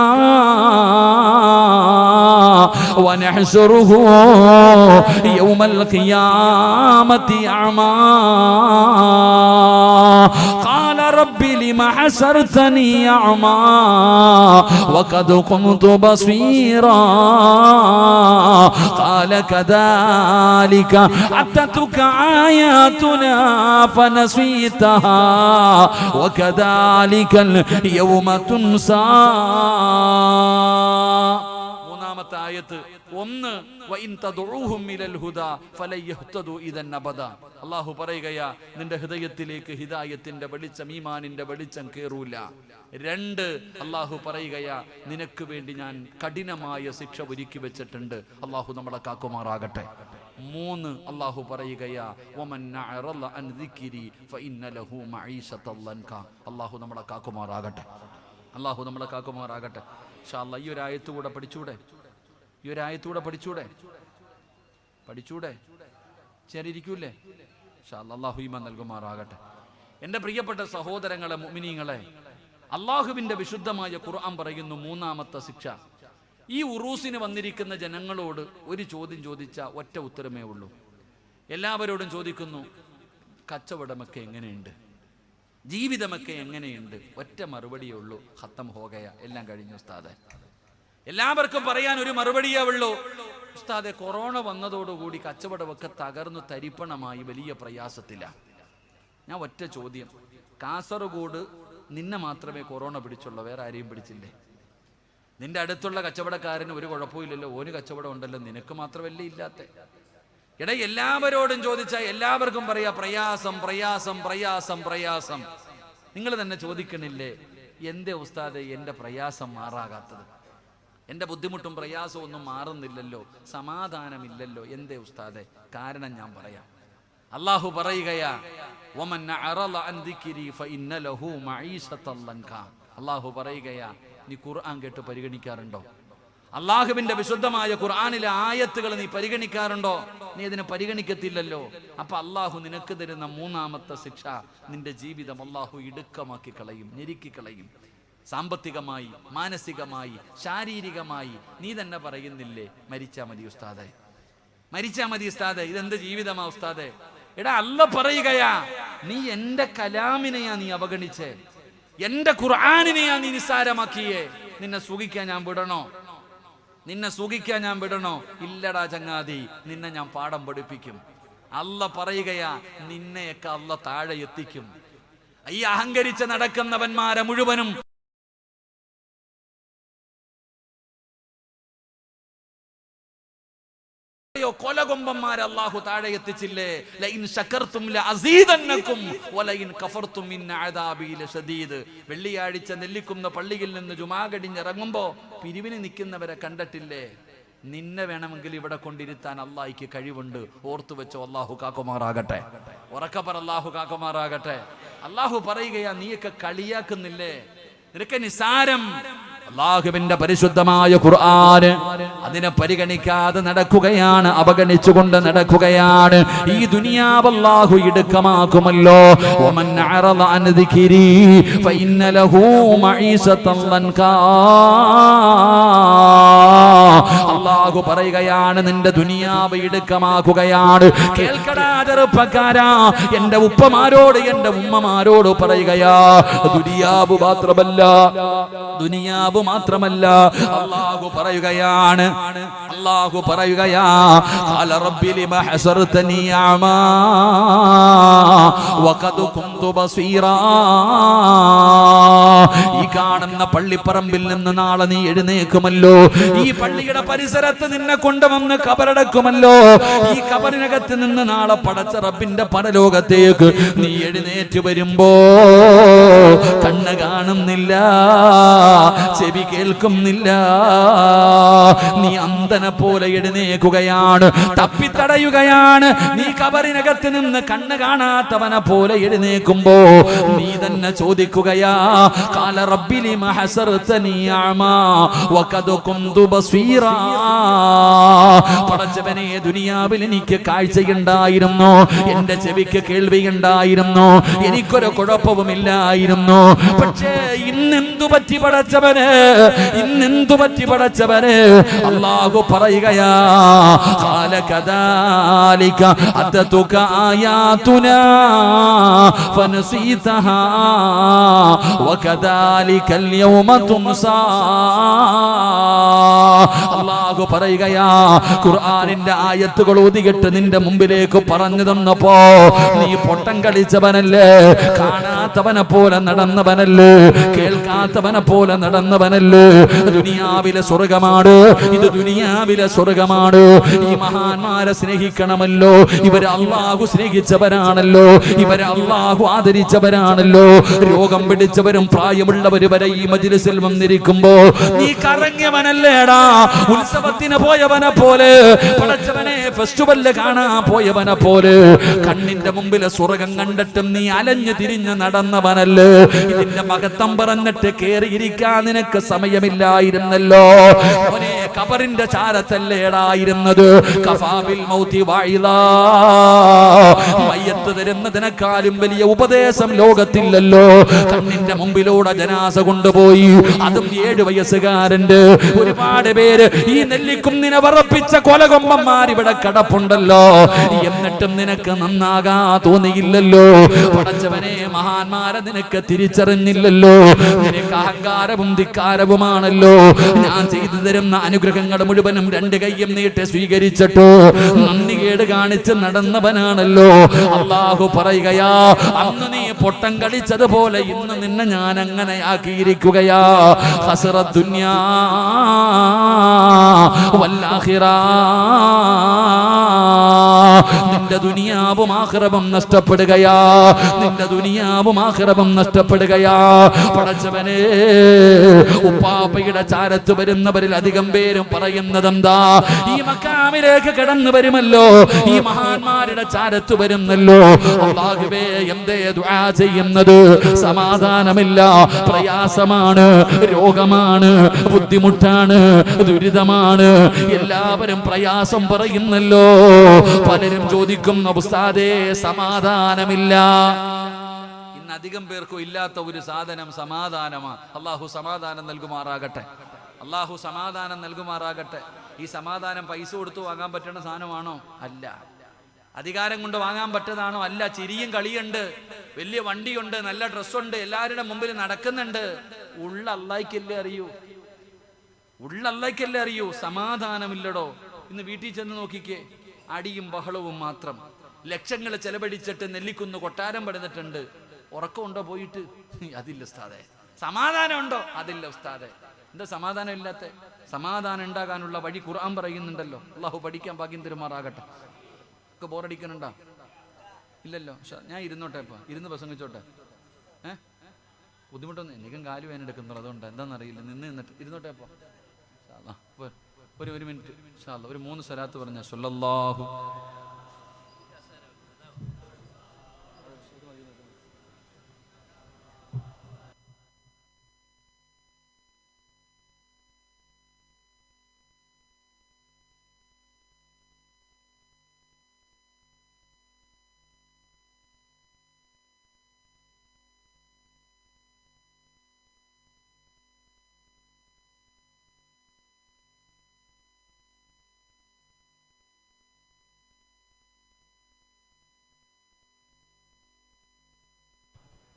വനഹ്ശുറുഹു യൗമൽ ഖിയാമത്തി അഅമാ ഖാല റബ്ബി ലിമ ഹസർതനി അഅമാ വഖദ് കുൻതു ബസീറാ ഖാല കദാലിക അത്തതുക ആയാതുനാ ഫനസീതഹാ വകദാലികൽ യൗമ തുൻസാ. മൂന്നാമത്തെ ആയത്ത് ഒന്ന് വഇൻ തദഉഹും ഇലൽ ഹുദാ ഫലൻ യഹ്തദു ഇദൻ അബദാ. അല്ലാഹു പറയുകയാ, നിന്റെ ഹൃദയത്തിലേക്ക് ഹിദായത്തിന്റെ വെളിച്ചം, ഈമാനിന്റെ വെളിച്ചം കേറൂല. രണ്ട്, അല്ലാഹു പറയുകയാ, നിനക്ക് വേണ്ടി ഞാൻ കഠിനമായ ശിക്ഷ ഒരുക്കി വെച്ചിട്ടുണ്ട്. അല്ലാഹു നമ്മളെ കാക്കുമാറാകട്ടെ. മൂന്ന്, അല്ലാഹു പറയുകയാ വമൻ അഅറള അൻ ദിക്രി ഫഇന്ന ലഹു മഈശതൻ ലൻകാ. അല്ലാഹു നമ്മളെ കാക്കുമാറാകട്ടെ. അല്ലാഹു നമ്മളെ കാക്കുമാറാകട്ടെ. ഇൻഷാ അല്ലാഹ് ഈ ഒരു ആയത്ത് കൂടെ പഠിച്ചൂടെ? ഈ ഒരു ആയത്തൂടെ പഠിച്ചൂടെ? ചേരിയിരിക്കൂലേ? ഇൻഷാ അല്ലാഹ് അല്ലാഹു ഈമാൻ നൽകുമാറാകട്ടെ. എൻ്റെ പ്രിയപ്പെട്ട സഹോദരങ്ങളെ, മുഅ്മിനീങ്ങളെ, അള്ളാഹുവിൻ്റെ വിശുദ്ധമായ ഖുർആൻ പറയുന്നു മൂന്നാമത്തെ ശിക്ഷ. ഈ ഉറൂസിന് വന്നിരിക്കുന്ന ജനങ്ങളോട് ഒരു ചോദ്യം ചോദിച്ചാൽ ഒറ്റ ഉത്തരമേ ഉള്ളൂ. എല്ലാവരോടും ചോദിക്കുന്നു, കച്ചവടമൊക്കെ എങ്ങനെയുണ്ട്, ജീവിതമൊക്കെ എങ്ങനെയുണ്ട്? ഒറ്റ മറുപടിയേ ഉള്ളൂ, ഖത്തം ഹോഗയ, എല്ലാം കഴിഞ്ഞു ഉസ്താദെ. എല്ലാവർക്കും പറയാൻ ഒരു മറുപടിയേ ഉള്ളൂ, ഉസ്താദെ കൊറോണ വന്നതോടുകൂടി കച്ചവടമൊക്കെ തകർന്നു തരിപ്പണമായി, വലിയ പ്രയാസത്തിലാണ്. ഞാൻ ഒറ്റ ചോദ്യം, കാസർഗോഡ് നിന്നെ മാത്രമേ കൊറോണ പിടിച്ചുള്ളൂ, വേറെ ആരെയും പിടിച്ചില്ലേ? നിന്റെ അടുത്തുള്ള കച്ചവടക്കാരന് ഒരു കുഴപ്പമില്ലല്ലോ, ഒരു കച്ചവടം ഉണ്ടല്ലോ, നിനക്ക് മാത്രമല്ലേ ഇല്ലാത്ത? എടാ, എല്ലാവരോടും ചോദിച്ചാൽ എല്ലാവർക്കും പറയാ പ്രയാസം പ്രയാസം പ്രയാസം പ്രയാസം. നിങ്ങൾ തന്നെ ചോദിക്കണില്ലേ, എന്തേ ഉസ്താദെ എൻ്റെ പ്രയാസം മാറാകാത്തത്? എൻ്റെ ബുദ്ധിമുട്ടും പ്രയാസവും ഒന്നും മാറുന്നില്ലല്ലോ, സമാധാനമില്ലല്ലോ, എന്തേ ഉസ്താദെ? കാരണം ഞാൻ പറയാം. അല്ലാഹു പറയുകയാ, വമൻ അഅറള അൻ ദിക്രി ഫഇന്ന ലഹു മഈശതൻ ലൻകാ. അല്ലാഹു പറയുകയാ, നീ ഖുർആൻ കേട്ട് പരിഗണിക്കാറുണ്ടോ? അള്ളാഹുവിന്റെ വിശുദ്ധമായ ഖുർആനിലെ ആയത്തുകൾ നീ പരിഗണിക്കാറുണ്ടോ? നീ ഇതിനെ പരിഗണിക്കത്തില്ലല്ലോ. അപ്പൊ അള്ളാഹു നിനക്ക് തരുന്ന മൂന്നാമത്തെ ശിക്ഷ, നിന്റെ ജീവിതം അള്ളാഹു ഇടുക്കമാക്കി കളയും, ഞെരുക്കി കളയും. സാമ്പത്തികമായി, മാനസികമായി, ശാരീരികമായി. നീ തന്നെ പറയുന്നില്ലേ, മരിച്ചാ മതി ഉസ്താദെ, മരിച്ചാ മതി ഉസ്താദെ, ഇതെന്ത് ജീവിതമാ ഉസ്താദെ? എടാ, അല്ല പറയുകയാ, നീ എന്റെ കലാമിനെയാ നീ അവഗണിച്ചേ, എന്റെ ഖുർആനിനെയാ നീ നിസ്സാരമാക്കിയേ. നിന്നെ സുഖിക്കാൻ ഞാൻ വിടണോ? നിന്നെ സുഖിക്കാൻ ഞാൻ വിടണോ? ഇല്ലടാ ചങ്ങാതി, നിന്നെ ഞാൻ പാഠം പഠിപ്പിക്കും. അല്ല പറയുകയാ, നിന്നെയൊക്കെ അല്ല താഴെ എത്തിക്കും. ഈ അഹങ്കരിച്ച് നടക്കുന്നവന്മാരെ മുഴുവനും കൊലകൊമ്പന്മാരെ അല്ലാഹു താഴെ എത്തിച്ചില്ലേ? ലഇൻ ശകർതും ലഅസീദന്നകും വലഇൻ കഫർതും മിൻ അദാബി ലശദീദ്. വെള്ളിയാഴ്ച നെല്ലിക്കുന്ന പള്ളിയിൽ നിന്ന് ജുമാ കഴിഞ്ഞിറങ്ങുമ്പോ പിരിവിന് നിൽക്കുന്നവരെ കണ്ടിട്ടില്ലേ? നിന്നെ വേണമെങ്കിൽ ഇവിടെ കൊണ്ടിരുത്താൻ അല്ലാഹുക്ക് കഴിവുണ്ട്. ഓർത്തു വെച്ചോ, അല്ലാഹു കാക്കുമാറാകട്ടെ. ഉറക്കപ്പറ, അല്ലാഹു കാക്കുമാറാകട്ടെ. അല്ലാഹു പറയുകയാ, നീയൊക്കെ കളിയാക്കുന്നില്ലേ, നിനക്ക് നിസാരം. അല്ലാഹുവിന്റെ പരിശുദ്ധമായ ഖുർആൻ അതിനെ പരിഗണിക്കാതെ നടക്കുകയാണ്, അവഗണിച്ചുകൊണ്ട് നടക്കുകയാണ്. ഈ ദുനിയാവ് അല്ലാഹു ഇടുക്കമാക്കുമല്ലോ. വമൻ അഅറള അൻ ദിക്രി ഫഇന്ന ലഹു മഈസതൻ ലൻകാ. അല്ലാഹു പറയുകയാണ്, നിന്റെ ദുനിയാവ് ഇടുക്കമാക്കുകയാണ്. കേൾക്കടാ ചെറുപ്പക്കാരാ, എന്റെ ഉപ്പമാരോട് എന്റെ ഉമ്മമാരോട് പറയുകയാ, ദുനിയാവ് മാത്രമല്ല അല്ലാഹു പറയുകയാണ്, അല്ലാഹു പറയുകയാ, ഖാല റബ്ബി ലിമ ഹസർതനി അമാ വഖദ് കുൻതു ബസീറാ. ഈ കാണുന്ന പള്ളിപ്പറമ്പിൽ നിന്ന് നാളെ നീ എഴുന്നേൽക്കുമല്ലോ, ഈ പള്ളിയുടെ പരിസരത്ത് നിന്നെ കൊണ്ടുവന്ന് കബറടക്കുമല്ലോ. ഈ കബറിനകത്ത് നിന്ന് നാളെ പടച്ച റബ്ബിന്റെ പരലോകത്തേക്ക് നീ എഴുന്നേറ്റ് വരുമ്പോ കണ്ണ് കാണുന്നില്ല, ചെവി കേൾക്കുന്നില്ല, നീ അന്ധനെ പോലെ എഴുന്നേൽക്കുകയാണ്, തപ്പിത്തടയുകയാണ്. നീ കബറിനകത്ത് നിന്ന് കണ്ണ് കാണാത്തവനെ പോലെ എഴുന്നേൽക്കുമ്പോ നീ തന്നെ ചോദിക്കുകയാ, ഖാല റബ്ബി ലിമ ഹസർതനി അഅമാ വഖദ് കുന്തു ബസീറാ. പടച്ചവനെ, ദുനിയാവിൽ എനിക്ക് കാഴ്ചയുണ്ടായിരുന്നു, എന്റെ ചെവിക്ക് കേൾവിയുണ്ടായിരുന്നു, എനിക്കൊരു കുഴപ്പവുമില്ലായിരുന്നു. പക്ഷേ ഇന്നെന്തു പറ്റി പടച്ചവന്, ഇന്നെന്തു പറ്റി പടച്ചവന്? അല്ലാഹു പറയുകയാ, ഖാല കദാലിക അതതുക ആയാതുനാ ഫനസീതഹാ വകദാലികൽ യൗമ തുൻസാ. അല്ലാഹു പറയുകയാ, ഖുർആനിന്റെ ആയത്തുകൾ ഓതിയിട്ട് നിന്റെ മുമ്പിലേക്ക് പറഞ്ഞു തന്നപ്പോ നീ പൊട്ടം കളിച്ചവനല്ലേ, കാണാത്തവനെ പോലെ നടന്നവനല്ലേ, കേൾക്കാത്തവനെ പോലെ നടന്നവനല്ലേ. ദുനിയാവിലെ സ്വർഗമാണ് ഇത്, ദുനിയാവിലെ സ്വർഗമാണ്. ഈ മഹാന്മാരെ സ്നേഹിക്കണമല്ലോ, ഇവരെ അല്ലാഹു സ്നേഹിച്ചവരാണല്ലോ, ഇവരെ അല്ലാഹു ആദരിച്ചവരാണല്ലോ. രോഗം പിടിച്ചവരും പ്രായമുള്ളവർ വരെ ഈ മജ്ലിസിൽ വന്നിരിക്കുമ്പോ നീ കറങ്ങിയവനല്ലേടാ, ഉത്സവത്തിന് പോയവനെ പോലെ, പടച്ചവനെ ഫെസ്റ്റിവലില് കാണാൻ പോയവനെ പോലെ, കണ്ണിന്റെ മുമ്പിലെ സ്വർഗം കണ്ടിട്ടും നീ അലഞ്ഞു തിരിഞ്ഞ് നടന്നവനല്ലേ. ഇതിന്റെ മഹത്വം പറഞ്ഞിട്ട് കേറിയിരിക്കാൻ നിനക്ക് സമയമില്ലായിരുന്നല്ലോ. അവനെ ഖബറിന്റെ ചാരത്തല്ലേടായിരുന്നത്. കഫാബിൽ മൗതി വഇലാ, മയ്യത്ത് തരുന്നതിനേക്കാളും വലിയ ഉപദേശം ലോകത്തില്ലല്ലോ. കണ്ണിന്റെ മുമ്പിലൂടെ ജനാസ കൊണ്ടുപോയി, അതും 7 വയസ്സുകാരന്റെ. ഒരുപാട് പേര് ഈ നെല്ലിക്കുന്നിനെ വറപ്പിച്ച കൊലകൊമ്പന്മാർ ഇവിടെ കിടപ്പുണ്ടല്ലോ, എന്നിട്ടും നിനക്ക് നന്നാകാ തോന്നിയില്ലല്ലോ. പടച്ചവനെ, മഹാന്മാരെ നിനക്ക് തിരിച്ചറിഞ്ഞില്ലല്ലോ. നിനക്ക് അഹങ്കാരവും ധിക്കാരവുമാണല്ലോ. ഞാൻ ചെയ്തു തരുന്ന അനുഗ്രഹങ്ങൾ മുഴുവനും 2 കൈയും നീട്ടി സ്വീകരിച്ചിട്ടോ നന്ദികേട് കാണിച്ച് നടന്നവനാണല്ലോ. അല്ലാഹു പറയുകയാ, അന്ന് നീ പൊട്ടം കളിച്ചതുപോലെ ഇന്ന് നിന്നെ ഞാൻ അങ്ങനെ ആക്കിയിരിക്കുകയാ. ഹസ്റത്ത് ദുനിയാ വല്ലാഖിറ, നിന്റെ ദുനിയാവും ആഖിറവും നഷ്ടപ്പെടുകയാ, നിന്റെ ദുനിയാവും ആഖിറവും നഷ്ടപ്പെടുകയാ. പടച്ചവനെ, ഉപ്പാപ്പയുടെ ചാരത്ത് വരുന്നവരിൽ അധികം പേരും പറയുന്നത് എന്താ? ഈ മക്കാമിലേക്ക് കടന്നു വരുമല്ലോ, ഈ മഹാന്മാരുടെ ചാരത്ത് വരുന്നല്ലോ, അല്ലാഹുവേ എന്തേ ദുആ ചെയ്യുന്നത്? സമാധാനമില്ല, പ്രയാസമാണ്, രോഗമാണ്, ബുദ്ധിമുട്ടാണ്, ദുരിതമാണ്. എല്ലാവരും പ്രയാസം പറയുന്നല്ലോ. പലരും ചോദിക്കും, ഉസ്താദേ സമാധാനമില്ല. ഇന്ന് അധികം പേർക്കും ഇല്ലാത്ത ഒരു സാധനം സമാധാനമാണ്. അല്ലാഹു സമാധാനം നൽകുമാറാകട്ടെ, അല്ലാഹു സമാധാനം നൽകുമാറാകട്ടെ. ഈ സമാധാനം പൈസ കൊടുത്ത് വാങ്ങാൻ പറ്റുന്ന സാധനമാണോ? അല്ല. അധികാരം കൊണ്ട് വാങ്ങാൻ പറ്റുന്നതാണോ? അല്ല. ചിരിയും കളിയുണ്ട്, വലിയ വണ്ടിയുണ്ട്, നല്ല ഡ്രസ്സുണ്ട്, എല്ലാവരുടെ മുമ്പിൽ നടക്കുന്നുണ്ട്. ഉള്ള അല്ലാഹ്ക്കല്ലേ അറിയൂ, ഉള്ള അല്ലാഹ്ക്കല്ലേ അറിയൂ. സമാധാനമില്ലടോ. ഇന്ന് വീട്ടിൽ ചെന്ന് നോക്കിക്കേ, അടിയും ബഹളവും മാത്രം. ലക്ഷങ്ങൾ ചെലവഴിച്ചിട്ട് നെല്ലിക്കുന്ന് കൊട്ടാരം പണിതിട്ടുണ്ട്. ഉറക്കമുണ്ടോ പോയിട്ട്? അതില്ല ഉസ്താദേ. സമാധാനം ഉണ്ടോ? അതില്ല ഉസ്താദേ. എന്താ സമാധാനം ഇല്ലാത്ത? സമാധാനം ഉണ്ടാകാനുള്ള വഴി ഖുർആൻ പറയുന്നുണ്ടല്ലോ. അല്ലാഹു പഠിക്കാൻ ഭാഗ്യം തരുമാറാകട്ടെ. ഒക്കെ ബോറടിക്കണുണ്ടോ? ഇല്ലല്ലോ. ഞാൻ ഇരുന്നോട്ടെ, ഇപ്പൊ ഇരുന്ന് പ്രസംഗിച്ചോട്ടെ. ബുദ്ധിമുട്ടൊന്നും എനിക്കും കാല് വേനെടുക്കുന്നുള്ളൂ, അതുകൊണ്ട് എന്താണെന്നറിയില്ല. നിന്നിട്ട് ഇരുന്നോട്ടെ. അപ്പോൾ ഒരു മിനിറ്റ് ഇൻഷാ അല്ലാഹ് ഒരു 3 സ്വലാത്ത് പറഞ്ഞ സ്വല്ലല്ലാഹു.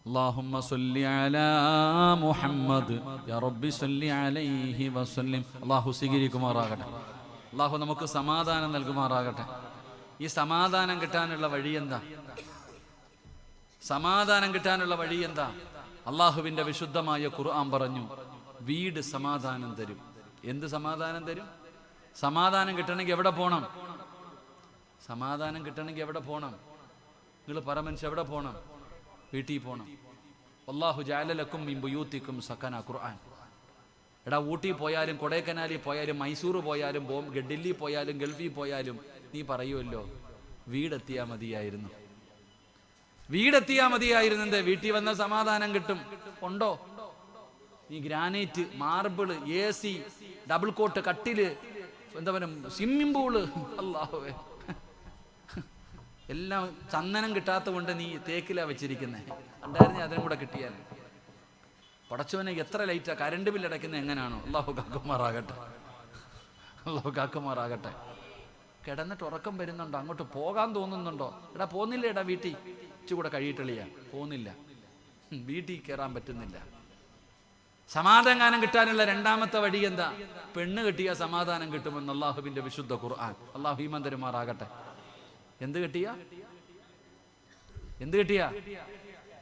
اللهم صل على محمد يا رب صل عليه وسلم. അല്ലാഹു സ്വീകരിക്കുമാറാകട്ടെ. അല്ലാഹു നമുക്ക് സമാധാനം നൽകുമാറാകട്ടെ. ഈ സമാധാനം കിട്ടാനുള്ള വഴി എന്താ? സമാധാനം കിട്ടാനുള്ള വഴി എന്താ? അല്ലാഹുവിന്റെ വിശുദ്ധമായ ഖുർആൻ പറഞ്ഞു, വീട് സമാധാനം തരും. എന്ത് സമാധാനം തരും? സമാധാനം കിട്ടണമെങ്കിൽ എവിടെ പോണം? സമാധാനം കിട്ടണമെങ്കിൽ എവിടെ പോണം? നിങ്ങൾ പറ മനുഷ്യ, എവിടെ പോണം? വീട്ടിൽ പോണം. വല്ലാഹു ജഅല ലക്കും മിൻ ബുയൂത്തിക്കും സകന. ഖുർആൻ. എടാ, ഊട്ടി പോയാലും കൊടൈക്കനാലിൽ പോയാലും മൈസൂർ പോയാലും ഡൽഹി പോയാലും ഗൾഫിൽ പോയാലും നീ പറയുമല്ലോ, വീടെത്തിയാ മതിയായിരുന്നു, വീടെത്തിയാ മതിയായിരുന്നു. എന്താ? വീട്ടിൽ വന്ന സമാധാനം കിട്ടും. ഉണ്ടോ? നീ granite, marble, AC, double cot കട്ടില്, എന്താ പറയുക, സ്വിമ്മിംഗ് പൂള്, അല്ലാഹുവേ, എല്ലാം ചന്ദനം കിട്ടാത്ത കൊണ്ട് നീ തേക്കിലാ വെച്ചിരിക്കുന്നത്. ഉണ്ടായിരുന്നെ അതിനും കൂടെ കിട്ടിയാൽ. പടച്ചവനെ എത്ര ലൈറ്റാ കരണ്ട് ബില്ല് അടയ്ക്കുന്നത് എങ്ങനെയാണോ? അല്ലാഹു കാക്കുമാറാകട്ടെ, അല്ലാഹു കാക്കുമാറാകട്ടെ. കിടന്നിട്ട് ഉറക്കം വരുന്നുണ്ടോ? അങ്ങോട്ട് പോകാൻ തോന്നുന്നുണ്ടോ? എടാ പോന്നില്ല, എടാ വീട്ടിൽ ഇച്ചുകൂടെ കഴിയിട്ടളിയാ, പോകുന്നില്ല, വീട്ടിൽ കയറാൻ പറ്റുന്നില്ല. സമാധാനം കിട്ടാനുള്ള രണ്ടാമത്തെ വഴി എന്താ? പെണ്ണ് കെട്ടിയ സമാധാനം കിട്ടുമെന്ന് അള്ളാഹുവിന്റെ വിശുദ്ധ ഖുർആൻ. അള്ളാഹു ഈമാൻ തരുമാറാകട്ടെ. എന്ത് കിട്ടിയ?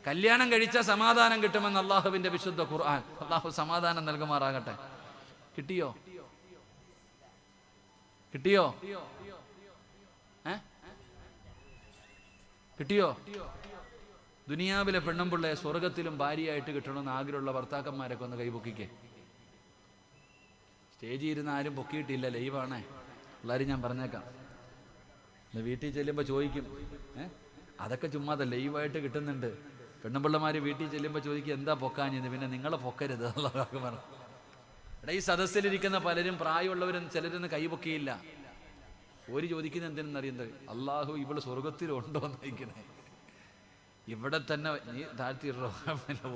കല്യാണം കഴിച്ച സമാധാനം കിട്ടുമെന്ന് അള്ളാഹുവിന്റെ വിശുദ്ധ ഖുർആൻ. അള്ളാഹു സമാധാനം നൽകുമാറാകട്ടെ. കിട്ടിയോ? ദുനിയാവിലെ പെണ്ണുമ്പിള്ളയെ സ്വർഗത്തിലും ഭാര്യയായിട്ട് കിട്ടണമെന്ന് ആഗ്രഹമുള്ള ഭർത്താക്കന്മാരൊക്കെ ഒന്ന് കൈപൊക്കിക്കേ. സ്റ്റേജിൽ ഇരുന്ന് ആരും പൊക്കിയിട്ടില്ല, ലൈവാണേ. എല്ലാവരും ഞാൻ പറഞ്ഞേക്കാം. വീട്ടിൽ ചെല്ലുമ്പോൾ ചോദിക്കും, അതൊക്കെ ചുമ്മാതെ ലൈവായിട്ട് കിട്ടുന്നുണ്ട്. പെണ്ണുമ്പിള്ളമാർ വീട്ടിൽ ചെല്ലുമ്പോൾ ചോദിക്കും, എന്താ പൊക്കാഞ്ഞത്? പിന്നെ നിങ്ങളെ പൊക്കരുത്. അള്ളാഹു പറഞ്ഞു. എടാ, ഈ സദസ്സിലിരിക്കുന്ന പലരും പ്രായമുള്ളവരും ചിലരൊന്നും കൈപൊക്കിയില്ല. ഒരു ചോദിക്കുന്ന എന്തിനെന്നറിയുന്നത്? അള്ളാഹു ഇവള് സ്വർഗത്തിലുണ്ടോ എന്ന് ചോദിക്കണേ. ഇവിടെ തന്നെ നീ താഴ്ത്തിയിട്ടോ,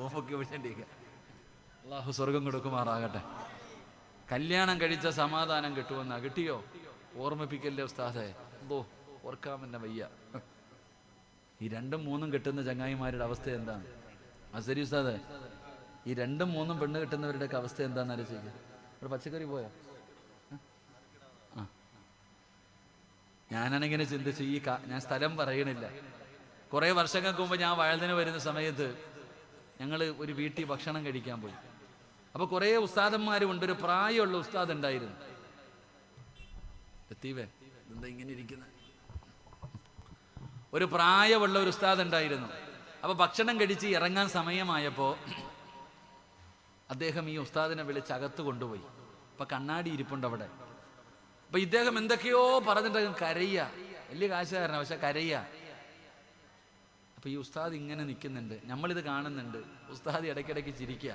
ഓമൊക്കെ വിളിച്ചേണ്ടിരിക്കുക. അള്ളാഹു സ്വർഗം കൊടുക്കുമാറാകട്ടെ. കല്യാണം കഴിച്ച സമാധാനം കിട്ടുമെന്നാ. കിട്ടിയോ? ഓർമ്മിപ്പിക്കല്ലേ ഉസ്താദേ, എന്തോ ഓർക്കാമെന്നെ വയ്യ. ഈ 2ഉം 3ഉം കെട്ടുന്ന ചങ്ങായിമാരുടെ അവസ്ഥ എന്താണ്? അസരി ഉസ്താദേ, ഈ 2ഉം 3ഉം പെണ്ണ് കെട്ടുന്നവരുടെയൊക്കെ അവസ്ഥ എന്താണെന്ന് ആലോചിക്കുക. ഇവിടെ പച്ചക്കറി പോയോ? ഞാനാണിങ്ങനെ ചിന്തിച്ച് ഞാൻ സ്ഥലം പറയണില്ല. കുറേ വർഷങ്ങൾക്ക് മുമ്പ് ഞാൻ വയലിന് വരുന്ന സമയത്ത് ഞങ്ങൾ ഒരു വീട്ടിൽ ഭക്ഷണം കഴിക്കാൻ പോയി. അപ്പോൾ കുറേ ഉസ്താദന്മാരും ഉണ്ട്. ഒരു പ്രായമുള്ള ഉസ്താദ് ഉണ്ടായിരുന്നു. എത്തീവേ, എന്താ ഇങ്ങനെ ഇരിക്കുന്നത്? ഒരു പ്രായമുള്ള ഒരു ഉസ്താദ് ഉണ്ടായിരുന്നു. അപ്പോൾ ഭക്ഷണം കഴിച്ച് ഇറങ്ങാൻ സമയമായപ്പോൾ അദ്ദേഹം ഈ ഉസ്താദിനെ വിളിച്ച് അകത്ത് കൊണ്ടുപോയി. അപ്പം കണ്ണാടി ഇരിപ്പുണ്ട് അവിടെ. അപ്പം ഇദ്ദേഹം എന്തൊക്കെയോ പറഞ്ഞിട്ട് കരയ്യ. വലിയ കാശുകാരനാണ്, പക്ഷെ കരയ്യ. അപ്പം ഈ ഉസ്താദ് ഇങ്ങനെ നിൽക്കുന്നുണ്ട്, നമ്മളിത് കാണുന്നുണ്ട്. ഉസ്താദ് ഇടയ്ക്കിടയ്ക്ക് ചിരിക്കുക.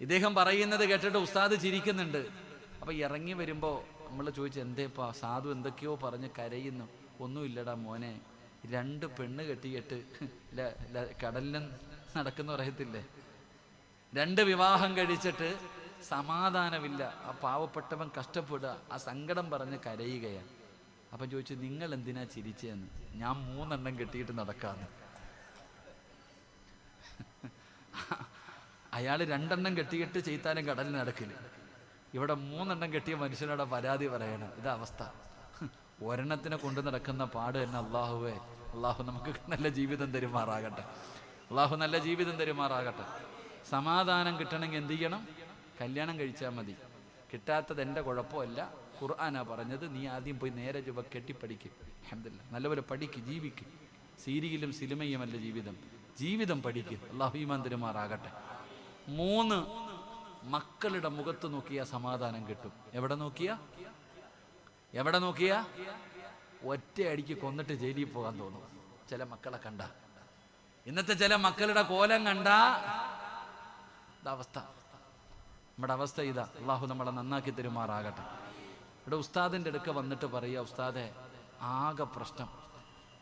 ഇദ്ദേഹം പറയുന്നത് കേട്ടിട്ട് ഉസ്താദ് ചിരിക്കുന്നുണ്ട്. അപ്പം ഇറങ്ങി വരുമ്പോൾ നമ്മൾ ചോദിച്ചു, എന്തേപ്പാ സാധു എന്തൊക്കെയോ പറഞ്ഞ് കരയുന്നു. ഒന്നുമില്ലടാ മോനെ, 2 പെണ്ണ് കെട്ടിയിട്ട് കടലിലും നടക്കുന്ന പറയത്തില്ലേ, 2 വിവാഹം കഴിച്ചിട്ട് സമാധാനമില്ല. ആ പാവപ്പെട്ടവൻ കഷ്ടപ്പെടുക, ആ സങ്കടം പറഞ്ഞ് കരയുകയാണ്. അപ്പം ചോദിച്ചു, നിങ്ങൾ എന്തിനാ ചിരിച്ചതെന്ന്? ഞാൻ 3 എണ്ണം കെട്ടിയിട്ട് നടക്കാന്ന്. അയാൾ 2 എണ്ണം കെട്ടിയിട്ട് ചെയ്താലും കടലിൽ നടക്കില്ല. ഇവിടെ 3 എണ്ണം കെട്ടിയ മനുഷ്യനോട് പരാതി പറയണം. ഇതാ അവസ്ഥ. ഒരെണ്ണത്തിനെ കൊണ്ട് നടക്കുന്ന പാട് തന്നെ. അള്ളാഹുവേ, അള്ളാഹു നമുക്ക് നല്ല ജീവിതം തരുമാറാകട്ടെ. അള്ളാഹു നല്ല ജീവിതം തരുമാറാകട്ടെ. സമാധാനം കിട്ടണമെങ്കിൽ എന്ത് ചെയ്യണം? കല്യാണം കഴിച്ചാൽ മതി. കിട്ടാത്തത് എൻ്റെ കുഴപ്പമല്ല, ഖുർആനാ പറഞ്ഞത്. നീ ആദ്യം പോയി നേരെ ചുവ കെട്ടിപ്പടിക്കും. അൽഹംദുലില്ലാഹ്, നല്ലപോലെ പഠിക്ക്, ജീവിക്കും. സീരിയലും സിനിമയുമല്ല ജീവിതം. ജീവിതം പഠിക്കും. അള്ളാഹു ഈമാൻ തരുമാറാകട്ടെ. 3 മക്കളുടെ മുഖത്ത് നോക്കിയാ സമാധാനം കിട്ടും. എവിടെ നോക്കിയാ ഒറ്റയടിക്ക് കൊന്നിട്ട് ജയിലിൽ പോകാൻ തോന്നും ചില മക്കളെ കണ്ട. ഇന്നത്തെ ചില മക്കളുടെ കോലം കണ്ട അവസ്ഥ. നമ്മുടെ അവസ്ഥ ഇതാ. അള്ളാഹു നമ്മളെ നന്നാക്കി തരുമാറാകട്ടെ. ഇവിടെ ഉസ്താദിൻ്റെ അടുക്ക വന്നിട്ട് പറയുക, ഉസ്താദെ ആകെ പ്രശ്നം.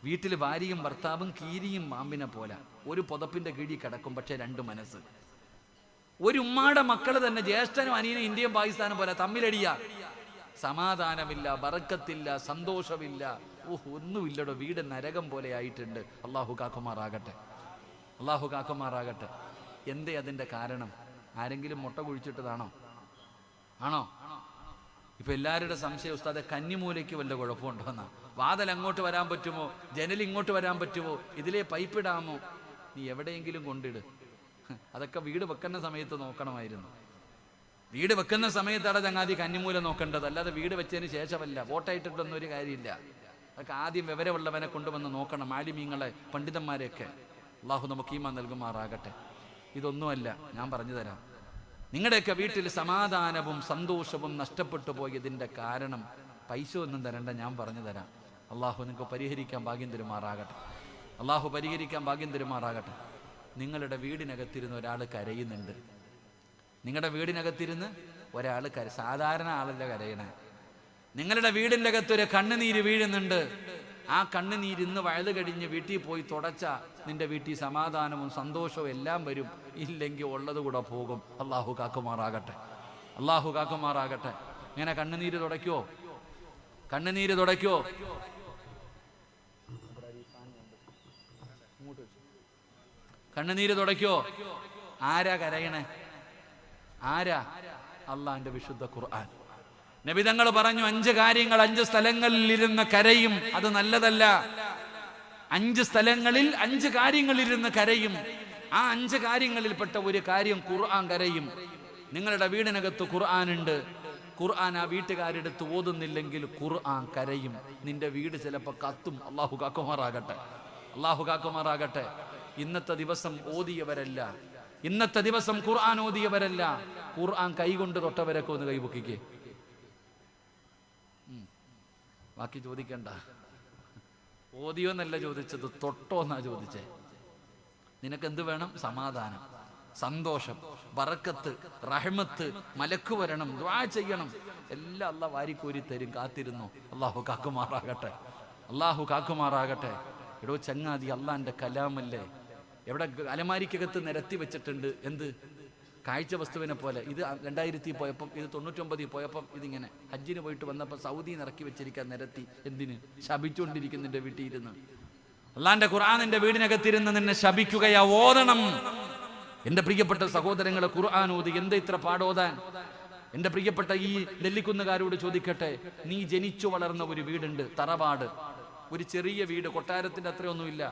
വീട്ടിൽ ഭാര്യയും ഭർത്താവും കീരിയും പാമ്പിനെ പോലെ ഒരു പുതപ്പിന്റെ കീഴിൽ കിടക്കും, പക്ഷെ 2 മനസ്സ്. ഒരു ഉമ്മാടെ മക്കള് തന്നെ, ജ്യേഷ്ഠനും അനിയനും ഇന്ത്യയും പാകിസ്ഥാനും പോലെ തമ്മിലടിയ. സമാധാനമില്ല, ബറക്കത്തില്ല, സന്തോഷമില്ല. ഒന്നുമില്ലടോ. വീട് നരകം പോലെ ആയിട്ടുണ്ട്. അള്ളാഹു കാക്കുമാറാകട്ടെ. എന്തേ അതിൻ്റെ കാരണം? ആരെങ്കിലും മുട്ട കുഴിച്ചിട്ടതാണോ? ആണോ? ഇപ്പൊ എല്ലാവരുടെ സംശയം, ഉസ്താദെ കന്നിമൂലയ്ക്ക് വല്ല കുഴപ്പമുണ്ടോന്നാ. വാതിൽ അങ്ങോട്ട് വരാൻ പറ്റുമോ? ജനൽ ഇങ്ങോട്ട് വരാൻ പറ്റുമോ? ഇതിലേ പൈപ്പ് ഇടാമോ? നീ എവിടെയെങ്കിലും കൊണ്ടിട്. അതൊക്കെ വീട് വെക്കുന്ന സമയത്ത് നോക്കണമായിരുന്നു. വീട് വെക്കുന്ന സമയത്താണ് ചങ്ങാതി കന്നിമൂല നോക്കേണ്ടത്, അല്ലാതെ വീട് വെച്ചതിന് ശേഷമല്ല. വോട്ടായിട്ടിട്ടൊന്നും ഒരു കാര്യമില്ല. അതൊക്കെ ആദ്യം വിവരമുള്ളവനെ കൊണ്ടുവന്ന് നോക്കണം, ആലിമീങ്ങളെ, പണ്ഡിതന്മാരെയൊക്കെ. അള്ളാഹു നമുക്ക് ഈമാൻ നൽകുമാറാകട്ടെ. ഇതൊന്നുമല്ല, ഞാൻ പറഞ്ഞു തരാം. നിങ്ങളുടെയൊക്കെ വീട്ടിൽ സമാധാനവും സന്തോഷവും നഷ്ടപ്പെട്ടു പോയതിൻ്റെ കാരണം പൈസ ഒന്നും തരണ്ട, ഞാൻ പറഞ്ഞു തരാം. അള്ളാഹു നിങ്ങൾക്ക് പരിഹരിക്കാൻ ഭാഗ്യം തരുമാറാകട്ടെ. നിങ്ങളുടെ വീടിനകത്തിരുന്ന് ഒരാൾ കരയുന്നുണ്ട്. നിങ്ങളുടെ വീടിനകത്തിരുന്ന് ഒരാൾ സാധാരണ ആളല്ല കരയണേ. നിങ്ങളുടെ വീടിൻ്റെ അകത്തൊരു കണ്ണുനീര് വീഴുന്നുണ്ട്. ആ കണ്ണുനീരിന്ന് വയത് കഴിഞ്ഞ് വീട്ടിൽ പോയി തുടച്ച നിന്റെ വീട്ടിൽ സമാധാനവും സന്തോഷവും എല്ലാം വരും. ഇല്ലെങ്കിൽ ഉള്ളത് കൂടെ പോകും. അള്ളാഹു കാക്കുമാറാകട്ടെ, അള്ളാഹു കാക്കുമാറാകട്ടെ. ഇങ്ങനെ കണ്ണുനീര് തുടയ്ക്കോ? കണ്ണുനീര് തുടയ്ക്കോ? കണ്ണുനീര് തുടയ്ക്കോ? ആരാ കരയണേ? ആരാ? അള്ളാന്റെ വിശുദ്ധ ഖുർആൻ. നബി തങ്ങൾ പറഞ്ഞു 5 കാര്യങ്ങൾ 5 സ്ഥലങ്ങളിൽ ഇരുന്ന് കരയും. അത് നല്ലതല്ല. 5 സ്ഥലങ്ങളിൽ 5 കാര്യങ്ങളിൽ ഇരുന്ന് കരയും. ആ 5 കാര്യങ്ങളിൽപ്പെട്ട ഒരു കാര്യം ഖുർആൻ കരയും. നിങ്ങളുടെ വീടിനകത്ത് ഖുർആൻ ഉണ്ട്. ഖുർആൻ ആ വീട്ടുകാരെടുത്ത് ഓതുന്നില്ലെങ്കിൽ ഖുർആൻ കരയും. നിന്റെ വീട് ചിലപ്പോൾ കത്തും. അള്ളാഹു കാക്കുമാറാകട്ടെ, അള്ളാഹു കാക്കുമാറാകട്ടെ. ഇന്നത്തെ ദിവസം ഓതിയവരല്ല, ഇന്നത്തെ ദിവസം ഖുർആൻ ഓതിയവരല്ല, ഖുർആൻ കൈകൊണ്ട് തൊട്ടവരൊക്കെ ഒന്ന് കൈപൊക്കിക്കേ. ബാക്കി ചോദിക്കണ്ട. ഓതിയോന്നല്ല ചോദിച്ചത്, തൊട്ടോ എന്നാ ചോദിച്ചേ. നിനക്ക് എന്ത് വേണം? സമാധാനം, സന്തോഷം, ബറക്കത്ത്, റഹ്മത്ത്, മലക്ക് വരണം, ദുആ ചെയ്യണം. എല്ലാം അള്ളാഹ് വാരിക്കോരി തരും. കാത്തിരുന്നു. അള്ളാഹു കാക്കുമാറാകട്ടെ, അള്ളാഹു കാക്കുമാറാകട്ടെ. എടോ ചങ്ങാതി, അള്ളാന്റെ കലാമല്ലേ. എവിടെ അലമാരിക്കകത്ത് നിരത്തി വെച്ചിട്ടുണ്ട്. എന്ത്? കാഴ്ച വസ്തുവിനെ പോലെ. ഇത് 2000 പോയപ്പം, ഇത് 99 പോയപ്പം, ഇതിങ്ങനെ ഹജ്ജിന് പോയിട്ട് വന്നപ്പോൾ സൗദിയിൽ ഇറക്കി വെച്ചിരിക്കാൻ നിരത്തി. എന്തിന്? ശപിച്ചുകൊണ്ടിരിക്കുന്നുണ്ട് വീട്ടിൽ ഇരുന്ന്. അള്ളാന്റെ ഖുർആൻ നിന്റെ വീടിനകത്തിരുന്ന് നിന്നെ ശപിക്കുകയാ. ഓതണം. എന്റെ പ്രിയപ്പെട്ട സഹോദരങ്ങളെ, ഖുർആൻ ഓതി. എന്താ ഇത്ര പാടോതാൻ? എന്റെ പ്രിയപ്പെട്ട ഈ നെല്ലിക്കുന്നുകാരോട് ചോദിക്കട്ടെ, നീ ജനിച്ചു വളർന്ന ഒരു വീടുണ്ട്, തറവാട്, ഒരു ചെറിയ വീട്, കൊട്ടാരത്തിന്റെ അത്രയൊന്നുമില്ല.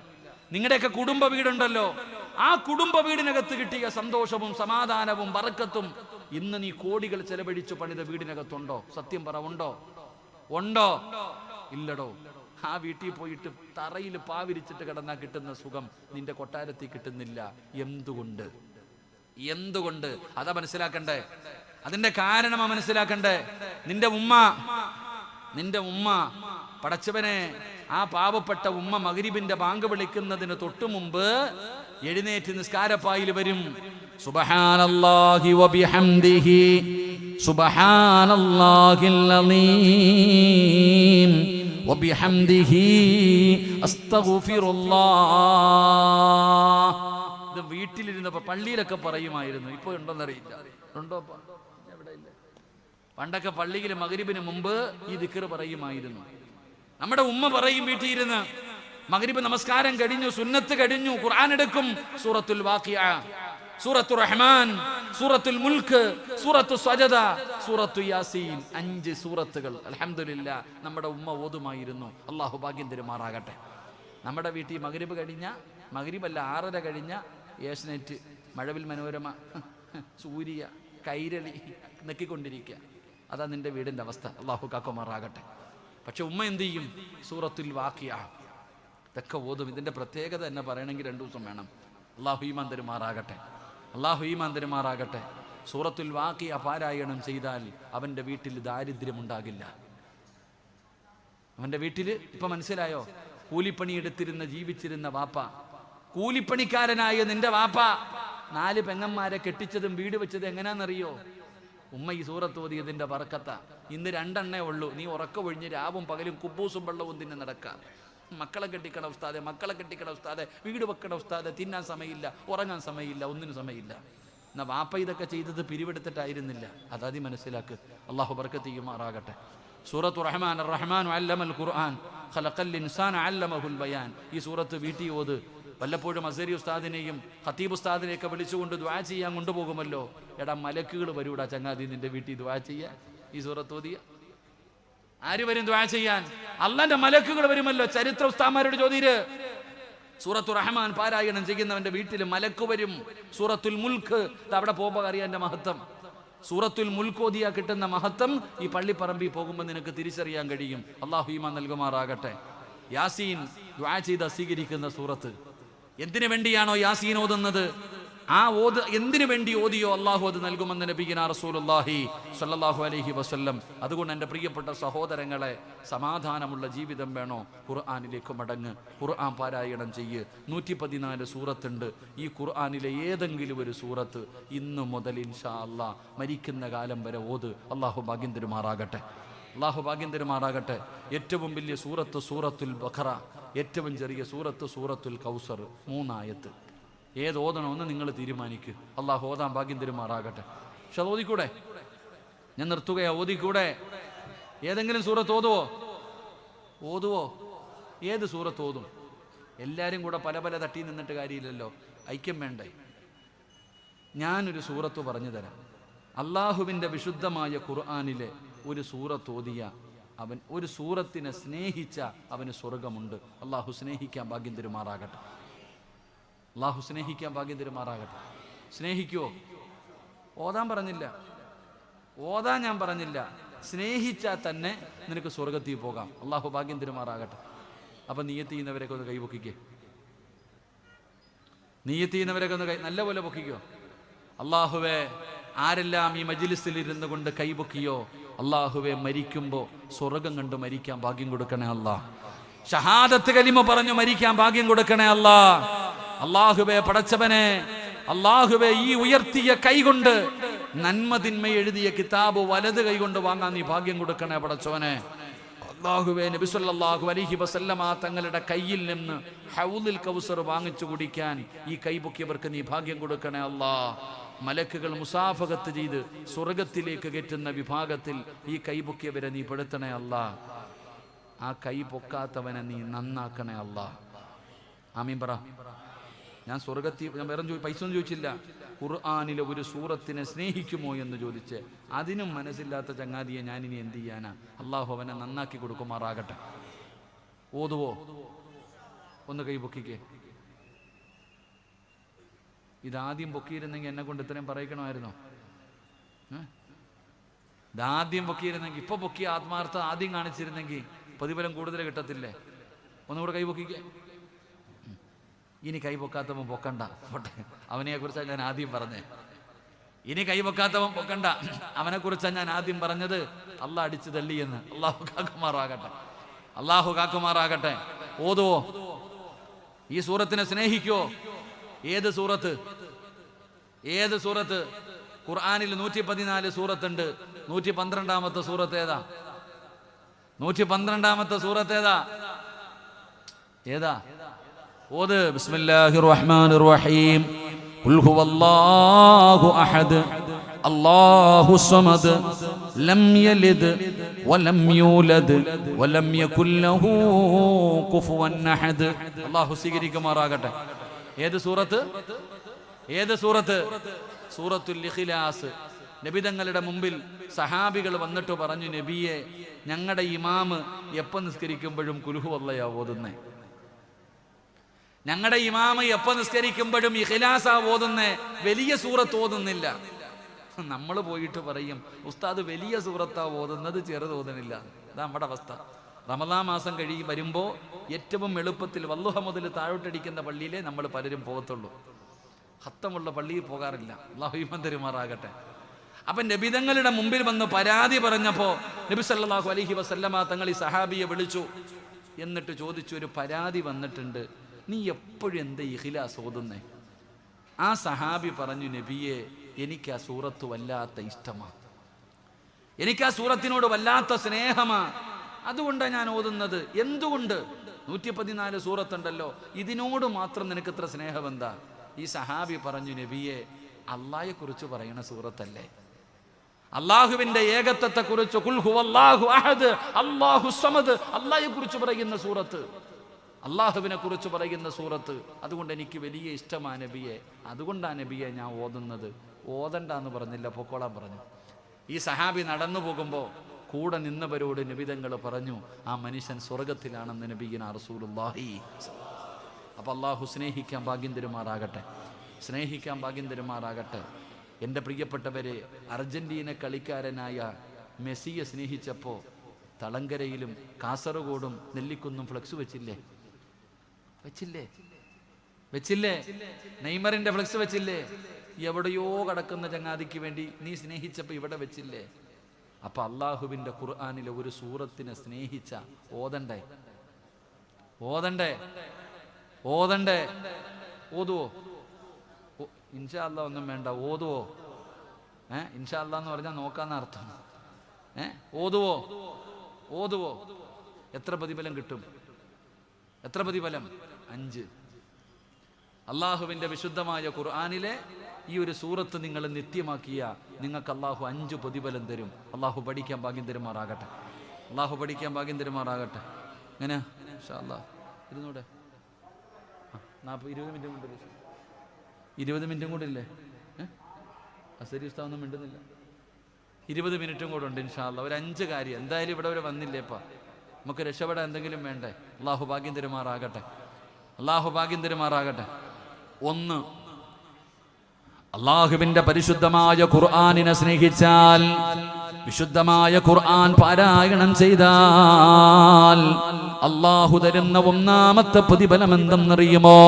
നിങ്ങളുടെയൊക്കെ കുടുംബ വീടുണ്ടല്ലോ. ആ കുടുംബ വീടിനകത്ത് കിട്ടിയ സന്തോഷവും സമാധാനവും ബറക്കത്തും ഇന്ന് നീ കോടികൾ ചെലവഴിച്ചു പണിത വീടിനകത്തുണ്ടോ? സത്യം പറ, ഉണ്ടോ? ഉണ്ടോ? ഇല്ലടോ. ആ വീട്ടിൽ പോയിട്ട് തറയിൽ പാവിരിച്ചിട്ട് കിടന്നാ കിട്ടുന്ന സുഖം നിന്റെ കൊട്ടാരത്തിൽ കിട്ടുന്നില്ല. എന്തുകൊണ്ട്? എന്തുകൊണ്ട്? അതാ മനസ്സിലാക്കണ്ടേ. അതിന്റെ കാരണമാ മനസ്സിലാക്കണ്ടേ. നിന്റെ ഉമ്മ പടച്ചവനെ, ആ പാവപ്പെട്ട ഉമ്മ മഗ്രിബിന്റെ ബാങ്ക് വിളിക്കുന്നതിന് തൊട്ടു മുമ്പ് എഴുന്നേറ്റ് നിസ്കാരപ്പായിൽ വരും. സുബ്ഹാനല്ലാഹി വബിഹംദിഹി സുബ്ഹാനല്ലാഹിൽ അലീം വബിഹംദിഹി അസ്തഗ്ഫിറുല്ലാഹ്. ഇത് വീട്ടിലിരുന്നപ്പോ പള്ളിയിലൊക്കെ പറയുമായിരുന്നു. ഇപ്പൊ ഉണ്ടോന്നറിയില്ല. ഉണ്ടോ? എവിടെ ഇല്ല. പണ്ടൊക്കെ പള്ളിയിൽ മഗ്രിബിന് മുമ്പ് ഈ ദിക്ർ പറയുമായിരുന്നു. നമ്മുടെ ഉമ്മ പറയും വീട്ടിൽ ഇരുന്ന്. മഗ്രിബ് നമസ്കാരം കഴിഞ്ഞു, സുന്നത്ത് കഴിഞ്ഞു, ഖുർആൻ എടുക്കും. സൂറത്തുൽ വാഖിഅ, സൂറത്തുർ റഹ്മാൻ, സൂറത്തുൽ മുൽക്ക്, സൂറത്തു സജദ, സൂറത്തു യാസീൻ. 5 സൂറത്തുകൾ അൽഹംദുലില്ലാ നമ്മുടെ ഉമ്മ ഓതുമായിരുന്നു. അള്ളാഹു ഭാഗ്യം തരുമാറാകട്ടെ. നമ്മുടെ വീട്ടിൽ മഗ്രിബ് കഴിഞ്ഞ, മഗ്രിബല്ല 6:30 കഴിഞ്ഞ ഏഷ്നെറ്റ്, മഴവിൽ മനോരമ, സൂര്യ, കൈരളി നെക്കിക്കൊണ്ടിരിക്കുക. അതാ നിന്റെ വീടിന്റെ അവസ്ഥ. അള്ളാഹു കാക്കുമാറാകട്ടെ. പക്ഷെ ഉമ്മ എന്ത് ചെയ്യും? സൂറത്തുൽ വാഖിഅ ഇതൊക്കെ ഓതും. ഇതിന്റെ പ്രത്യേകത തന്നെ പറയണമെങ്കിൽ 2 ദിവസം വേണം. അള്ളാഹു ഈമാൻ തരുമാറാകട്ടെ, അള്ളാഹു ഈമാൻ തരുമാറാകട്ടെ. സൂറത്തുൽ വാഖിഅ പാരായണം ചെയ്താൽ അവന്റെ വീട്ടിൽ ദാരിദ്ര്യം ഉണ്ടാകില്ല. അവന്റെ വീട്ടിൽ ഇപ്പൊ മനസ്സിലായോ? കൂലിപ്പണി എടുത്തിരുന്ന ജീവിച്ചിരുന്ന വാപ്പ, കൂലിപ്പണിക്കാരനായ നിന്റെ വാപ്പ 4 പെങ്ങന്മാരെ കെട്ടിച്ചതും വീട് വെച്ചത് എങ്ങനെയാണെന്നറിയോ? ഉമ്മ ഈ സൂറത്ത് ഓതിയതിന്റെ ബർക്കത്ത. ഇന്ന് 2 എണ്ണേ ഉള്ളൂ. നീ ഉറക്കം ഒഴിഞ്ഞ് രാവും പകലും കുബൂസും വെള്ളവും തിന്നെ നടക്കാം. മക്കളെ കെട്ടിക്കണ ഉസ്താദെ, മക്കളെ കെട്ടിക്കണ ഉസ്താദെ, വീട് വെക്കണ ഉസ്താദെ, തിന്നാൻ സമയമില്ല, ഉറങ്ങാൻ സമയമില്ല, ഒന്നിനും സമയമില്ല. എന്നാ വാപ്പ ഇതൊക്കെ ചെയ്തത് പിരിവെടുത്തിട്ടായിരുന്നില്ല. അതാദ്യ മനസ്സിലാക്ക്. അള്ളാഹു ബർക്കത്ത് ചെയ്യുമാറാകട്ടെ. സൂറത്തു റഹ്മാൻ, റഹ്മാൻ അല്ലമൽ ഖുർആൻ ഖലഖൽ ഇൻസാന അല്ലമഹുൽ ബയാൻ. ഈ സൂറത്ത് വീട്ടിൽ ഓത്. വല്ലപ്പോഴും അസരി ഉസ്താദിനെയും ഖത്തീബ് ഉസ്താദിനെയൊക്കെ വിളിച്ചുകൊണ്ട് ദുആ ചെയ്യാൻ കൊണ്ടുപോകുമല്ലോ. എടാ മലക്കുകൾ വരൂടാ ചങ്ങാതി നിന്റെ വീട്ടിൽ ദുആ ചെയ്യാൻ. ഈ സൂറത്ത് ഓതിയ ആര് വരും ദുആ ചെയ്യാൻ? അള്ളാന്റെ മലക്കുകൾ വരുമല്ലോ. ചരിത്ര ഉസ്താദന്മാരോട് ചോദിര്. സൂറത്തു റഹ്മാൻ പാരായണം ചെയ്യുന്നവന്റെ വീട്ടിൽ മലക്ക് വരും. സൂറത്തുൽ മുൽക്ക്, അവിടെ പോകുമ്പോൾ അറിയാൻ എന്റെ മഹത്വം. സൂറത്തുൽ മുൽക്ക് ഓതിയാ കിട്ടുന്ന മഹത്വം ഈ പള്ളിപ്പറമ്പിൽ പോകുമ്പോൾ നിനക്ക് തിരിച്ചറിയാൻ കഴിയും. അള്ളാഹു ഈമാൻ നൽകുമാറാകട്ടെ. യാസീൻ ദുആ ചെയ്ത് സ്വീകരിക്കുന്ന സൂറത്ത്. എന്തിനു വേണ്ടിയാണോ യാസീൻ ഓതുന്നത്? ആ ഓത് എന്തിനു വേണ്ടി ഓതിയോ അള്ളാഹു അത് നൽകുമെന്ന് നബിയിനാ റസൂലുള്ളാഹി സ്വല്ലല്ലാഹു അലൈഹി വസല്ലം. അതുകൊണ്ട് എൻ്റെ പ്രിയപ്പെട്ട സഹോദരങ്ങളെ, സമാധാനമുള്ള ജീവിതം വേണോ? ഖുർആനിലേക്ക് മടങ്ങ്, ഖുർആൻ പാരായണം ചെയ്യ്. 114 സൂറത്തുണ്ട്. ഈ ഖുർആനിലെ ഏതെങ്കിലും ഒരു സൂറത്ത് ഇന്ന് മുതൽ ഇൻഷാ അല്ലാഹ് മരിക്കുന്ന കാലം വരെ ഓത്. അള്ളാഹു ഭാഗ്യം തരുമാറാകട്ടെ, അള്ളാഹു ഭാഗ്യം തരുമാറാകട്ടെ. ഏറ്റവും വലിയ സൂറത്ത് സൂറത്തുൽ ബഖറ, ഏറ്റവും ചെറിയ സൂറത്ത് സൂറത്തുൽ കൗസർ. 3 ആയത്ത്. ഏത് ഓതണമെന്ന് നിങ്ങൾ തീരുമാനിക്കുക. അള്ളാഹു ഓതാൻ ഭാഗ്യം തരുമാറാകട്ടെ. പക്ഷെ അത് ഓതിക്കൂടെ? ഞാൻ നിർത്തുകയാ. ഓതിക്കൂടെ? ഏതെങ്കിലും സൂറത്ത് ഓതുവോ? ഏത് സൂറത്ത് ഓതും? എല്ലാവരും കൂടെ പല പല തട്ടി നിന്നിട്ട് കാര്യമില്ലല്ലോ, ഐക്യം വേണ്ടേ? ഞാനൊരു സൂറത്ത് പറഞ്ഞു തരാം. അള്ളാഹുവിൻ്റെ വിശുദ്ധമായ ഖുർആനിലെ ഒരു സൂറത്ത് ഓതിയ അവൻ, ഒരു സൂറത്തിനെ സ്നേഹിച്ച അവന് സ്വർഗമുണ്ട്. അള്ളാഹു സ്നേഹിക്കാൻ ഭാഗ്യം തരുമാറാകട്ടെ, അള്ളാഹു സ്നേഹിക്കാൻ ഭാഗ്യം തരുമാറാകട്ടെ. സ്നേഹിക്കുവോ? ഓതാൻ പറഞ്ഞില്ല, ഓതാൻ ഞാൻ പറഞ്ഞില്ല. സ്നേഹിച്ചാൽ തന്നെ നിനക്ക് സ്വർഗത്തിൽ പോകാം. അള്ളാഹു ഭാഗ്യം തരുമാറാകട്ടെ. അപ്പം നീയത്ത് ചെയ്യുന്നവരൊക്കെ ഒന്ന് കൈപൊക്കിക്കേ. നീയത്ത് ചെയ്യുന്നവരൊക്കെ ഒന്ന് നല്ലപോലെ പൊക്കിക്കോ. അള്ളാഹുവേ, ആരെല്ലാം ഈ മജ്ലിസിൽ ഇരുന്ന് കൊണ്ട് കൈപൊക്കിയോ, അള്ളാഹുവെ മരിക്കുമ്പോൾ സ്വർഗം കണ്ട് മരിക്കാൻ ഭാഗ്യം കൊടുക്കണേ അല്ലാ. ഷഹാദത്ത് കലിമ പറഞ്ഞു മരിക്കാൻ ഭാഗ്യം കൊടുക്കണേ അല്ലാ. അള്ളാഹുവെ പടച്ചവനെ, അള്ളാഹുവെ ഈ ഉയർത്തിയ കൈകൊണ്ട് നന്മ തിന്മ എഴുതിയ കിതാബ് വലത് കൈകൊണ്ട് വാങ്ങാൻ നീ ഭാഗ്യം കൊടുക്കണേ പടച്ചവനെ. അള്ളാഹുവെ നബി സല്ലല്ലാഹു അലൈഹി വസല്ലമ തങ്ങളുടെ കയ്യിൽ നിന്ന് ഹൗലുൽ കൗസർ വാങ്ങിച്ചു കുടിക്കാൻ ഈ കൈപൊക്കിയവർക്ക് നീ ഭാഗ്യം കൊടുക്കണേ അല്ലാ. മലക്കുകൾ മുസാഫഹത്ത് ചെയ്ത് സ്വർഗത്തിലേക്ക് കയറ്റുന്ന വിഭാഗത്തിൽ ഈ കൈപൊക്കിയവരെ നീ പെടുത്തണേ അല്ലാ. ആ കൈ പൊക്കാത്തവനെ നീ നന്നാക്കണേ അല്ലാ. ആമീൻ പറ. ഞാൻ വേറെ പൈസ ഒന്നും ചോദിച്ചില്ല. ഖുർആനിലെ ഒരു സൂറത്തിനെ സ്നേഹിക്കുമോ എന്ന് ചോദിച്ച് അതിനും മനസ്സില്ലാത്ത ചങ്ങാതിയെ ഞാനിനി എന്ത് ചെയ്യാനാ? അള്ളാഹു അവനെ നന്നാക്കി കൊടുക്കുമാറാകട്ടെ. ഓതുവോ? ഒന്ന് കൈ പൊക്കിക്കേ. ഇതാദ്യം പൊക്കിയിരുന്നെങ്കിൽ എന്നെ കൊണ്ട് ഇത്രയും പറയിക്കണമായിരുന്നോ? ഇതാദ്യം പൊക്കിയിരുന്നെങ്കിൽ, ഇപ്പൊ പൊക്കിയ ആത്മാർത്ഥ ആദ്യം കാണിച്ചിരുന്നെങ്കിൽ പ്രതിഫലം കൂടുതൽ കിട്ടത്തില്ലേ? ഒന്നുകൂടെ കൈ പൊക്കിക്കേ. ഇനി കൈ പൊക്കാത്തവൻ പൊക്കണ്ട, പോട്ടെ. അവനെക്കുറിച്ചാണ് ഞാൻ ആദ്യം പറഞ്ഞേ. ഇനി കൈ പൊക്കാത്തവൻ പൊക്കണ്ട, അവനെക്കുറിച്ചാണ് ഞാൻ ആദ്യം പറഞ്ഞത്. അള്ളാഹ് അടിച്ചു തള്ളിയെന്ന്. അള്ളാഹു കാക്കുമാറാകട്ടെ, അള്ളാഹു കാക്കുമാറാകട്ടെ. ഓതുവോ? ഈ സൂറത്തിനെ സ്നേഹിക്കോ? ഏത് സൂറത്ത്? ഏത് സൂറത്ത്? ഖുർആനിൽ 114 സൂറത്തുണ്ട്. 112ാമത്തെ സൂറത്ത് ഏതാ? 112ാമത്തെ സൂറത്ത് ഏതാ? ഏതാ? ഓത്. ബിസ്മില്ലാഹിർ റഹ്മാനിർ റഹീം. ഖുൽ ഹുവല്ലാഹു അഹദ് അല്ലാഹു സമദ് ലം യലിദ് വലം യൂലദ് വലം യകുൽ ലഹു കുഫുവൻ അഹദ്. അല്ലാഹു സ്വീകരിക്കുമാറാകട്ടെ. ഏത് സൂറത്ത്? ഏത് സൂറത്ത്? സൂറത്തുൽ ഇഖ്ലാസ്. നബി തങ്ങളുടെ മുമ്പിൽ സഹാബികൾ വന്നിട്ട് പറഞ്ഞു, നബിയെ, ഞങ്ങളുടെ ഇമാമ് എപ്പോൾ നിസ്കരിക്കുമ്പോഴും ഖുൽ ഹുവല്ലയാ ഓതുന്നേ. ഞങ്ങളുടെ ഇമാമ എപ്പോൾ നിസ്കരിക്കുമ്പോഴും ഇഖ്ലാസാ ഓതുന്നേ, വലിയ സൂറത്ത് ഓതുന്നില്ല. നമ്മൾ പോയിട്ട് പറയും, ഉസ്താദ് വലിയ സൂറത്താ ഓതുന്നത്, ചെറുത് ഓതുന്നില്ല. ഇതാ നമ്മുടെ അവസ്ഥ. റമദാൻ മാസം വരുമ്പോൾ ഏറ്റവും എളുപ്പത്തിൽ വല്ലുഹ മുതൽ താഴോട്ടടിക്കുന്ന പള്ളിയിലേ നമ്മൾ പലരും പോകത്തുള്ളൂ. ഹത്തമുള്ള പള്ളിയിൽ പോകാറില്ല. അല്ലാഹു ഈമാൻ തരുമാറാകട്ടെ. അപ്പം നബിതങ്ങളുടെ മുമ്പിൽ വന്ന് പരാതി പറഞ്ഞപ്പോൾ നബി സല്ലല്ലാഹു അലൈഹി വസല്ലമ തങ്ങൾ ഈ സഹാബിയെ വിളിച്ചു. എന്നിട്ട് ചോദിച്ചു, ഒരു പരാതി വന്നിട്ടുണ്ട്, നീ എപ്പോഴും എന്താ ഇഖ്ലാസ് ഓതുന്നേ? ആ സഹാബി പറഞ്ഞു, നബിയെ, എനിക്ക് ആ സൂറത്ത് വല്ലാത്ത ഇഷ്ടമാ, എനിക്ക് ആ സൂറത്തിനോട് വല്ലാത്ത സ്നേഹമാ, അതുകൊണ്ടാണ് ഞാൻ ഓതുന്നത്. എന്തുകൊണ്ട്? 114 സൂറത്തുണ്ടല്ലോ, ഇതിനോട് മാത്രം നിനക്ക് ഇത്ര സ്നേഹം എന്താ? ഈ സഹാബി പറഞ്ഞു, നബിയെ, അള്ളാഹയെ കുറിച്ച് പറയുന്ന സൂറത്തല്ലേ, അള്ളാഹുവിന്റെ ഏകത്വത്തെ കുറിച്ച്, ഖുൽ ഹുവല്ലാഹു അഹദ് അല്ലാഹു സമദ്, അള്ളാഹയെ കുറിച്ച് പറയുന്ന സൂറത്ത്, അള്ളാഹുവിനെ കുറിച്ച് പറയുന്ന സൂറത്ത്. അതുകൊണ്ട് എനിക്ക് വലിയ ഇഷ്ടമാണ് നബിയെ, അതുകൊണ്ടാണ് നബിയെ ഞാൻ ഓതുന്നത്. ഓതണ്ടെന്ന് പറഞ്ഞില്ല, പൊക്കോളാൻ പറഞ്ഞു. ഈ സഹാബി നടന്നു പോകുമ്പോൾ കൂടെ നിന്നവരോട് നബിതങ്ങൾ പറഞ്ഞു, ആ മനുഷ്യൻ സ്വർഗത്തിലാണെന്ന് നബിയിന റസൂലുള്ളാഹി. അപ്പം അള്ളാഹു സ്നേഹിക്കാൻ ഭാഗ്യം തരുമാറാകട്ടെ, സ്നേഹിക്കാൻ ഭാഗ്യം തരുമാറാകട്ടെ. എൻ്റെ പ്രിയപ്പെട്ടവരെ, അർജന്റീന കളിക്കാരനായ മെസ്സിയെ സ്നേഹിച്ചപ്പോൾ തളങ്കരയിലും കാസർഗോഡും നെല്ലിക്കുന്നും ഫ്ലക്സ് വെച്ചില്ലേ? വെച്ചില്ലേ? നെയ്മറിന്റെ ഫ്ലെക്സ് വെച്ചില്ലേ? എവിടെയോ കിടക്കുന്ന ചങ്ങാതിക്ക് വേണ്ടി നീ സ്നേഹിച്ചപ്പോ ഇവിടെ വെച്ചില്ലേ? അപ്പൊ അള്ളാഹുവിന്റെ ഖുർആനിലെ ഒരു സൂറത്തിനെ സ്നേഹിച്ച ഓതണ്ടേ? ഓതുവോ? ഇൻഷാ അല്ലാഹ് ഒന്നും വേണ്ട, ഓതുവോ? ഇൻഷാ അല്ലാഹ് എന്ന് പറഞ്ഞാൽ നോക്കാന്ന അർത്ഥം. ഓതുവോ? എത്ര പ്രതിഫലം കിട്ടും? എത്ര പ്രതിഫലം? 5. അള്ളാഹുവിന്റെ വിശുദ്ധമായ ഖുർആനിലെ ഈ ഒരു സൂറത്ത് നിങ്ങൾ നിത്യമാക്കിയ നിങ്ങൾക്ക് അള്ളാഹു 5 പ്രതിഫലം തരും. അള്ളാഹു പഠിക്കാൻ ഭാഗ്യം തരുമാറാകട്ടെ. എങ്ങനെയാ? ഇൻഷാ അല്ലാഹ് ഇരുന്നൂടെ? 20 മിനിറ്റും കൊണ്ട് 20 മിനിറ്റും കൂടെ ഇല്ലേ? അസരി ഉസ്താദ് ഒന്നും മിണ്ടുന്നില്ല. 20 മിനിറ്റും കൂടെ ഉണ്ട് ഇൻഷാ അല്ലാഹ്. ഒരു 5 കാര്യം എന്തായാലും ഇവിടെ വരെ വന്നില്ലേപ്പാ, നമുക്ക് രക്ഷപ്പെടാൻ എന്തെങ്കിലും വേണ്ടേ? അള്ളാഹു ഭാഗ്യം തരുമാറാകട്ടെ. 1, അള്ളാഹുവിന്റെ പരിശുദ്ധമായ ഖുർആനിനെ സ്നേഹിച്ചാൽ, വിശുദ്ധമായ ഖുർആൻ പാരായണം ചെയ്താൽ അള്ളാഹു തരുന്ന 1ാമത്തെ പ്രതിഫലം എന്തെന്നറിയുമോ?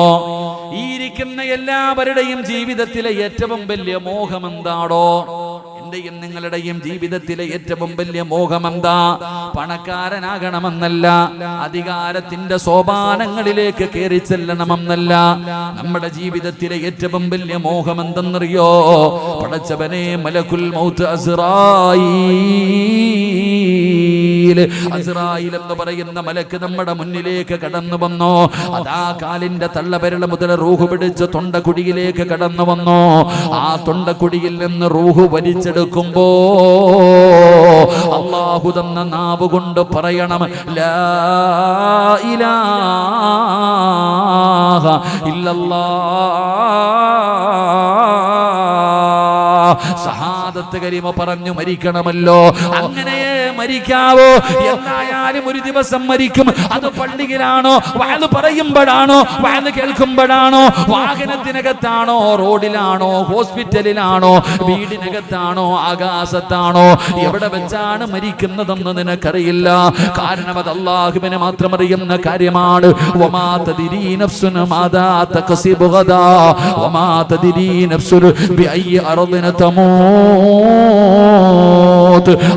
ഈ ഇരിക്കുന്ന എല്ലാവരുടെയും ജീവിതത്തിലെ ഏറ്റവും വലിയ മോഹം എന്താണോ? എന്റെയും നിങ്ങളുടെയും ജീവിതത്തിലെ ഏറ്റവും വലിയ മോഹം എന്താ? പണക്കാരനാകണമെന്നല്ല, അധികാരത്തിന്റെ സോപാനങ്ങളിലേക്ക് കയറി ചെല്ലണമെന്നല്ല. നമ്മുടെ ജീവിതത്തിലെ ഏറ്റവും വലിയ മോഹം എന്തെന്നറിയോ? പടച്ചവനെ, മലക്കുൽ മൗത്ത് അസ്റായീൽ എന്ന് പറയുന്ന മലക്ക് നമ്മുടെ മുന്നിലേക്ക് കടന്നു വന്നു. അതാ കാലിന്റെ തള്ളവിരൽ മുതൽ റൂഹ് പിടിച്ച് തൊണ്ടക്കുടിയിലേക്ക് കടന്നു വന്നു. ആ തൊണ്ടക്കുടിയിൽ നിന്ന് റൂഹ് വലിച്ചെടുക്കുമ്പോ അല്ലാഹു തന്ന നാവ് കൊണ്ട് പറയണം, ലാ ഇലാഹ ഇല്ലല്ലാഹ്. ഷഹാദത്ത് കലിമ പറഞ്ഞു മരിക്കണമല്ലോ. അങ്ങനെ മരിക്കാവോ? എന്തായാലും ഒരു ദിവസം മരിക്കും. അത് പള്ളിയിലാണോ, വഅദ് പറയുമ്പോഴാണോ, വഅദ് കേൾക്കുമ്പോഴാണോ, വാഹനത്തിനകത്താണോ, റോഡിലാണോ, ഹോസ്പിറ്റലിലാണോ, വീടിനകത്താണോ, ആകാശത്താണോ, എവിടെ വെച്ചാണ് മരിക്കുന്നതെന്ന് നിനക്കറിയില്ല. കാരണം അത് അല്ലാഹുവിനെ മാത്രം അറിയുന്ന കാര്യമാണ്. വമാ തദ്രീ നഫ്സുൻ മാദാ തക്സിബു ഗദാ വമാ തദ്രീ നഫ്സുൻ ബിഅയ്യി അർദിൻ തമൂത്.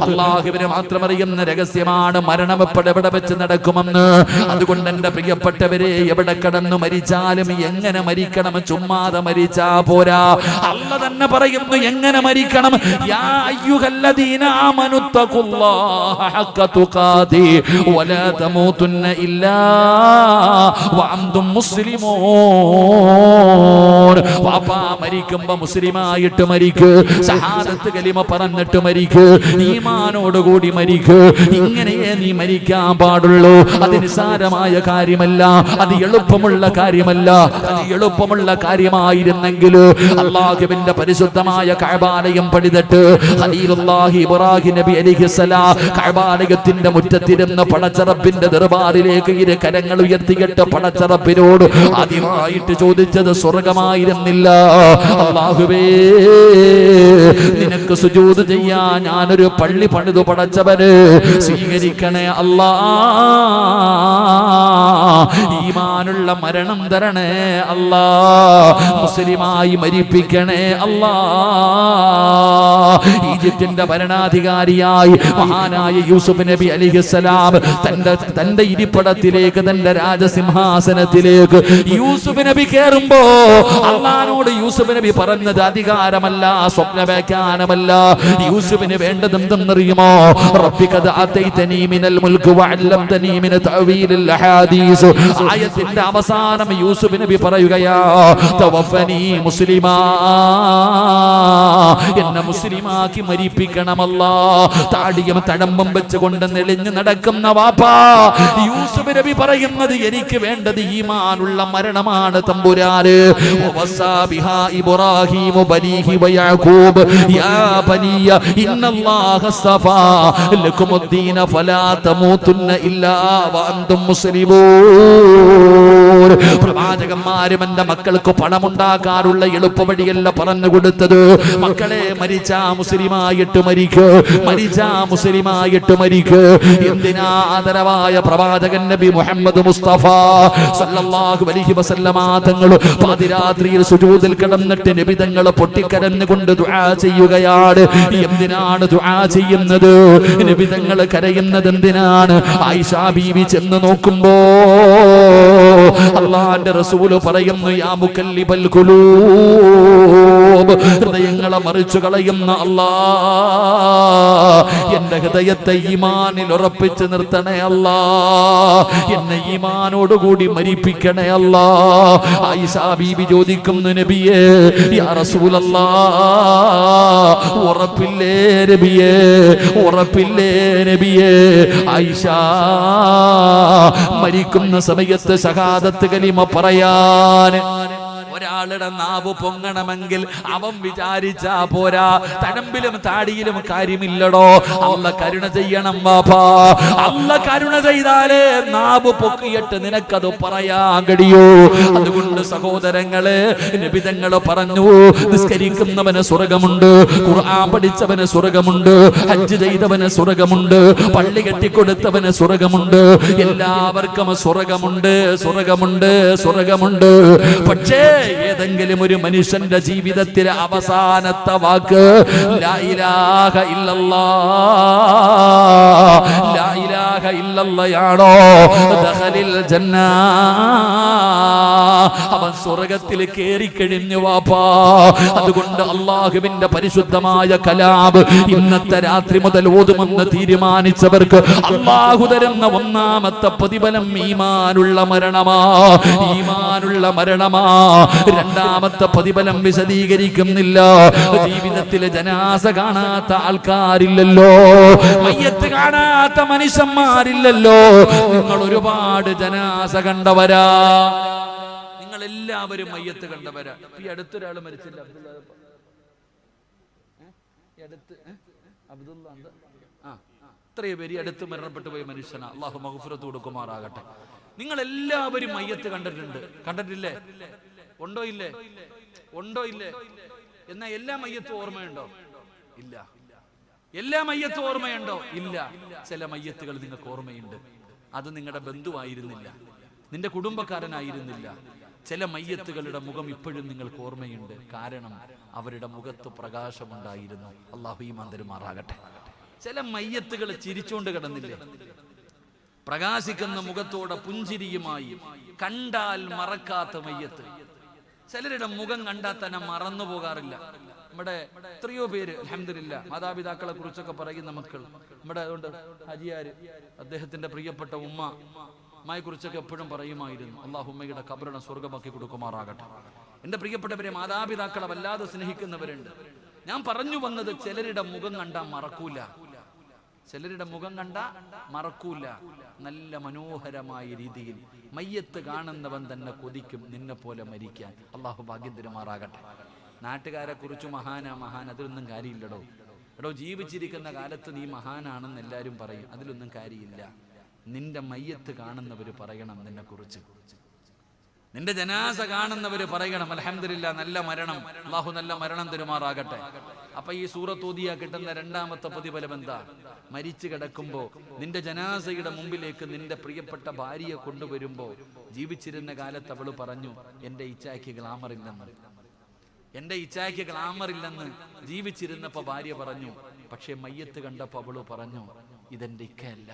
അല്ലാഹുവിനെ മാത്രം അറിയുന്ന രഹസ്യമാണ് മരണം എവിടെ വെച്ച് നടക്കുമെന്ന്. അതുകൊണ്ട് എന്റെ പ്രിയപ്പെട്ടവരെ, എവിടെ കടന്നു മരിച്ചാലും എങ്ങനെ മരിക്കണം? ചുമ്മാതെ മരിച്ചാ പോരാ. അല്ലാഹു തന്നെ പറയുന്നു എങ്ങനെ മരിക്കണം. യാ അയ്യുഹല്ലദീന ആമനു തഖുല്ലാഹ ഹഖ തുഖാതി വലാ തമൂതുന്ന ഇല്ലാ വഅൻതും മുസ്ലിമൂൻ. വാപ്പാ മരിക്കുമ്പോ മുസ്ലിമായിട്ട് മരിക്ക്, ഷഹാദത്ത് കലിമ പറഞ്ഞിട്ട് മരിക്ക്, ഈമാനോടുകൂടി മരിക്ക്. ഇങ്ങനെയേ നീ മരിക്കാൻ പാടുള്ളൂ. അത് നിസ്സാരമായ കാര്യമല്ല, അത് എളുപ്പമുള്ള കാര്യമല്ല. അത് എളുപ്പമുള്ള കാര്യമായിരുന്നെങ്കിൽ അല്ലാഹുവിന്റെ പരിശുദ്ധമായ കഅബാലയം പണിതിട്ട് ഖലീലുല്ലാഹി ഇബ്രാഹിം നബി അലൈഹിസ്സലാം കഅബാലയത്തിന്റെ മുറ്റത്തിരുന്ന് പടച്ചറബിന്റെ ദർബാറിലേക്ക് ഇരു കരങ്ങൾ ഉയർത്തിയിട്ട് പടച്ചറബിനോട് ആദ്യമായിട്ട് ചോദിച്ചത് സ്വർഗമായിരുന്നില്ല. അല്ലാഹുവേ, നിനക്ക് സുജൂദ് ചെയ്യാൻ ഞാനൊരു പള്ളി പണിതു പടച്ചവന് സ്വീകരിക്കണേ അല്ലാ. ഈമാനുള്ള മരണം തരണേ അല്ലാ. മുസ്ലിമായി മരിപ്പിക്കണേ അല്ലാ. ഈജിപ്തിന്റെ ഭരണാധികാരിയായി മഹാനായ യൂസുഫ് നബി അലൈഹിസ്സലാം തന്റെ ഇരിപ്പിടത്തിലേക്ക്, തന്റെ രാജസിംഹാസനത്തിലേക്ക് യൂസുഫ് നബി കയറുമ്പോ അള്ളാഹുവോട് യൂസുഫ് നബി പറഞ്ഞത് അധികാരമല്ല, സ്വപ്നവ്യാഖ്യാനമല്ല. യൂസുഫിന് വേണ്ടത് എന്തെന്നറിയുമോ? റബ്ബിഖദ് ആതൈതനീ മിനൽ മുൽക്ക് വഅല്ലംതനീ മിൻ തഅവീലിൽ അഹാദീസ്. ആയത്തിന്റെ അവസാനം യൂസുഫ് നബി പറയുകയാ, തവഫനി മുസ്ലിമാ, എന്നെ മുസ്ലിമാക്കി മരിപ്പിക്കണമല്ലാ. താടിയും തഴമ്പും വെച്ചുകൊണ്ട് നെളിഞ്ഞു നടക്കുന്ന വാപ്പാ യൂസുഫ് നബി പറയുന്നത്, എനിക്ക് വേണ്ടത് ഈമാനുള്ള മരണമാണ് തമ്പുരാന്. വവസാ ബിഹാ ഇബ്രാഹീമു ബനീഹി വയഅഖൂബ് യാ ബനിയ ഇന്നല്ലാഹ അസ്തഫാ ലകുമുദ്ദീന ഫലാ തമൂതുന്ന ഇല്ലാ വഅൻതും മുസ്ലിമൂൻ. പ്രവാചകന്മാരും എന്റെ മക്കൾക്ക് പണമുണ്ടാക്കാനുള്ള എളുപ്പവഴിയല്ല പറഞ്ഞു കൊടുത്തത്. മക്കളെ മരിച്ചാ മുസ്ലിമായിട്ട് മരിക്ക്, മരിച്ചാ മുസ്ലിമായിട്ട് മരിക്ക്. എന്തിനാ ആദരവായ പ്രവാചകൻ നബി മുഹമ്മദ് മുസ്തഫ സല്ലല്ലാഹു അലൈഹി വസല്ലമ തങ്ങൾ പാതിരാത്രിയിൽ സുജൂദിൽ കിടന്നിട്ട് നബി തങ്ങൾ പൊട്ടിക്കരഞ്ഞുകൊണ്ട് ദുആ ചെയ്യുകയാണ്. എന്തിനാണ് ദുആ ചെയ്യുന്നത്? നബി തങ്ങൾ കരയുന്നത് എന്തിനാണ്? ആയിഷ ബീവി ചെന്ന് നോക്കുമ്പോ അല്ലാഹുവിന്റെ റസൂൽ പറയുന്നു, യാ മുകല്ലിബൽ ഖുലൂബ്, ഹൃദയങ്ങളെ മറിച്ചു കളയുന്ന അല്ലാഹ്, എന്റെ ഹൃദയത്തെ ഈമാനിൽ ഉറപ്പിച്ചു നിർത്തണേ അല്ലാഹ്, എന്നെ ഈമാനോടുകൂടി മരിപ്പിക്കണേ അല്ലാഹ്. ആയിഷ ബീബി ചോദിക്കുന്നു, നബിയേ യാ റസൂലല്ലാഹ്, ഉറപ്പില്ലേ നബിയേ, ഉറപ്പില്ലേ നബിയേ? ആയിഷ മരിക്കുന്ന സമയത്ത് ശഹാദത്ത് കലിമ പറയാൻ ഒരാളുടെ നാവ് പൊങ്ങണമെങ്കിൽ അവൻ വിചാരിച്ചാ പോരാ. തഴമ്പിലും താടിയിലും കാര്യമില്ലടോ, അല്ല കരുണ ചെയ്യണം ബാപ്പാ. അല്ല കരുണ ചെയ്താലേ നാവ് പൊക്കിയിട്ട് നിനക്കത് പറയാൻ കഴിയൂ. അതുകൊണ്ട് സഹോദരങ്ങളെ, നബി തങ്ങൾ പറഞ്ഞു, നിസ്കരിക്കുന്നവന് സ്വർഗമുണ്ട്, ഖുർആൻ പഠിച്ചവന് സ്വർഗമുണ്ട്, ഹജ്ജ് ചെയ്തവന് സ്വർഗമുണ്ട്, പള്ളി കെട്ടിക്കൊടുത്തവന് സ്വർഗമുണ്ട്, എല്ലാവർക്കും സ്വർഗമുണ്ട്, സ്വർഗമുണ്ട്, സ്വർഗമുണ്ട്. പക്ഷേ ഏതെങ്കിലും ഒരു മനുഷ്യന്റെ ജീവിതത്തിലെ അവസാനത്തെ വാക്ക് ലാ ഇലാഹ ഇല്ലല്ലാഹ്, ലാ ഇലാഹ ഇല്ലല്ലാഹയാണോ, ദഖലിൽ ജന്ന, അവൻ സ്വർഗത്തിൽ കേറിക്കഴിഞ്ഞു വാപ്പാ. അതുകൊണ്ട് അല്ലാഹുവിന്റെ പരിശുദ്ധമായ കലാം ഇന്നത്തെ രാത്രി മുതൽ ഓതുമെന്ന് തീരുമാനിച്ചവർക്ക് അല്ലാഹു തരുന്ന ഒന്നാമത്തെ പ്രതിഫലം ഈമാനുള്ള മരണമാ, ഈമാനുള്ള മരണമാ. രണ്ടാമത്തെ പ്രതിഫലം വിശദീകരിക്കുന്നില്ല. ജീവിതത്തിലെ ജനാസ കാണാത്ത ആൾക്കാരില്ലല്ലോ, മയ്യത്ത് കാണാത്ത മനുഷ്യന്മാരില്ലല്ലോ. നിങ്ങൾ ഒരുപാട് ജനാസ കണ്ടവരാ, നിങ്ങൾ എല്ലാവരും മയ്യത്ത് കണ്ടവരാ. ഈ അടുത്തൊരാള് മരിച്ചില്ല, ഇത്രയും പേര് അടുത്ത് മരണപ്പെട്ടു പോയ മനുഷ്യനാ. അല്ലാഹു മഗ്ഫിറത്ത് കൊടുക്കുമാറാകട്ടെ. നിങ്ങൾ എല്ലാവരും മയ്യത്ത് കണ്ടിട്ടുണ്ട്, കണ്ടിട്ടില്ലേ? ഉണ്ടോ ഇല്ലേ? ഉണ്ടോ ഇല്ലേ? എന്നാ എല്ലാ മയ്യത്തും ഓർമ്മയുണ്ടോ? ഇല്ല. എല്ലാ മയ്യത്തും ഓർമ്മയുണ്ടോ? ഇല്ല. ചില മയ്യത്തുകൾ നിങ്ങൾക്ക് ഓർമ്മയുണ്ട്, അത് നിങ്ങളുടെ ബന്ധുവായിരുന്നില്ല, നിന്റെ കുടുംബക്കാരനായിരുന്നില്ല. ചില മയ്യത്തുകളുടെ മുഖം ഇപ്പോഴും നിങ്ങൾക്ക് ഓർമ്മയുണ്ട്, കാരണം അവരുടെ മുഖത്ത് പ്രകാശമുണ്ടായിരുന്നു. അല്ലാഹു ഈമാൻ തരുമാറാകട്ടെ. ചില മയ്യത്തുകൾ ചിരിച്ചുകൊണ്ട് കിടന്നില്ലേ, പ്രകാശിക്കുന്ന മുഖത്തോടെ പുഞ്ചിരിയുമായി, കണ്ടാൽ മറക്കാത്ത മയ്യത്ത്. ചിലരുടെ മുഖം കണ്ടാൽ തന്നെ മറന്നു പോകാറില്ല. നമ്മുടെ എത്രയോ പേര് അൽഹംദുലില്ലാ മാതാപിതാക്കളെ കുറിച്ചൊക്കെ പറയുന്ന മക്കൾ നമ്മുടെ അതുകൊണ്ട് ഹജിയാര്, അദ്ദേഹത്തിന്റെ പ്രിയപ്പെട്ട ഉമ്മയെ കുറിച്ചൊക്കെ എപ്പോഴും പറയുമായിരുന്നു, അല്ലാഹു ഉമ്മയുടെ ഖബറിനെ സ്വർഗ്ഗമാക്കി കൊടുക്കുമാറാകട്ടെ. എന്റെ പ്രിയപ്പെട്ടവരെ, മാതാപിതാക്കളെ വല്ലാതെ സ്നേഹിക്കുന്നവരുണ്ട്. ഞാൻ പറഞ്ഞു വന്നത്, ചിലരുടെ മുഖം കണ്ടാൽ മറക്കൂല, ചിലരുടെ മുഖം കണ്ടാ മറക്കൂല. നല്ല മനോഹരമായ രീതിയിൽ മയ്യത്ത് കാണുന്നവൻ തന്നെ കൊതിക്കും നിന്നെ പോലെ മരിക്കാൻ. അല്ലാഹു ഭാഗ്യം തരുമാറാകട്ടെ. നാട്ടുകാരെ കുറിച്ച് മഹാനാ മഹാൻ, അതിലൊന്നും കാര്യമില്ലടോ. എടോ, ജീവിച്ചിരിക്കുന്ന കാലത്ത് നീ മഹാനാണെന്ന് എല്ലാവരും പറയും, അതിലൊന്നും കാര്യമില്ല. നിന്റെ മയ്യത്ത് കാണുന്നവര് പറയണം നിന്നെ കുറിച്ച്, നിന്റെ ജനാസ കാണുന്നവര് പറയണം അൽഹംദുലില്ലാ നല്ല മരണം, അല്ലാഹു നല്ല മരണം തരുമാറാകട്ടെ. അപ്പൊ ഈ സൂറത്ത് ഓതിയാ കിട്ടുന്ന രണ്ടാമത്തെ പ്രതിഫലം എന്താ? മരിച്ചു കിടക്കുമ്പോ നിന്റെ ജനാസയുടെ മുമ്പിലേക്ക് നിന്റെ പ്രിയപ്പെട്ട ഭാര്യയെ കൊണ്ടുവരുമ്പോ, ജീവിച്ചിരുന്ന കാലത്ത് അവള് പറഞ്ഞു, എന്റെ ഇച്ചായ്ക്ക് ഗ്ലാമർ ഇല്ലെന്ന്, എന്റെ ഇച്ചായ്ക്ക് ഗ്ലാമർ ഇല്ലെന്ന് ജീവിച്ചിരുന്നപ്പോ ഭാര്യ പറഞ്ഞു. പക്ഷെ മയ്യത്ത് കണ്ടപ്പോ അവള് പറഞ്ഞു, ഇതെന്റെ ഇക്കയല്ല,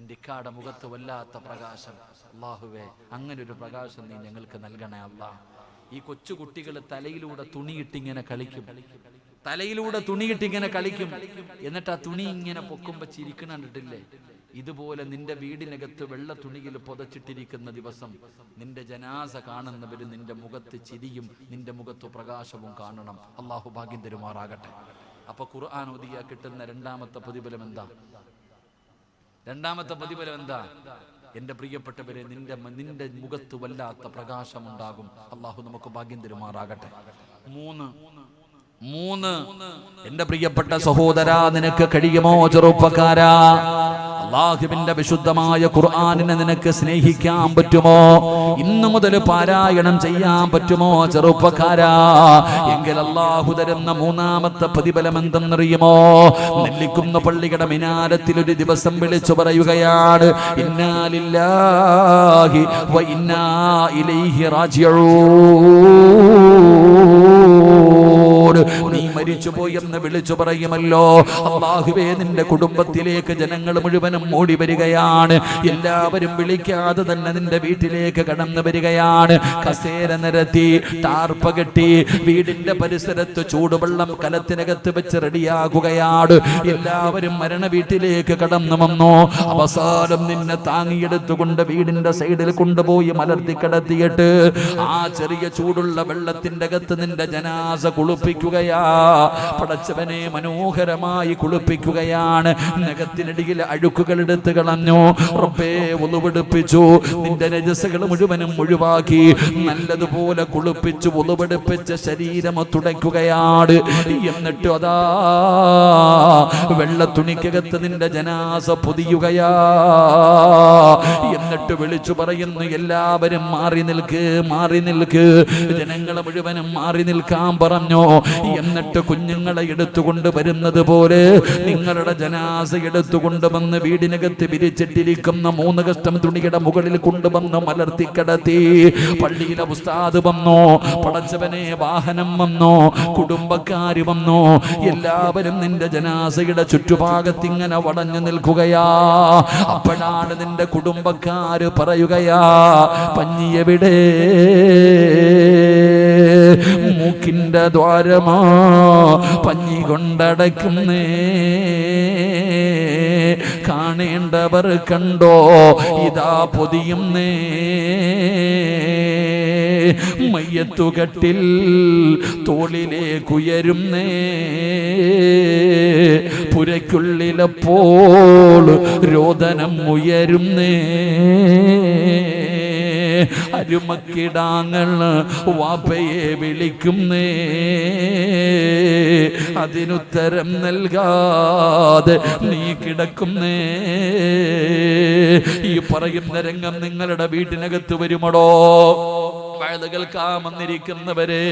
എൻ്റെ ഇക്കാടെ മുഖത്ത് വല്ലാത്ത പ്രകാശം. അല്ലാഹുവേ, അങ്ങനെ ഒരു പ്രകാശം നീ ഞങ്ങൾക്ക് നൽകണേ അല്ലാഹ്. ഈ കൊച്ചു കുട്ടികൾ തലയിലൂടെ തുണിയിട്ടിങ്ങനെ കളിക്കും, തലയിലൂടെ തുണിയിട്ടിങ്ങനെ കളിക്കും, എന്നിട്ട് ആ തുണി ഇങ്ങനെ പൊക്കുമ്പോ ചിരിക്കണ കണ്ടിട്ടില്ലേ? ഇതുപോലെ നിന്റെ വീടിനകത്ത് വെള്ള തുണിയിൽ പുതച്ചിട്ടിരിക്കുന്ന ദിവസം നിന്റെ ജനാസ കാണുന്നവര് നിന്റെ മുഖത്ത് ചിരിയും, നിന്റെ മുഖത്ത് പ്രകാശവും കാണണം. അല്ലാഹു ഭാഗ്യം തരുമാറാകട്ടെ. അപ്പൊ ഖുർആൻ ഓതിയാ കിട്ടുന്ന രണ്ടാമത്തെ പ്രതിഫലം എന്താ? രണ്ടാമത്തെ പ്രതിഫലം എന്താ? എന്റെ പ്രിയപ്പെട്ടവരെ, നിന്റെ മുഖത്ത് വല്ലാത്ത പ്രകാശമുണ്ടാകും. അല്ലാഹു നമുക്ക് ഭാഗ്യം തരുമാറാകട്ടെ. 3 എന്റെ പ്രിയപ്പെട്ട സഹോദരാ, നിനക്ക് കഴിയുമോ ചെറുപ്പക്കാരാ? അല്ലാഹുവിന്റെ വിശുദ്ധമായ ഖുർആനിനെ നിനക്ക് സ്നേഹിക്കാൻ പറ്റുമോ? ഇന്നു മുതൽ പാരായണം ചെയ്യാൻ പറ്റുമോ ചെറുപ്പക്കാരാ? എങ്കിൽ അല്ലാഹു തരുന്ന 3ാമത്തെ പ്രതിഫലം എന്തെന്നറിയുമോ? നെല്ലിക്കുന്ന പള്ളിയുടെ മിനാരത്തിൽ ഒരു ദിവസം വിളിച്ചു പറയുകയാണ്, ഇന്നാ ലില്ലാഹി വ ഇന്നാ ഇലൈഹി റാജിഊൻ. നീ മരിച്ചുപോയെന്ന് വിളിച്ചു പറയുമല്ലോ. അല്ലാഹുവേ, നിന്റെ കുടുംബത്തിലേക്ക് ജനങ്ങൾ മുഴുവനും ഓടി വരികയാണ്. എല്ലാവരും വിളിക്കാതെ തന്നെ നിന്റെ വീട്ടിലേക്ക് കടന്നു വരികയാണ്. കസേര നിരത്തി, ടാർപ്പ കെട്ടി, വീടിന്റെ പരിസരത്ത് ചൂടുവെള്ളം കലത്തിനകത്ത് വെച്ച് റെഡിയാകുകയാണ്. എല്ലാവരും മരണ വീട്ടിലേക്ക് കടന്നു വന്നു. അവസാനം നിന്നെ താങ്ങിയെടുത്തുകൊണ്ട് വീടിന്റെ സൈഡിൽ കൊണ്ടുപോയി മലർത്തി കിടത്തിയിട്ട് ആ ചെറിയ ചൂടുള്ള വെള്ളത്തിന്റെ അകത്ത് നിന്റെ ജനാസ കുളിപ്പിക്കുകയാ. പടച്ചവനെ, മനോഹരമായി കുളിപ്പിക്കുകയാണ്. നഖത്തിനടിയിൽ അഴുക്കുകൾ എടുത്ത് കളഞ്ഞു. റബ്ബേ, വുളുവെടുപ്പിച്ചു. നിന്റെ നജസുകൾ മുഴുവനും ഒഴിവാക്കി നല്ലതുപോലെ കുളിപ്പിച്ചു വുളുവെടുപ്പിച്ച ശരീരം തുടയ്ക്കുകയാണ്. എന്നിട്ട് അതാ വെള്ള തുണിക്കകത്ത് നിന്റെ ജനാസ പൊതിയുകയാ. എന്നിട്ട് വിളിച്ചു പറയുന്നു, എല്ലാവരും മാറി നിൽക്ക്, മാറി നിൽക്ക്. ജനങ്ങളെ മുഴുവനും മാറി നിൽക്കാൻ പറഞ്ഞു. എന്നിട്ട് കുഞ്ഞുങ്ങളെ എടുത്തുകൊണ്ട് വരുന്നത് പോലെ നിങ്ങളുടെ ജനാസ എടുത്തുകൊണ്ടുവന്ന് വീടിനകത്ത് വിരിച്ചിട്ടിരിക്കുന്ന 3 കഷ്ടം തുണിയുടെ മുകളിൽ കൊണ്ടുവന്ന് മലർത്തി കിടത്തി. പള്ളിയിലെ ഉസ്താദ് വന്നു, പടച്ചവനെ വാഹനം വന്നു, കുടുംബക്കാര് വന്നു. എല്ലാവരും നിന്റെ ജനാസയുടെ ചുറ്റുഭാഗത്ത് ഇങ്ങനെ വടഞ്ഞു നിൽക്കുകയാ. അപ്പോഴാണ് നിന്റെ കുടുംബക്കാര് പറയുകയാ, പഞ്ഞി എവിടെ? മൂക്കിന്റെ ദ്വാരമാ പഞ്ഞി കൊണ്ടടക്കുന്നേ. കാണേണ്ടവർ കണ്ടോ, ഇതാ പൊതിയുന്നേ. മയ്യത്തുകട്ടിൽ തോളിലേക്കുയരുന്നേ. പുരയ്ക്കുള്ളിലപ്പോൾ രോദനം ഉയരുന്നേ. അരുമക്കിടാങ്ങൾ വാപ്പയെ വിളിക്കുന്നേ. അതിനുത്തരം നൽകാതെ നീ കിടക്കുന്നേ. ഈ പറയുന്ന രംഗം നിങ്ങളുടെ വീട്ടിനകത്ത് വരുമടോ? വന്നിരിക്കുന്നവരെ,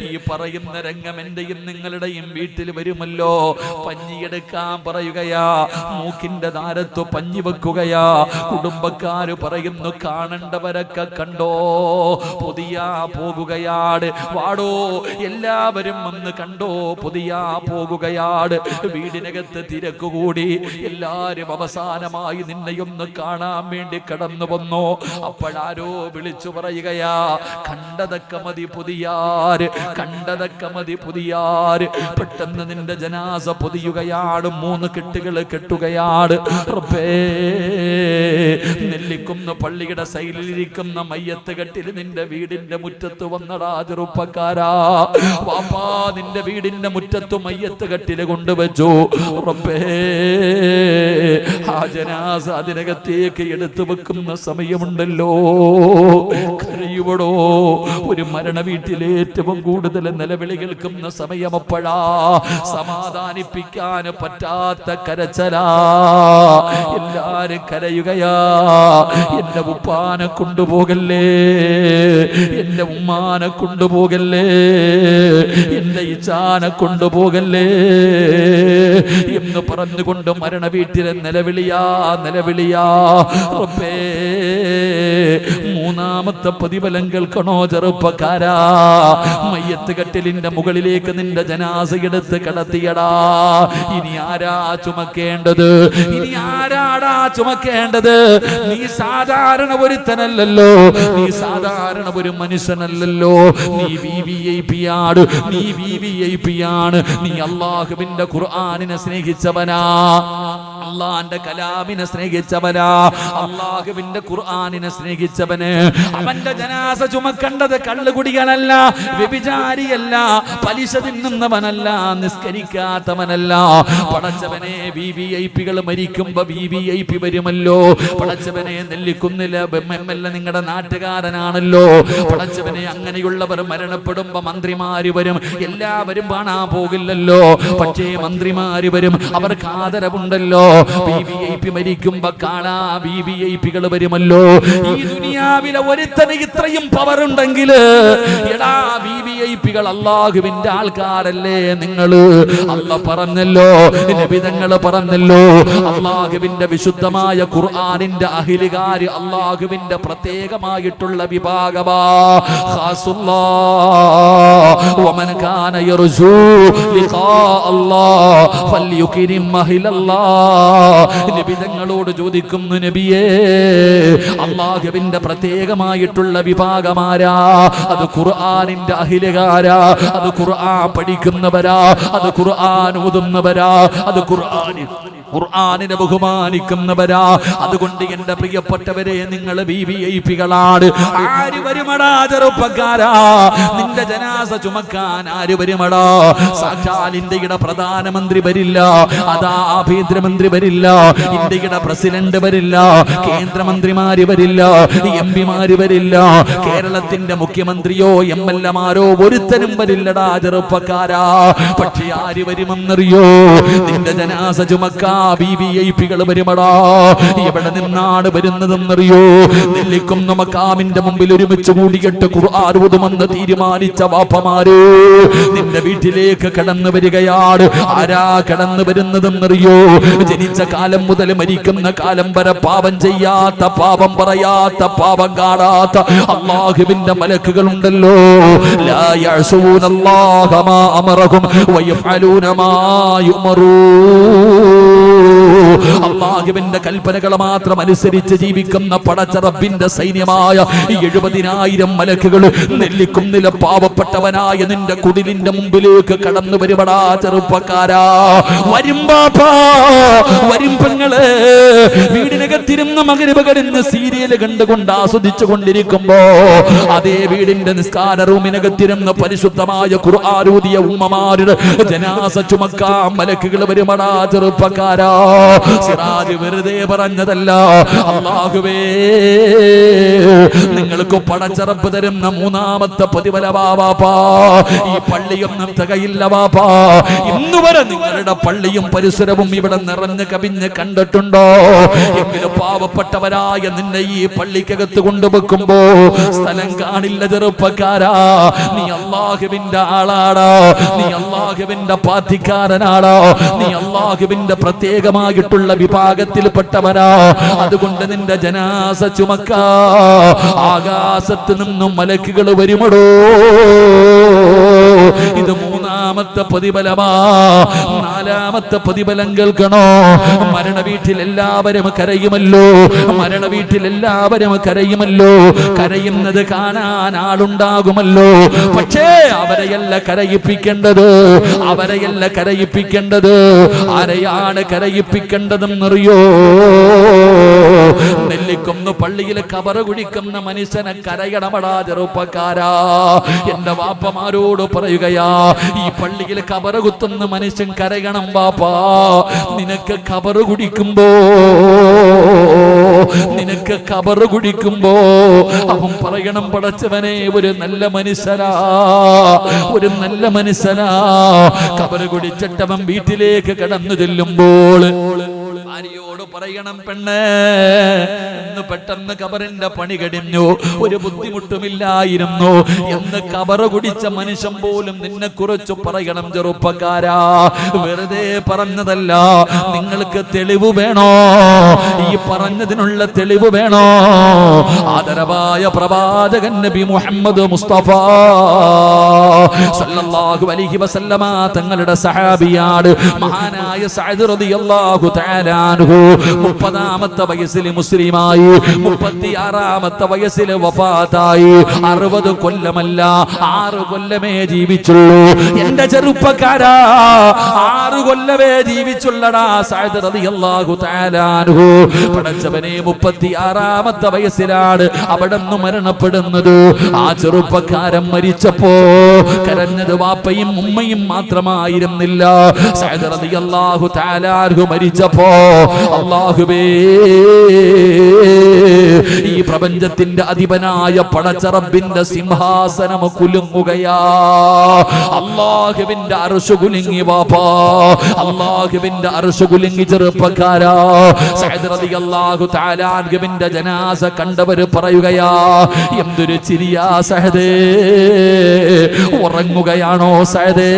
ഈ പറയുന്ന രംഗം എന്റെയും നിങ്ങളുടെയും വീട്ടിൽ വരുമല്ലോ. പഞ്ഞിയെടുക്കാൻ പറയുകയാ, മൂക്കിന്റെ ധാരത്ത് പഞ്ഞി വെക്കുകയാ. കുടുംബക്കാര് പറയുന്നു, കാണേണ്ടവരൊക്കെ കണ്ടോ, പൊതിയാ പോകുകയാണ്. വാടോ, എല്ലാവരും വന്ന് കണ്ടോ, പൊതിയാ പോകുകയാണ്. വീടിനകത്ത് തിരക്കുകൂടി. എല്ലാരും അവസാനമായി നിന്നെയൊന്ന് കാണാൻ വേണ്ടി കടന്നു വന്നു. അപ്പോഴാരോ വിളിച്ചു പറയുകയാ, കണ്ടതൊക്കെ മതി പുതിയാര്, കണ്ടതൊക്കെ മതി പുതിയാര്. പെട്ടെന്ന് നിന്റെ ജനാസ പൊതിയുകയാണ്. 3 കെട്ടുകൾ കെട്ടുകയാണ്. റബ്ബേ, നെല്ലിക്കുന്ന പള്ളിയുടെ സൈഡിലിരിക്കുന്ന മയ്യത്ത് കെട്ടിൽ നിന്റെ വീടിന്റെ മുറ്റത്ത് വന്നടാ ചെറുപ്പക്കാരാ. വാപ്പാ, നിന്റെ വീടിന്റെ മുറ്റത്ത് മയ്യത്ത് കെട്ടില് കൊണ്ടുവച്ചു. റബ്ബേ, ആ ജനാസ അതിനകത്തേക്ക് എടുത്തു വെക്കുന്ന സമയമുണ്ടല്ലോ, കരയുവടോ. ഒരു മരണ വീട്ടിൽ ഏറ്റവും കൂടുതൽ നിലവിളി കേൾക്കുന്ന സമയമപ്പോഴാ. സമാധാനിപ്പിക്കാൻ പറ്റാത്ത കരച്ചലാ. എല്ലാരും കരയുകയാ. എന്റെ ഉപ്പാനെ കൊണ്ടുപോകല്ലേ, എന്റെ ഉമ്മാനെ കൊണ്ടുപോകല്ലേ, എന്റെ ഇച്ചാനെ കൊണ്ടുപോകല്ലേ എന്ന് പറഞ്ഞുകൊണ്ട് മരണ വീട്ടിലെ നിലവിളിയാ, നിലവിളിയാ. റബ്ബേ, 3ാമത്തെ പ്രതിഫലം കേൾക്കണോ ചെറുപ്പക്കാരാ? മയ്യത്ത് കട്ടിലിന്റെ മുകളിലേക്ക് നിന്റെ ജനാസ എടുത്ത് കടത്തിയടാ. ഇനി ആരാ ചുമക്കേണ്ടത്? ഇനി ആരാടാ ചുമക്കേണ്ടത്? നീ സാധാരണ ഒരുത്തനല്ലല്ലോ, നീ സാധാരണ ഒരു മനുഷ്യനല്ലല്ലോ. നീ VVIP ആണ്, നീ VVIP ആണ്. നീ അല്ലാഹുവിന്റെ ഖുർആനിനെ സ്നേഹിച്ചവനാ. അള്ളാന്റെ കലാമിനെ സ്നേഹിച്ചവനാ, അള്ളാഹുവിന്റെ ഖുർആനിനെ സ്നേഹിച്ചവന്. അവന്റെ ജനാസ ചുമക്കേണ്ടത് കള്ളുകുടികളല്ല, വ്യഭിചാരിയല്ല, പലിശ തിന്നുന്നവനല്ല, നിസ്കരിക്കാത്തവനല്ല. പടച്ചവനെ VVIPകൾ മരിക്കുമ്പോ VVIP വരുമല്ലോ. പടച്ചവനെ നെല്ലിക്കുന്നില്ല MLA നിങ്ങളുടെ നാട്ടുകാരനാണല്ലോ. പടച്ചവനെ അങ്ങനെയുള്ളവർ മരണപ്പെടുമ്പോ മന്ത്രിമാര് വരും, എല്ലാവരും കാണാൻ പോകില്ലല്ലോ. പക്ഷേ മന്ത്രിമാര് വരും, അവർക്ക് ആദരവുണ്ടല്ലോ. VVIP മരിക്കുമ്പോ കാണാ VVIPകൾ വരുമല്ലോ. ഈ ദുനിയാവിലെ ഒരുത്തന് ഇത്രയും പവർ ഉണ്ടെങ്കിൽ എടാ VVIPകൾ അള്ളാഹുവിന്റെ ആൾക്കാരല്ലേ നിങ്ങള്? അല്ലാഹ് പറഞ്ഞല്ലോ, നബിതങ്ങൾ പറഞ്ഞല്ലോ, അള്ളാഹുവിന്റെ വിശുദ്ധമായ ഖുർആനിന്റെ അഹിലുകാര് അള്ളാഹുവിന്റെ പ്രത്യേകമായിട്ടുള്ള വിഭാഗമാ. വമൻ കാന യർജു ലിഖാ അല്ലാഹ് ഫൽയുക്രിം അഹ്ലല്ലാഹ്. നബിതങ്ങളോട് ചോദിക്കുന്നു, നബിയേ അള്ളാഹുവിന്റെ പ്രത്യേകമായിട്ടുള്ള വിഭാഗമാരാ? അത് ഖുർആനിന്റെ അഹിലുകാരാ, അത് ഖുർആൻ പഠിക്കുന്നവരാ, അത് ഖുർആൻ ഓതുന്നവരാ, അത് ഖുർആനിനെ ബഹുമാനിക്കുന്നവരാ. അതുകൊണ്ട് എന്റെ പ്രിയപ്പെട്ടവരെ, നിങ്ങൾ VVIPകളാണ്. ആര് വരുമടാ ചെറുപ്പക്കാരാ നിന്റെ ജനാസ ചുമക്കാൻ? ആര് വരുമടാ? സാക്ഷാൽ ഇന്ത്യയുടെ പ്രധാനമന്ത്രി വരില്ല, അതാ ആഭ്യന്തരമന്ത്രി വരില്ല, ഇന്ത്യയുടെ പ്രസിഡന്റ് വരില്ല, കേന്ദ്രമന്ത്രിമാര് വരില്ല, MP-മാര് വരില്ല, കേരളത്തിന്റെ മുഖ്യമന്ത്രിയോ MLA-മാരോ ഒരുത്തനും വരില്ലടാ ചെറുപ്പക്കാരാ. പക്ഷെ ആര് വരുമെന്നറിയോ? നിന്റെ ജനാസ ചുമക്കാൻ VVIPകൾ വരുമടാ. എവിടെ നിന്നാണ് വരുന്നതെന്നറിയോ? നെല്ലിക്കുന്ന മക്കാമിന്റെ മുമ്പിൽ ഒരുമിച്ച് കൂടിയിട്ട് ഖുർആൻ ഓതുമെന്ന് തീരുമാനിച്ച വാപ്പമാര് നിന്റെ വീട്ടിലേക്ക് കടന്നു വരികയാണ്. ആരാ കടന്നു വരുന്നതെന്നറിയോ? ജനിച്ച കാലം മുതൽ മരിക്കുന്ന കാലം വരെ പാപം ചെയ്യാത്ത, പാപം പറയാത്ത, പാപം കാണാത്ത അല്ലാഹുവിന്റെ മലക്കുകൾ ഉണ്ടല്ലോ. ലാ യഅസൂനല്ലാഹ മാ അമറഹും വയഫഅലൂന മാ യുമറൂൻ. അല്ലാഹുവിന്റെ കൽപ്പനകൾ മാത്രം അനുസരിച്ച് ജീവിക്കുന്ന പടച്ച റബ്ബിന്റെ സൈന്യമായ 70,000 മലക്കുകൾ നെല്ലിക്കുന്നില പാവപ്പെട്ടവനായ നിന്റെ കുടിലിന്റെ മുമ്പിലേക്ക് കടന്നു വരുവടാ ചെറുപ്പക്കാരാ. വരും ബാപ്പാ, വരും പെങ്ങള്. വീടിനകത്തിരുന്ന് മഗ്‌രിബ് കഴിഞ്ഞ് സീരിയൽ കണ്ടുകൊണ്ട് ആസ്വദിച്ചു കൊണ്ടിരിക്കുമ്പോ അതേ വീടിന്റെ നിസ്കാര റൂമിനകത്തിരുന്ന് പരിശുദ്ധമായ ഖുർആൻ ഓതിയ ഉമ്മമാരുടെ ജനാസ ചുമക്കാൻ മലക്കുകൾ വരുമടാ ചെറുപ്പക്കാരാ. സിറാജ് വെറുതെ പറഞ്ഞതല്ല. അല്ലാഹുവേ, നിങ്ങൾക്ക് പടച്ച റബ്ബ് തരുന്ന മൂന്നാമത്തെ പ്രതിഫലമാ വാപ്പാ. ഈ പള്ളിയൊന്നും തികയില്ല വാപ്പാ. ഇന്നുവരെ നിങ്ങളുടെ പള്ളിയും പരിസരവും ഇവിടെ നിറഞ്ഞു കവിഞ്ഞ് കണ്ടിട്ടുണ്ടോ? എങ്കിലും പാവപ്പെട്ടവരായ നിന്നെ ഈ പള്ളിക്കകത്ത് കൊണ്ടുവെക്കുമ്പോ സ്ഥലം കാണില്ല ചെറുപ്പക്കാരാ. നീ അല്ലാഹുവിന്റെ ആളാടാ, നീ അല്ലാഹുവിന്റെ പാർട്ടിക്കാരനാടാ, നീ അല്ലാഹുവിന്റെ പ്രത്യേകമായിട്ടുള്ള വിഭാഗത്തിൽപ്പെട്ടവരാ. അതുകൊണ്ട് നിന്റെ ജനാസ ചുമക്കാ ആകാശത്ത് നിന്നും മലക്കുകൾ വരുമടോ. ഇത് മൂന്നാമത്തെ പ്രതിഫലമാ. നാലാമത്തെ പ്രതിഫലം കേൾക്കണോ? മരണ വീട്ടിൽ എല്ലാവരും കരയുമല്ലോ, മരണ വീട്ടിൽ എല്ലാവരും കരയുമല്ലോ. കരയുന്നത് കാണാൻ ആളുണ്ടാകുമല്ലോ. പക്ഷേ അവരെയല്ല കരയിപ്പിക്കേണ്ടത്, അവരെയല്ല കരയിപ്പിക്കേണ്ടത്. ആരെയാണ് കരയിപ്പിക്കേണ്ടതെന്നറിയോ? നെല്ലിക്കൊന്ന് പള്ളിയിൽ കബറ് കുഴിക്കുന്ന മനുഷ്യനെ കരയണമടാ ചെറുപ്പക്കാരാ. എന്റെ വാപ്പമാരോട് പറയുകയാ, ഈ പള്ളിയിൽ കബറ് കുത്തുന്ന മനുഷ്യൻ കരയണം വാപ്പാ. നിനക്ക് കബറ് കുടിക്കുമ്പോ, നിനക്ക് കബറ് കുടിക്കുമ്പോ അവൻ പറയണം, പടച്ചവനെ ഒരു നല്ല മനുഷ്യനാ, ഒരു നല്ല മനുഷ്യനാ. കബറ് കുടിച്ചിട്ടവൻ വീട്ടിലേക്ക് കടന്നു ചെല്ലുമ്പോൾ ഭാര്യയോട് പറയണം, പെണ്ണ് എന്ന് പെട്ടെന്ന് കബറിന്റെ പണി കഴിഞ്ഞു, ഒരു ബുദ്ധിമുട്ടുമില്ലായിരുന്നു എന്ന് കബറ് കുടിച്ച മനുഷ്യൻ പോലും നിന്നെ കുറിച്ച് പറയണം ചെറുപ്പക്കാരാ. വെറുതെ പറഞ്ഞതല്ല. നിങ്ങൾക്ക് തെളിവ് വേണോ? ഈ പറഞ്ഞതിനുള്ള തെളിവ് വേണോ? ആദരവായ പ്രവാചകൻ നബി മുഹമ്മദ് മുസ്തഫ സല്ലല്ലാഹു അലൈഹി വസല്ലമ തങ്ങളുടെ സഹാബിയാണ് മഹാനായ സഅദ് റളിയല്ലാഹു തആല അൻഹു. 30-ാമത്തെ വയസ്സിൽ മുസ്ലിമായി, 36-ാമത്തെ വയസ്സിൽ വഫാത്തായി. 60 കൊല്ലമല്ല 6 കൊല്ലമേ ജീവിച്ചുള്ളൂ. എന്റെ ചെറുപ്പക്കാരാ, 6 കൊല്ലമേ ജീവിച്ചുള്ളടാ സഅദ് റളിയല്ലാഹു തആല അൻഹു. പടച്ചവനെ 36-ാമത്തെ വയസ്സിലാണ് അവിടുന്ന് മരണപ്പെടുന്നത്. ആ ചെറുപ്പക്കാരൻ മരിച്ചപ്പോ കരഞ്ഞത് വാപ്പയും ഉമ്മയും മാത്രമായിരുന്നില്ല. സഅദ് റളിയല്ലാഹു തആല അൻഹു മരിച്ചപ്പോ അല്ലാഹുവേ, ഈ പ്രപഞ്ചത്തിന്റെ അധിപനായ പടച്ച റബ്ബിന്റെ സിംഹാസനം കുലുങ്ങുകയാ. അല്ലാഹുവിന്റെ അർശ് കുലുങ്ങി വാപ്പാ, അല്ലാഹുവിന്റെ അർശ് കുലുങ്ങി ചെറുപ്പക്കാരാ. സഅദ് റളിയല്ലാഹു തആല അൻഹുവിന്റെ ജനാസ കണ്ടവർ പറയുകയാ, എന്തൊരു ചിരിയാ സഅദേ, ഉറങ്ങുകയാണോ സഅദേ?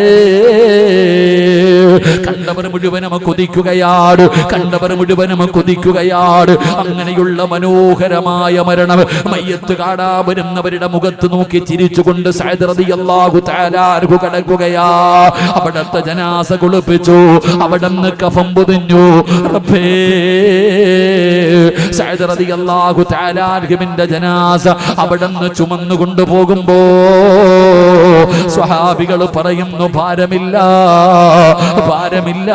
കണ്ടവർ മുഴുവനും കൊതിക്കുകയാണ്, കണ്ടവർ മുഴുവനും കൊതിക്കുകയാണ്. അങ്ങനെയുള്ള മനോഹരമായ മരണം മയ്യത്ത് കാണാൻ വരുന്നവരുടെ മുഖത്ത് നോക്കി ചിരിച്ചുകൊണ്ട് സഅദ് റളിയല്ലാഹു തആല അൻഹു കടക്കുകയാ. അവിടത്തെ ജനാസ കുളിപ്പിച്ചു, അവിടുന്ന് കഫൻ പൊതിഞ്ഞു. റബ്ബേ, സഅദ് റളിയല്ലാഹു തആല അൻഹുവിന്റെ ജനാസ അവിടുന്ന് ചുമന്നു കൊണ്ടുപോകുമ്പോ സ്വഹാബികൾ പറയുന്നു, ഭാരമില്ല, ഭാരമില്ല.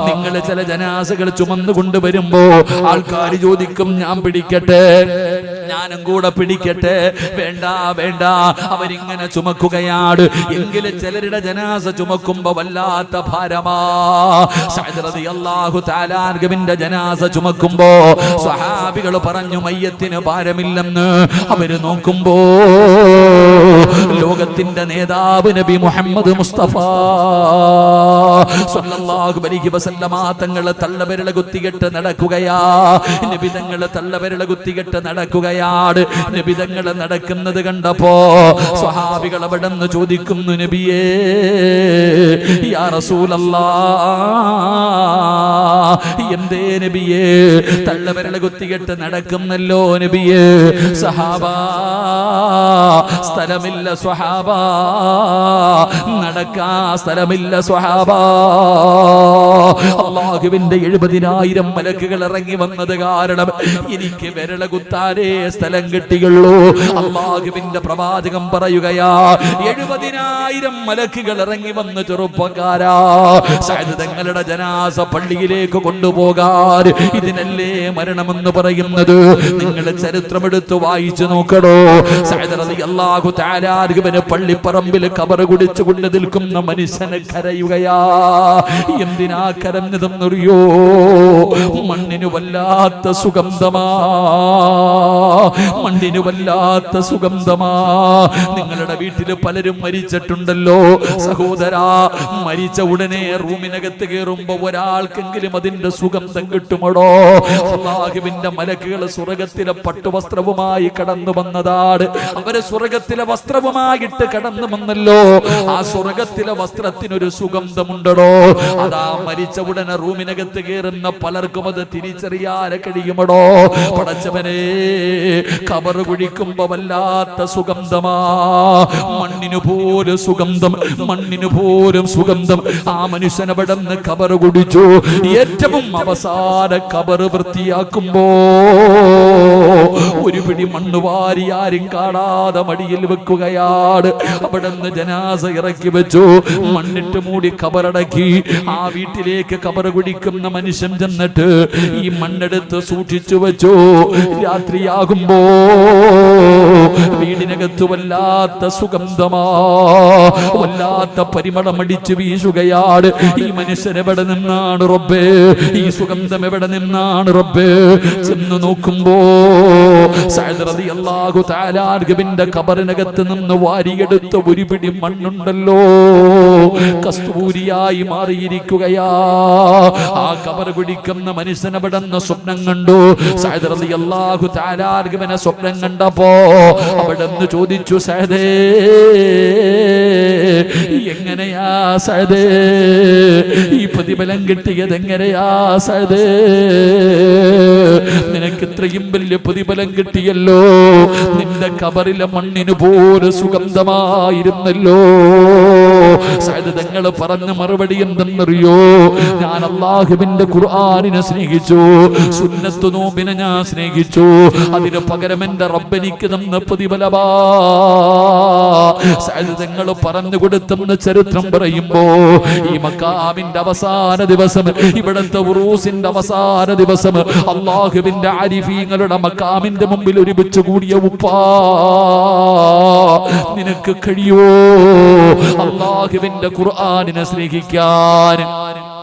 നിങ്ങൾ ചില ജനാസകൾ ചുമന്നു കൊണ്ടുവരുമ്പോ ആൾക്കാർ ചോദിക്കും, ഞാൻ പിടിക്കട്ടെ, ഞാനും കൂടെ പിടിക്കട്ടെ. വേണ്ട വേണ്ട, അവരിങ്ങനെ ചുമക്കുകയാണ്. എങ്കിലും ചിലരുടെ ജനാസ ചുമക്കുമ്പോ വല്ലാത്ത ഭാരമാ. സഅദ് റളിയല്ലാഹു തആല അൻഹുവിന്റെ ജനാസ ചുമക്കുമ്പോ സ്വഹാബികൾ പറഞ്ഞു, മയ്യത്തിന് ഭാരമില്ലെന്ന്. അവര് നോക്കുമ്പോ ലോകത്തിന്റെ നേതാവ് നബി മുഹമ്മദ് മുസ്തഫ സ്വല്ലല്ലാഹു അലൈഹി വസല്ലമ തങ്ങളെ തള്ളവിരൽ കുത്തികെട്ട് നടക്കുകയാ. നബി തങ്ങളെ തള്ളവിരൽ കുത്തികെട്ട് നടക്കുകയാണ്. നബി തങ്ങളെ നടക്കുന്നത് കണ്ടപ്പോ സ്വഹാബികൾ അവിടെന്ന് ചോദിക്കുന്നു, നബിയേ, യാ റസൂലല്ലാഹ്, എന്തേ നബിയേ തള്ളവിരൽ കുത്തികെട്ട് നടക്കുന്നല്ലോ നബിയേ? സഹാബാ, സ്ഥലമില്ല സ്വഹാബാ, നടക്കാ സ്ഥലമില്ല സ്വഹാബാ. അല്ലാഹുവിന്റെ 70,000 മലക്കുകൾ ഇറങ്ങി വന്നത് കാരണം എനിക്ക് വിരല കുത്താനേ സ്ഥലം കിട്ടിയുള്ളൂ. അല്ലാഹുവിന്റെ പ്രവാചകൻ പറയുകയാ, 70,000 മലക്കുകൾ ഇറങ്ങി വന്ന് ചെറുപ്പക്കാരാ, സഅദ് തങ്ങളുടെ ജനാസ പള്ളിയിലേക്ക് കൊണ്ടുപോകാൻ. ഇതിനല്ലേ മരണമെന്ന് പറയുന്നത്? നിങ്ങൾ ചരിത്രമെടുത്ത് വായിച്ചു നോക്കണോ. സഅദ് റളിയല്ലാഹു തആല അൻഹുവിനെ പള്ളിപ്പറമ്പിൽ ഖബർ കുടിച്ചു കൊണ്ട് നിൽക്കുന്ന മനുഷ്യനെ കരയുകയാ. എന്തിനാ കരഞ്ഞതെന്നറിയോ? മണ്ണിന് വല്ലാത്ത സുഗന്ധമാ, മണ്ണിന് വല്ലാത്ത സുഗന്ധമാ. നിങ്ങളുടെ വീട്ടിൽ പലരും മരിച്ചിട്ടുണ്ടല്ലോ സഹോദരാ. മരിച്ച ഉടനെ റൂമിനകത്ത് കയറുമ്പോ ഒരാൾക്കെങ്കിലും അതിന്റെ സുഗന്ധം കിട്ടുമടോ? അല്ലാഹുവിന്റെ മലക്കുകൾ സ്വർഗ്ഗത്തിലെ പട്ടുവസ്ത്രവുമായി കടന്നു വന്നതാണ്. അവര് സ്വർഗ്ഗത്തിലെ വസ്ത്രവുമായിട്ട് കടന്നു വന്നല്ലോ. ആ സ്വർഗ്ഗത്തിലെ വസ്ത്രത്തിനൊരു സുഗന്ധമുണ്ടോ? അതാ മരിച്ച ഉടനെ റൂമിനകത്ത് കയറുന്ന പലർക്കും അത് തിരിച്ചറിയാൻ കഴിയുമടോ? പടച്ചവനെ, ഖബർ കുഴിക്കുമ്പോ വല്ലാത്ത സുഗന്ധമാ. മണ്ണിനു പോലും സുഗന്ധം, മണ്ണിനു പോലും സുഗന്ധം. ആ മനുഷ്യനവിടെ നിന്ന് ഖബർ കുടിച്ചു. ഏറ്റവും അവസാന ഖബർ വൃത്തിയാക്കുമ്പോ ഒരു പിടി മണ്ണ് വാരി ആരും കാണാതെ മടിയിൽ വെക്കുകയാണ്. അവിടെ നിന്ന് ജനാസ ഇറക്കി വെച്ചു, മണ്ണിട്ട് മൂടി ഖബറടക്കി. ആ വീട്ടിലേക്ക് ഖബർ കുടിക്കുന്ന മനുഷ്യൻ ചെന്നിട്ട് ഈ മണ്ണെടുത്ത് സൂക്ഷിച്ചു വെച്ചു. രാത്രിയാകുമ്പോ വീടിനകത്ത് വല്ലാത്ത സുഗന്ധമാ, വല്ലാത്ത പരിമളം അടിച്ചു വീശുകയാണ്. ഈ മനുഷ്യൻ എവിടെ നിന്നാണ് റബ്ബേ? ഈ സുഗന്ധം എവിടെ നിന്നാണ് റബ്ബേ? ചെന്ന് നോക്കുമ്പോ സഅദ് റളിയല്ലാഹു തആല അൻഹുവിന്റെ ഖബറിനകത്ത് നിന്ന് വാരിയെടുത്ത ഒരു പിടി മണ്ണുണ്ടല്ലോ, കസ്തൂരിയായി മാറിയിരിക്കുകയാ. ആ ഖബർ കുടിക്കുന്ന മനുഷ്യൻ അവിടെ നിന്ന് സ്വപ്നം കണ്ടു. സഅദ് റളിയല്ലാഹു തആല അൻഹുവിനെ സ്വപ്നം കണ്ടപ്പോ അവിടെ നിന്ന് ചോദിച്ചു, സഅദേ, എങ്ങനെയാ സഅദേ ഈ പ്രതിഫലം കിട്ടിയത്? എങ്ങനെയാ സഅദേ? നിനക്ക് ഇത്രയും വലിയ പ്രതിഫലം കിട്ടിയല്ലോ. നിന്റെ ഖബറിലെ മണ്ണിന് പോലെ സുഗന്ധമായിരുന്നല്ലോ. സഅദ് തങ്ങൾ പറഞ്ഞ മറുപടി എന്തെന്നറിയോ? ഞാൻ അല്ലാഹുവിന്റെ ഖുർആനിനെ സ്നേഹിച്ചു, സുന്നത്ത് നോമ്പിനെ ഞാൻ സ്നേഹിച്ചു, അതിന് പകരം എന്റെ റബ്ബ് എനിക്ക് തന്ന പ്രതിഫലമാ. സഅദ് തങ്ങൾ പറഞ്ഞു കൊടുത്തെന്ന് ചരിത്രം പറയുമ്പോ ഈ മക്കാമിന്റെ അവസാന ദിവസം, ഇവിടുത്തെ ഉറൂസിന്റെ അവസാന ദിവസം അല്ലാഹുവിന്റെ ആരിഫീങ്ങളുടെ മക്കാമിന്റെ മുമ്പിൽ ഒരുമിച്ച് കൂടിയ ഉപ്പാ, നിനക്ക് കഴിയോ അല്ലാഹുവിന്റെ ഖുർആനിനെ സ്നേഹിക്കാൻ,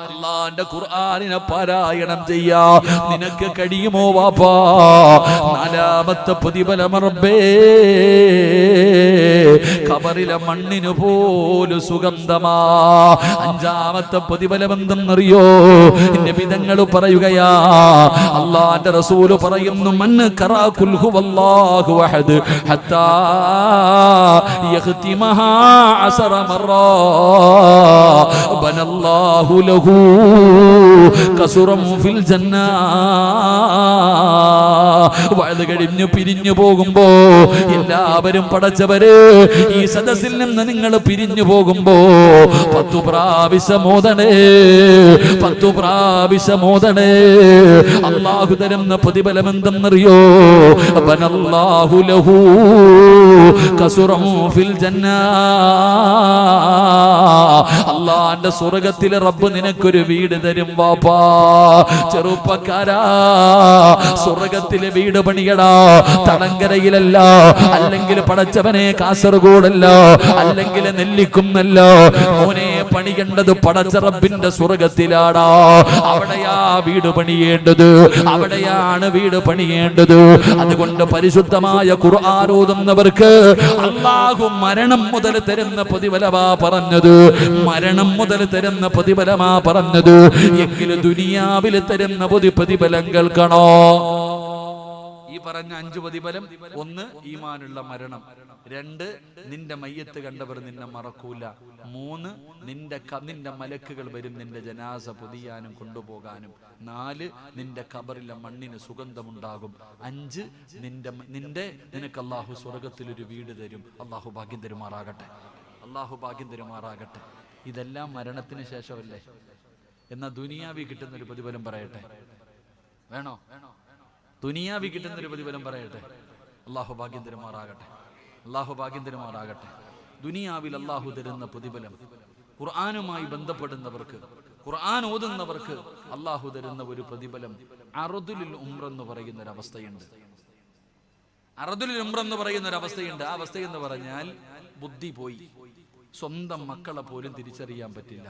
അല്ലാഹുവിന്റെ ഖുർആനിനെ പാരായണം ചെയ്യാ നിനക്ക് കഴിയുമോ വാപ്പാ? നാലാമത്തെ പ്രതിഫലം റബ്ബേ, ഖബറിലെ മണ്ണിന് പോലും സുഗന്ധമാ. അഞ്ചാമത്തെ പ്രതിഫലം എന്തെന്നറിയോ? നബി തങ്ങൾ പറയുകയാ, അല്ലാഹുവിന്റെ റസൂൽ പറയുന്നു, മൻ ഖറാ ഖുൽ ഹുവല്ലാഹു അഹദ് ഹത്താ യഖ്തിമഹാ 10 മറ ബനല്ലാഹു ലഹു ഖസുറൻ ഫിൽ ജന്ന. വഅദ് കഴിഞ്ഞു പിരിഞ്ഞു പോകുമ്പോ എല്ലാവരും പടച്ചവര് ഈ സദസ്സിൽ നിന്ന് നിങ്ങൾ പിരിഞ്ഞു പോകുമ്പോ 10 പ്രാവശ്യം ഓതണേ, 10 പ്രാവശ്യം ഓതണേ. അല്ലാഹു തരുന്ന പ്രതിഫലം എന്തെന്നറിയോ? ബനല്ലാഹു ലഹു ഖസുറൻ ഫിൽ ജന്ന. അല്ലാഹുവിന്റെ സ്വർഗ്ഗത്തിലെ റബ്ബ് നിനക്കൊരു വീട് തരും വാപ്പാ. ചെറുപ്പക്കാരാ, സ്വർഗ്ഗത്തിലെ വീട് പണിയടാ. തളങ്കരയിലല്ല, അല്ലെങ്കിൽ പടച്ചവനെ കാസർഗോഡല്ല, അല്ലെങ്കിൽ നെല്ലിക്കുന്നല്ല. മോനെ പണിയേണ്ടത് പടച്ച റബ്ബിന്റെ സ്വർഗ്ഗത്തിലാടാ. അവിടെയാ വീട് പണിയേണ്ടത്, അവിടെയാണ് വീട് പണിയേണ്ടത്. അതുകൊണ്ട് പരിശുദ്ധമായ ഖുർആൻ ഓതുന്നവർക്ക് അല്ലാഹു മരണം മുതൽ തരുന്ന പ്രതിഫലമാ പറഞ്ഞത്, മരണം മുതൽ തരുന്ന പ്രതിഫലമാ പറഞ്ഞത്. എങ്കിലും ദുനിയാവിൽ തരുന്ന പ്രതിഫലം കേൾക്കണോ? ഈ പറഞ്ഞ 5 പ്രതിഫലം: 1 ഈമാനുള്ള മരണം, 2 നിന്റെ മയ്യത്ത് കണ്ടവർ നിന്നെ മറക്കൂല, 3 നിന്റെ മലക്കുകൾ വരും നിന്റെ ജനാസ പൊതിയാനും കൊണ്ടുപോകാനും, 4 നിന്റെ ഖബറിലെ മണ്ണിന് സുഗന്ധമുണ്ടാകും, 5 നിനക്ക് അല്ലാഹു സ്വർഗ്ഗത്തിലൊരു വീട് തരും. അല്ലാഹു ഭാഗ്യം തരുമാറാകട്ടെ, അല്ലാഹു ഭാഗ്യം തരുമാറാകട്ടെ. ഇതെല്ലാം മരണത്തിന് ശേഷമല്ലേ? എന്നാൽ ദുനിയാവി കിട്ടുന്നൊരു പ്രതിഫലം പറയട്ടെ, വേണോ? ദുനിയാവി കിട്ടുന്നൊരു പ്രതിഫലം പറയട്ടെ. അല്ലാഹു ഭാഗ്യം തരുമാറാകട്ടെ, അല്ലാഹു ഭാഗ്യം തരുമാറാകട്ടെ. ദുനിയാവിൽ അല്ലാഹു തരുന്ന പ്രതിഫലം, ഖുർആനുമായി ബന്ധപ്പെടുന്നവർക്ക്, ഖുർആൻ ഓതുന്നവർക്ക് അല്ലാഹു തരുന്ന ഒരു പ്രതിഫലം അർദുൽ ഉംറ എന്ന് പറയുന്ന ഒരു അവസ്ഥയുണ്ട്. അർദുൽ ഉംറ എന്ന് പറയുന്ന ഒരു അവസ്ഥയുണ്ട്. ആ അവസ്ഥ എന്ന് പറഞ്ഞാൽ ബുദ്ധി പോയി, സ്വന്തം മക്കളെ പോലും തിരിച്ചറിയാൻ പറ്റില്ല,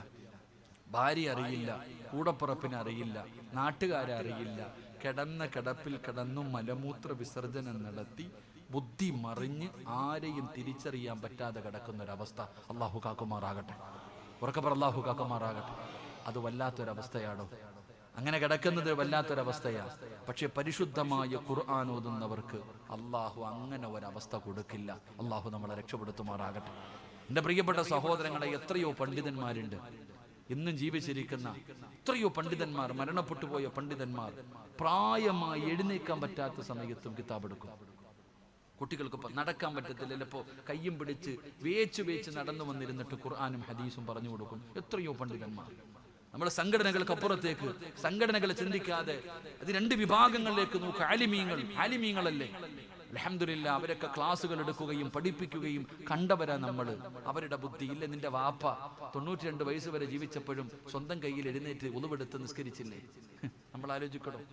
ഭാര്യ അറിയില്ല, കൂടപ്പുറപ്പിനെ അറിയില്ല, നാട്ടുകാരെ അറിയില്ല, കിടന്ന കിടപ്പിൽ കിടന്നു മലമൂത്ര വിസർജനം നടത്തി ബുദ്ധി മറിഞ്ഞ് ആരെയും തിരിച്ചറിയാൻ പറ്റാതെ കിടക്കുന്ന ഒരവസ്ഥ. അല്ലാഹു കാക്കുമാറാകട്ടെ, ഉറക്കപ്പറ അല്ലാഹു കാക്കുമാറാകട്ടെ. അത് വല്ലാത്തൊരവസ്ഥയാണോ? അങ്ങനെ കിടക്കുന്നത് വല്ലാത്തൊരവസ്ഥയാ. പക്ഷെ പരിശുദ്ധമായ ഖുർആൻ ഓതുന്നവർക്ക് അല്ലാഹു അങ്ങനെ ഒരവസ്ഥ കൊടുക്കില്ല. അല്ലാഹു നമ്മളെ രക്ഷപ്പെടുത്തുമാറാകട്ടെ. എൻ്റെ പ്രിയപ്പെട്ട സഹോദരങ്ങളെ, എത്രയോ പണ്ഡിതന്മാരുണ്ട് ഇന്നും ജീവിച്ചിരിക്കുന്ന, എത്രയോ പണ്ഡിതന്മാർ, മരണപ്പെട്ടു പോയ പണ്ഡിതന്മാർ പ്രായമായി എഴുന്നേക്കാൻ പറ്റാത്ത സമയത്തും കിതാബെടുക്കും. കുട്ടികൾക്ക് നടക്കാൻ പറ്റത്തില്ല, ചിലപ്പോൾ കയ്യും പിടിച്ച് വേച്ച് നടന്നു വന്നിരുന്നിട്ട് ഖുർആനും ഹദീസും പറഞ്ഞു കൊടുക്കും. എത്രയോ പണ്ഡിതന്മാർ. നമ്മുടെ സംഘടനകൾക്കപ്പുറത്തേക്ക്, സംഘടനകളെ ചിന്തിക്കാതെ അത് 2 വിഭാഗങ്ങളിലേക്ക് നോക്കുക. ആലിമീങ്ങളല്ലേ, അൽഹംദുലില്ലാ, അവരൊക്കെ ക്ലാസ്സുകൾ എടുക്കുകയും പഠിപ്പിക്കുകയും കണ്ടവരാ നമ്മൾ. അവരുടെ ബുദ്ധി ഇല്ല. നിന്റെ വാപ്പ 92 വയസ്സ് വരെ ജീവിച്ചപ്പോഴും സ്വന്തം കയ്യിൽ എഴുന്നേറ്റ് ഉളുവെടുത്ത് നിസ്കരിച്ചില്ലേ? നമ്മൾ ആലോചിക്കണം.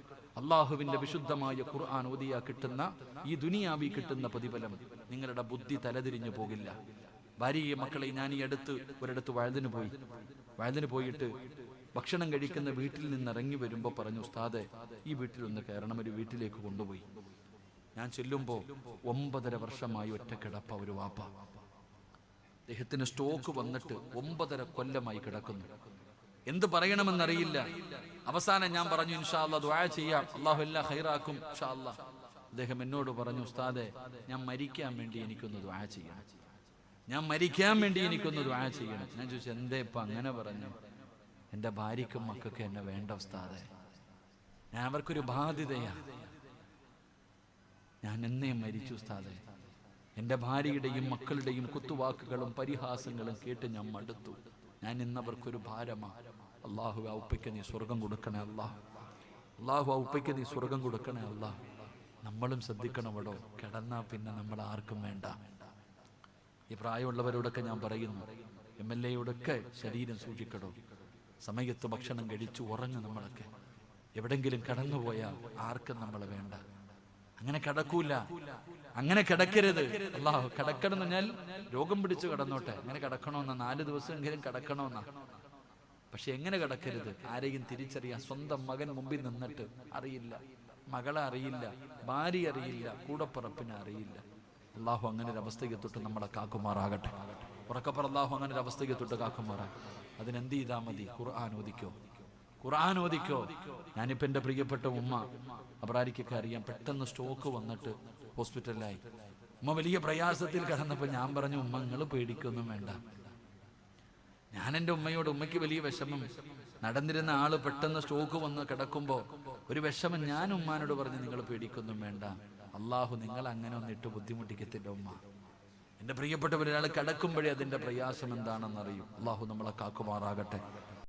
അള്ളാഹുവിന്റെ വിശുദ്ധമായ ഖുർആൻ ഓതിയാ കിട്ടുന്ന ഈ ദുനിയാവി കിട്ടുന്ന പ്രതിഫലം നിങ്ങളുടെ ബുദ്ധി തലതിരിഞ്ഞു പോകില്ല. ഭാര്യയെ മക്കളെ, ഞാൻ ഈ ഒരിടത്ത് വയലിന് പോയിട്ട് ഭക്ഷണം കഴിക്കുന്ന വീട്ടിൽ നിന്ന് ഇറങ്ങി വരുമ്പോൾ പറഞ്ഞു, ഉസ്താദെ ഈ വീട്ടിലൊന്ന് കയറണം. ഒരു വീട്ടിലേക്ക് കൊണ്ടുപോയി. ഞാൻ ചെല്ലുമ്പോൾ 9.5 വർഷമായി ഒറ്റക്കിടപ്പ ഒരു വാപ്പ. അദ്ദേഹത്തിന് സ്ട്രോക്ക് വന്നിട്ട് 9.5 കൊല്ലമായി കിടക്കുന്നു. എന്ത് പറയണമെന്നറിയില്ല. അവസാനം ഞാൻ പറഞ്ഞു, ഇൻഷാ അല്ലാഹ് ദുആ ചെയ്യാം, അല്ലാഹു എല്ലാം ഖൈറാക്കും ഇൻഷാ അല്ലാഹ്. അദ്ദേഹം എന്നോട് പറഞ്ഞു, ഉസ്താദെ ഞാൻ മരിക്കാൻ വേണ്ടി എനിക്കൊന്ന് ദുആ ചെയ്യണം, ഞാൻ മരിക്കാൻ വേണ്ടി എനിക്കൊന്ന് ദുആ ചെയ്യണം. ഞാൻ ചോദിച്ചു, എന്തേ ഇപ്പം അങ്ങനെ പറഞ്ഞു? എൻ്റെ ഭാര്യയ്ക്കും മക്കൾക്കും എന്നെ വേണ്ട ഉസ്താദെ, ഞാൻ അവർക്കൊരു ബാധ്യതയാണ്, ഞാൻ എന്നേ മരിച്ചു ഉസ്താദേ. എൻ്റെ ഭാര്യയുടെയും മക്കളുടെയും കുത്തുവാക്കുകളും പരിഹാസങ്ങളും കേട്ട് ഞാൻ മടുത്തു. ഞാൻ ഇന്നവർക്കൊരു ഭാരമാ. അള്ളാഹു ആ ഉപ്പയ്ക്ക് നീ സ്വർഗം കൊടുക്കണേ അല്ലാഹ്. അള്ളാഹു ആ ഉപ്പയ്ക്ക് നീ സ്വർഗം കൊടുക്കണേ അല്ലാഹ്. നമ്മളും ശ്രദ്ധിക്കണമടോ, കിടന്നാ പിന്നെ നമ്മൾ ആർക്കും വേണ്ട. ഈ പ്രായമുള്ളവരോടൊക്കെ ഞാൻ പറയുന്നു, MLA-യോടൊക്കെ ശരീരം സൂക്ഷിക്കടോ. സമയത്ത് ഭക്ഷണം കഴിച്ചു ഉറങ്ങും. നമ്മളൊക്കെ എവിടെങ്കിലും കടന്നുപോയാൽ ആർക്കും നമ്മളെ വേണ്ട. അങ്ങനെ കിടക്കൂല, അങ്ങനെ കിടക്കരുത്. അല്ലാഹു കിടക്കണം എന്ന് പറഞ്ഞാൽ രോഗം പിടിച്ചു കിടന്നോട്ടെ, അങ്ങനെ കിടക്കണമെന്ന 4 ദിവസമെങ്കിലും കിടക്കണമെന്നാ. പക്ഷെ എങ്ങനെ കിടക്കരുത്? ആരെയും തിരിച്ചറിയാൻ സ്വന്തം മകൻ മുമ്പിൽ നിന്നിട്ട് അറിയില്ല, മകളെ അറിയില്ല, ഭാര്യ അറിയില്ല, കൂടപ്പിറപ്പിനെ അറിയില്ല. അള്ളാഹു അങ്ങനെ ഒരു അവസ്ഥയ്ക്ക് തൊട്ട് നമ്മളെ കാക്കുമാറാകട്ടെ. ഉറക്കപ്പുറ അള്ളാഹു അങ്ങനെ ഒരു അവസ്ഥയ്ക്ക് തൊട്ട് കാക്കുമാറാകട്ടെ. അതിനെന്ത് ചെയ്താൽ മതി? ഖുർആൻ ഓദിക്കോ, ഖുർആൻ ഓദിക്കോ. ഞാനിപ്പോൾ എൻ്റെ പ്രിയപ്പെട്ട ഉമ്മ അബ്രാരിക്കൊക്കെ അറിയാം, പെട്ടെന്ന് സ്ട്രോക്ക് വന്നിട്ട് ഹോസ്പിറ്റലിലായി. ഉമ്മ വലിയ പ്രയാസത്തിൽ കിടന്നപ്പോൾ ഞാൻ പറഞ്ഞു, ഉമ്മ നിങ്ങൾ പേടിക്കൊന്നും വേണ്ട. ഞാൻ എൻ്റെ ഉമ്മയോട്, ഉമ്മയ്ക്ക് വലിയ വിഷമം, നടന്നിരുന്ന ആള് പെട്ടെന്ന് സ്ട്രോക്ക് വന്ന് കിടക്കുമ്പോൾ ഒരു വിഷമം, ഞാൻ ഉമ്മാനോട് പറഞ്ഞു നിങ്ങൾ പേടിക്കൊന്നും വേണ്ട, അള്ളാഹു നിങ്ങൾ അങ്ങനെ ഒന്നിട്ട് ബുദ്ധിമുട്ടിക്കത്തില്ല ഉമ്മ. എൻ്റെ പ്രിയപ്പെട്ടവർ, ഒരാൾ കിടക്കുമ്പോഴേ അതിൻ്റെ പ്രയാസം എന്താണെന്നറിയും. അള്ളാഹു നമ്മളെ കാക്കുമാറാകട്ടെ.